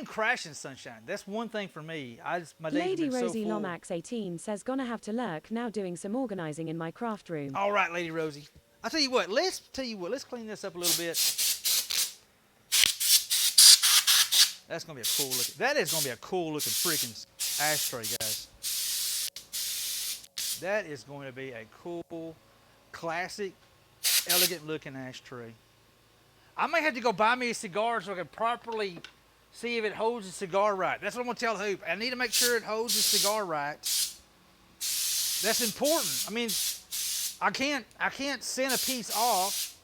crashing, Sunshine. That's one thing for me. My days have Lady been so Rosie full. Lomax 18 says gonna have to lurk now doing some organizing in my craft room. All right, Lady Rosie. I'll tell you what. Let's clean this up a little bit. That's gonna be a cool looking. That is gonna be a cool looking freaking ashtray, guys. That is going to be a cool, classic, elegant looking ashtray. I may have to go buy me a cigar so I can properly see if it holds the cigar right. That's what I'm gonna tell Hoop. I need to make sure it holds the cigar right. That's important. I mean, I can't send a piece off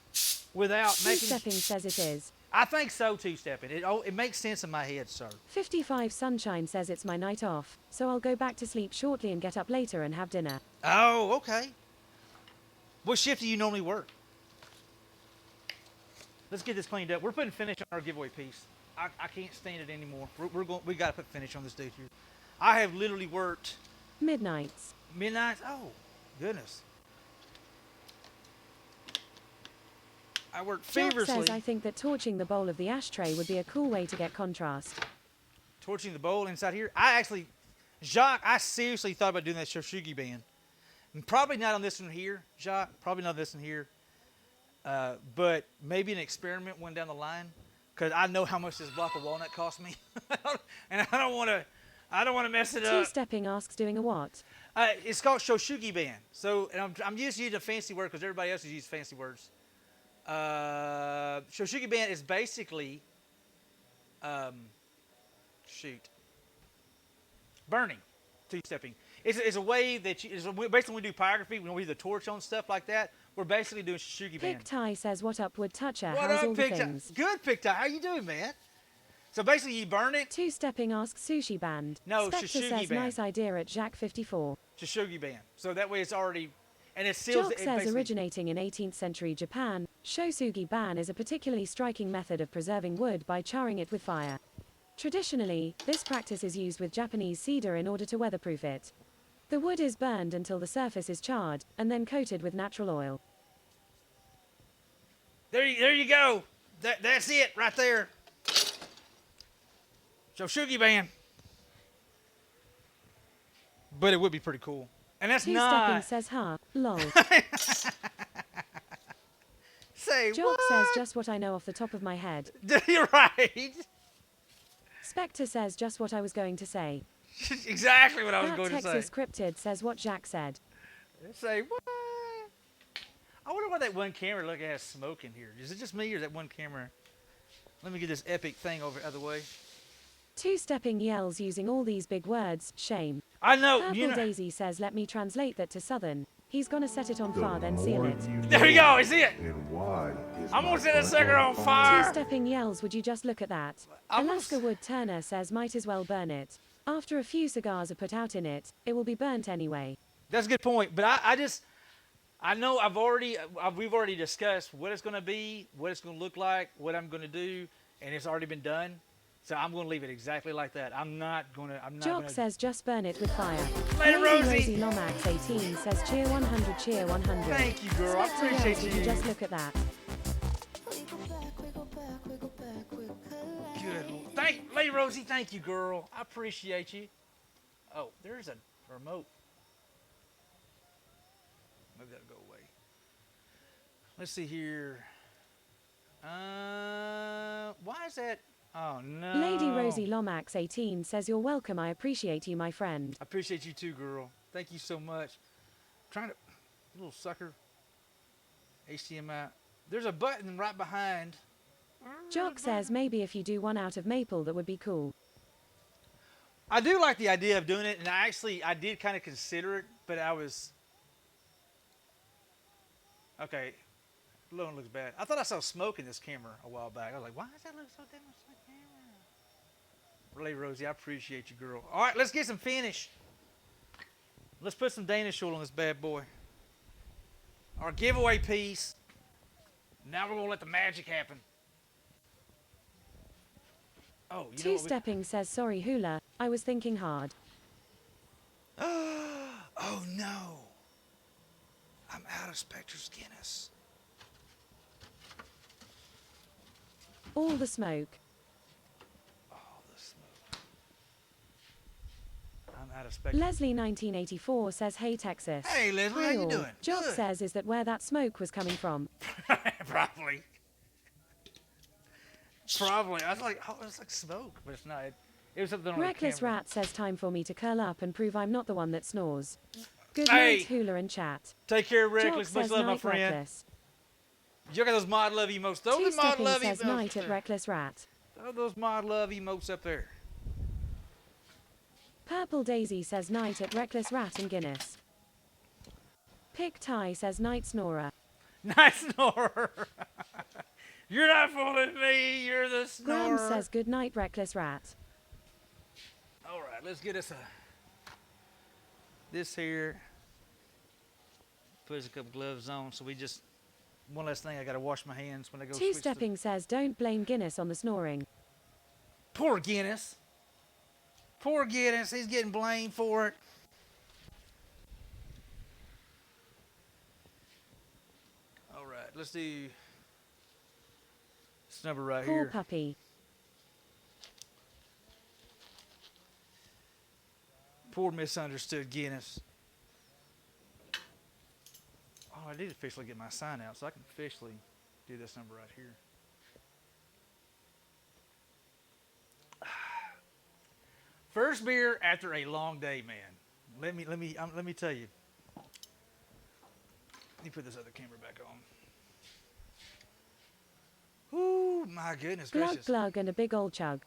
without making. Two-stepping says it is. I think so, two-stepping. It makes sense in my head, sir. 55 Sunshine says it's my night off, so I'll go back to sleep shortly and get up later and have dinner. Oh, okay. What shift do you normally work? Let's get this cleaned up. We're putting finish on our giveaway piece. I can't stand it anymore. We got to put finish on this dude here. I have literally worked Midnights. midnight. Oh, goodness. I worked Jock feverishly. says I think that torching the bowl of the ashtray would be a cool way to get contrast. Torching the bowl inside here. Jacques, I seriously thought about doing that Shoshugi band. Probably not on this one here, Jacques. Probably not on this one here. But maybe an experiment one down the line, because I know how much this block of walnut cost me, and I don't want to mess it up. Two-stepping asks doing a what? It's called Shoshugi band. So, and I'm just using a fancy word because everybody else uses fancy words. Shoshugi band is basically, burning, two-stepping. It's a way that basically when we do pyrography, when we do the torch on stuff like that, we're basically doing Shoshugi band. Pick Ty says, what up, wood toucher? What How's up, all the Pig Tie? things? Good, Pig Tie. How you doing, man? So basically, you burn it. Two-stepping asks sushi band. No, Spectre Shoshugi says, band. nice idea at Jack 54. Shoshugi band. So that way it's already, and it seals Jock it. says, Basically, originating in 18th century Japan, shosugi ban is a particularly striking method of preserving wood by charring it with fire. Traditionally, this practice is used with Japanese cedar in order to weatherproof it. The wood is burned until the surface is charred, and then coated with natural oil. there you go. That's it right there. Shoshugi band. But it would be pretty cool. And that's Two-stepping not. says, ha, lol. Say Jock what? says, just what I know off the top of my head. You're right. Spectre says, just what I was going to say. Exactly what I was That going to say. Texas Cryptid says what Jack said. Say what? I wonder why that one camera look has smoke in here. Is it just me or is that one camera? Let me get this epic thing over the other way. Two-stepping yells using all these big words, shame. I know. Purple You know. Daisy says, let me translate that to Southern. He's gonna set it on fire, then seal it. There you go. Is it? And why is I'm my gonna set that butt sucker on fire. Two-stepping yells, would you just look at that? I'm Alaska Wood Turner says, might as well burn it. After a few cigars are put out in it, it will be burnt anyway. That's a good point. But I know we've already discussed what it's going to be, what it's going to look like, what I'm going to do, and it's already been done. So I'm going to leave it exactly like that. I'm not going to. Jock says, just burn it with fire. Later, Lady Rosie. Lomax 18 says, cheer 100, cheer 100. Thank you, girl. I Spectre appreciate yells, would you you. just look at that? Good. Lady Rosie, thank you, girl. I appreciate you. Oh, there's a remote. Maybe that'll go away. Let's see here. Why is that? Oh, no. Lady Rosie Lomax 18 says, you're welcome, I appreciate you, my friend. I appreciate you too, girl. Thank you so much. Trying to, little sucker. HDMI. There's a button right behind. Jock says, maybe if you do one out of maple, that would be cool. I do like the idea of doing it, and I did kind of consider it, but I was. Okay. Loan looks bad. I thought I saw smoke in this camera a while back. I was like, why does that look so damn much like camera? Really, Rosie, I appreciate you, girl. All right, let's get some finish. Let's put some Danish oil on this bad boy. Our giveaway piece. Now we're going to let the magic happen. Oh, you know what we... Two-stepping says, sorry, Hula, I was thinking hard. Oh, no. I'm out of Spectre's Guinness. All the smoke. Oh, the smoke. I'm out of Spectre. Leslie 1984 says, hey, Texas. Hey, Leslie, Hi how you all. doing? Jock Good. says, is that where that smoke was coming from? Probably. Probably. I was like, oh, it's like smoke, but it's not. It was something on the Reckless camera. Rat says, time for me to curl up and prove I'm not the one that snores. Good Hey. night, Hula and chat. Take care, Jock Reckless. Much says, love, my night, friend. Reckless. You got those mod love emotes. Throw the mod Two-stepping love says, emotes. night up at there. Reckless Rat. Throw those mod love emotes up there. Purple Daisy says, night at Reckless Rat and Guinness. Pick Ty says, night snorer. Nice snorer. You're not fooling me. You're the snorer. Graham says, good night, Reckless Rat. All right, let's get us this here. Put us a couple gloves on, so we just one last thing. I gotta wash my hands when I go. Two-stepping says, don't blame Guinness on the snoring. Poor Guinness. Poor Guinness. He's getting blamed for it. All right, let's do this number right Poor here. puppy. Poor misunderstood Guinness. I did officially get my sign out, so I can officially do this number right here. First beer after a long day, man. Let me tell you. Let me put this other camera back on. Ooh, my goodness Glug gracious. glug and a big old chug.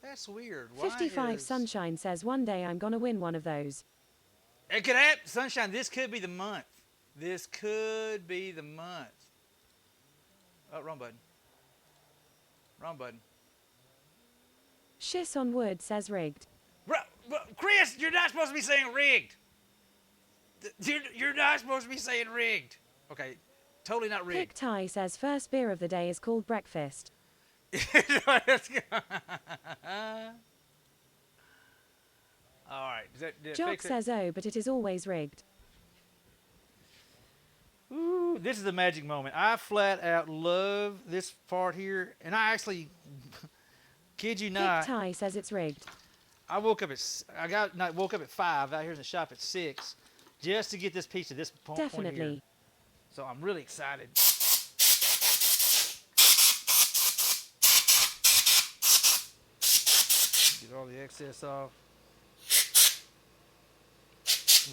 That's weird. Why 55 is... Sunshine says one day I'm gonna win one of those. It could happen. Sunshine, this could be the month. This could be the month. Oh, wrong button. Wrong button. Shiss on wood says rigged. Chris, you're not supposed to be saying rigged. You're not supposed to be saying rigged. Okay, totally not rigged. Pick Ty says first beer of the day is called breakfast. All right. Did Jock fix it? says oh, but it is always rigged. Ooh, this is the magic moment. I flat out love this part here, and I actually, kid you Pick not, Ty says it's rigged. I woke up at 5 out here in the shop at 6, just to get this piece of this point here. Definitely. So I'm really excited. Get all the excess off.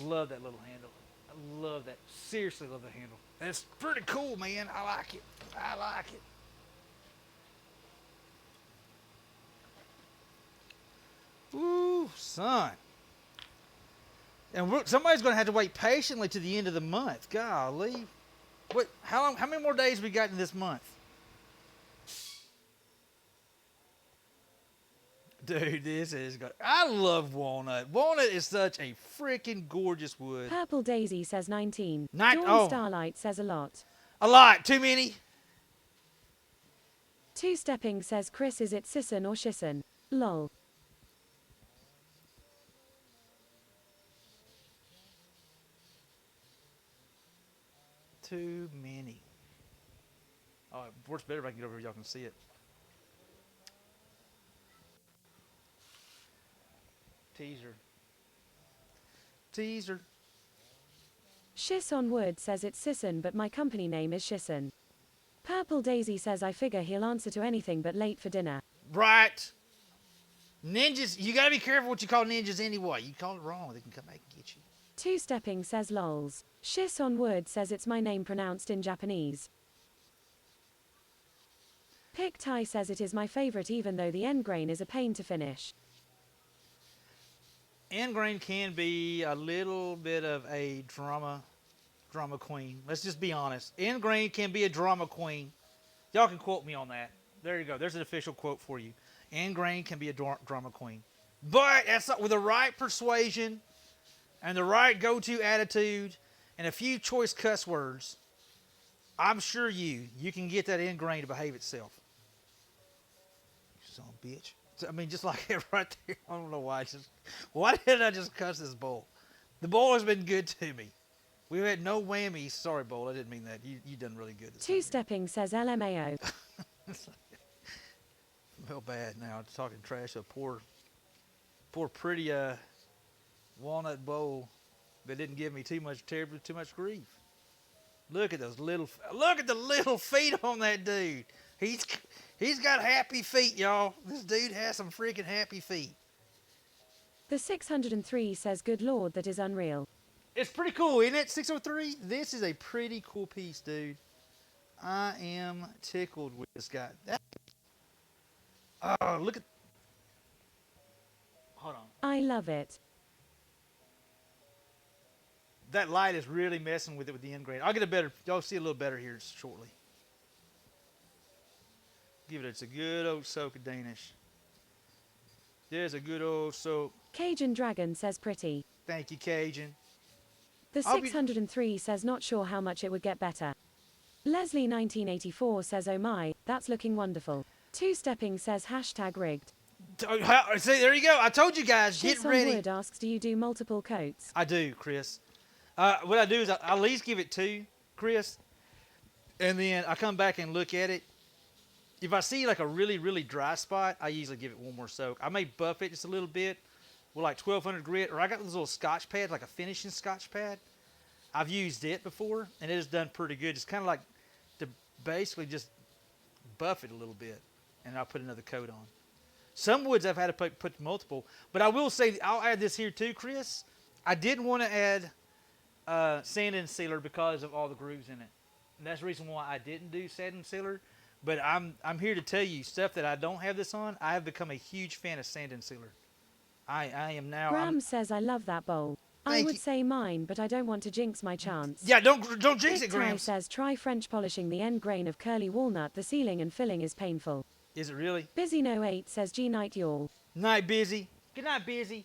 Love that little handle. I love that. Seriously love the handle. That's pretty cool, man. I like it. I like it. Ooh, son. And somebody's going to have to wait patiently to the end of the month. Golly. What? How many more days we got in this month? Dude, this is good. I love walnut. Walnut is such a freaking gorgeous wood. Purple Daisy says 19. Nine- Dawn oh. Starlight says a lot. A lot. Too many. Two Stepping says Chris is it sisson or shisson? Lol. Too many. Oh, it works better if I can get over here. Y'all can see it. Teaser. Teaser. Shiss on wood says it's sisson but my company name is shisson. Purple Daisy says I figure he'll answer to anything but late for dinner. Right. Ninjas, you gotta be careful what you call ninjas anyway. You call it wrong, they can come back and get you. Two Stepping says lols. Shiss on wood says it's my name pronounced in Japanese. Pick Ty says it is my favorite even though the end grain is a pain to finish. End grain can be a little bit of a drama queen. Let's just be honest. End grain can be a drama queen. Y'all can quote me on that. There you go. There's an official quote for you. End grain can be a drama queen. But that's with the right persuasion and the right go-to attitude and a few choice cuss words, I'm sure you can get that end grain to behave itself. Son of a bitch. I mean, just like it right there. I don't know why. Why did I just cuss this bowl? The bowl has been good to me. We've had no whammies. Sorry, bowl. I didn't mean that. You done really good. Two Stepping says LMAO. I feel bad now talking trash of poor pretty walnut bowl that didn't give me too much grief. Look at the little feet on that dude. He's got happy feet, y'all. This dude has some freaking happy feet. The 603 says good lord that is unreal. It's pretty cool, isn't it? 603. This is a pretty cool piece, dude. I am tickled with this guy. Oh, look at. Hold on. I love it. That light is really messing with it with the end grain. I'll get a better. Y'all see a little better here shortly. Give it's a good old soak of Danish. There's a good old soak. Cajun Dragon says pretty. Thank you, Cajun. The 603 says not sure how much it would get better. Leslie 1984 says oh my, that's looking wonderful. Two Stepping says hashtag rigged. See, there you go. I told you guys, get Shiss on ready. Wood asks do you do multiple coats? I do, Chris. What I do is I at least give it 2, Chris, and then I come back and look at it. If I see like a really, really dry spot, I usually give it one more soak. I may buff it just a little bit with like 1200 grit, or I got those little Scotch pads, like a finishing Scotch pad. I've used it before, and it has done pretty good. It's kind of like to basically just buff it a little bit, and I'll put another coat on. Some woods I've had to put multiple, but I will say I'll add this here too, Chris. I didn't want to add sand and sealer because of all the grooves in it, and that's the reason why I didn't do sand and sealer. But I'm here to tell you stuff that I don't have this on. I have become a huge fan of sand and sealer. I am now. Graham says I love that bowl. I Thank would you. say mine, but I don't want to jinx my chance. Yeah, don't jinx Big it, Ty Graham. says try French polishing the end grain of curly walnut. The sealing and filling is painful. Is it really? Busy No 8 says G night y'all. Night, Busy. Good night, Busy.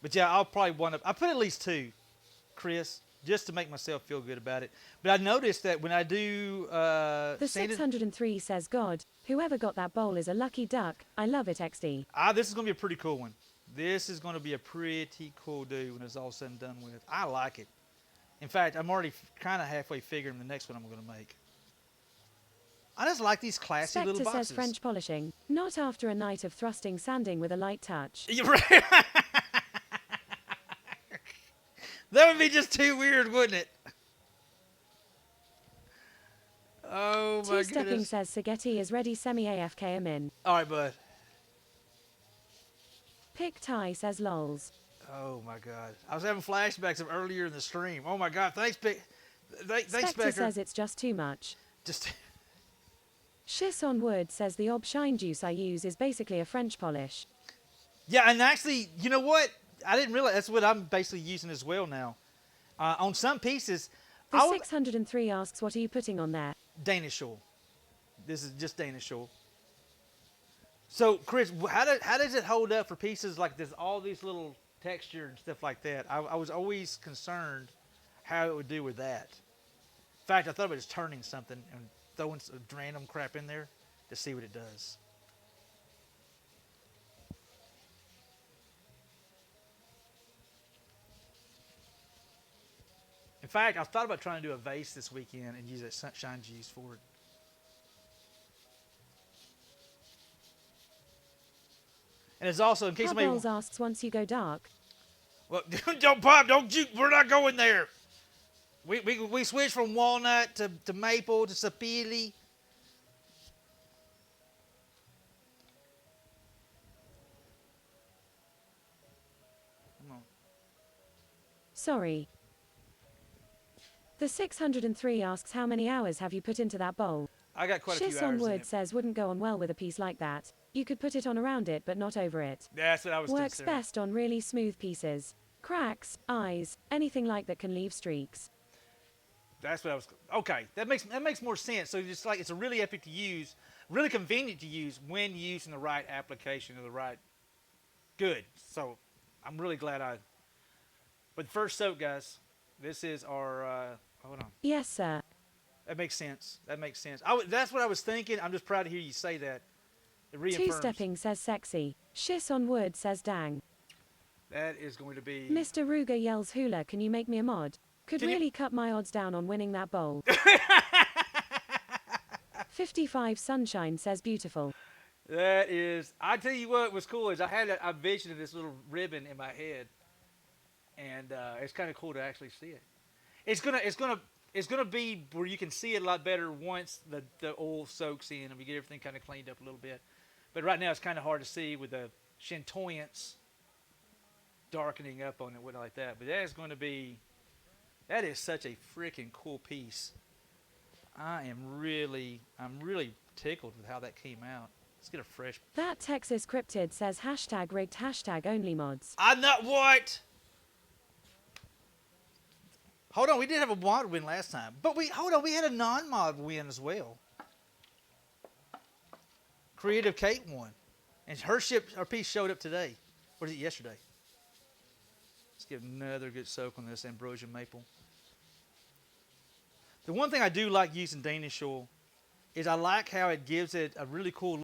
But yeah, I'll probably want to. I put at least 2, Chris, just to make myself feel good about it. But I noticed that when I do The sanded, 603 says God, whoever got that bowl is a lucky duck. I love it XD. this is going to be a pretty cool one. This is going to be a pretty cool dude when it's all said and done with. I like it. In fact, I'm already kind of halfway figuring the next one I'm going to make. I just like these classy little Spectre boxes. says French polishing, not after a night of thrusting sanding with a light touch. You're right. That would be just too weird, wouldn't it? Oh my Two Stepping goodness. says Spaghetti is ready semi AFK I'm in. All right, bud. Pick Ty says lols. Oh my God. I was having flashbacks of earlier in the stream. Oh my God. Thanks, thanks, Spectre Spectre. says it's just too much. Just Shiss on Wood says the Ob Shine juice I use is basically a French polish. yeah, and actually, you know what? I didn't realize that's what I'm basically using as well now. On some pieces, The I'll 603 asks what are you putting on there? Danish oil. This is just Danish oil. So, Chris, how does it hold up for pieces like this? All these little texture and stuff like that. I was always concerned how it would do with that. In fact, I thought about just turning something and throwing some random crap in there to see what it does. In fact, I thought about trying to do a vase this weekend and use that sunshine juice for it. And it's also, in case somebody... Hubbles asks once you go dark. Well, don't pop, don't you, we're not going there. We switched from walnut to maple to sapili. Come on. Sorry. The 603 asks how many hours have you put into that bowl? I got quite a few Shiss hours on in Wood it. says wouldn't go on well with a piece like that. You could put it on around it but not over it. That's what I was Works considering. best on really smooth pieces. Cracks, eyes, anything like that can leave streaks. That's what I was. Okay, that makes more sense. So it's like it's a really epic to use, really convenient to use when using the right application or the right. Good. So I'm really glad I. But first soak, guys. This is our. Hold on. Yes, sir. That makes sense. That makes sense. That's what I was thinking. I'm just proud to hear you say that. It reaffirms. Two-stepping says sexy. Shiss on Wood says dang. That is going to be. Mr. Ruger yells hula, can you make me a mod? Could Can you- really cut my odds down on winning that bowl. 55 Sunshine says beautiful. That is. I tell you what was cool is I had a vision of this little ribbon in my head, and it's kind of cool to actually see it. It's gonna be where you can see it a lot better once the oil soaks in and we get everything kind of cleaned up a little bit. But right now it's kind of hard to see with the Shantoyance darkening up on it, what like that. But that is such a freaking cool piece. I'm really tickled with how that came out. Let's get a fresh. That Texas Cryptid says hashtag rigged hashtag only mods. I'm not what. Hold on, we did have a mod win last time, but we had a non-mod win as well. Creative Kate won, and her piece showed up today. Or was it yesterday? Let's give another good soak on this ambrosia maple. The one thing I do like using Danish oil is I like how it gives it a really cool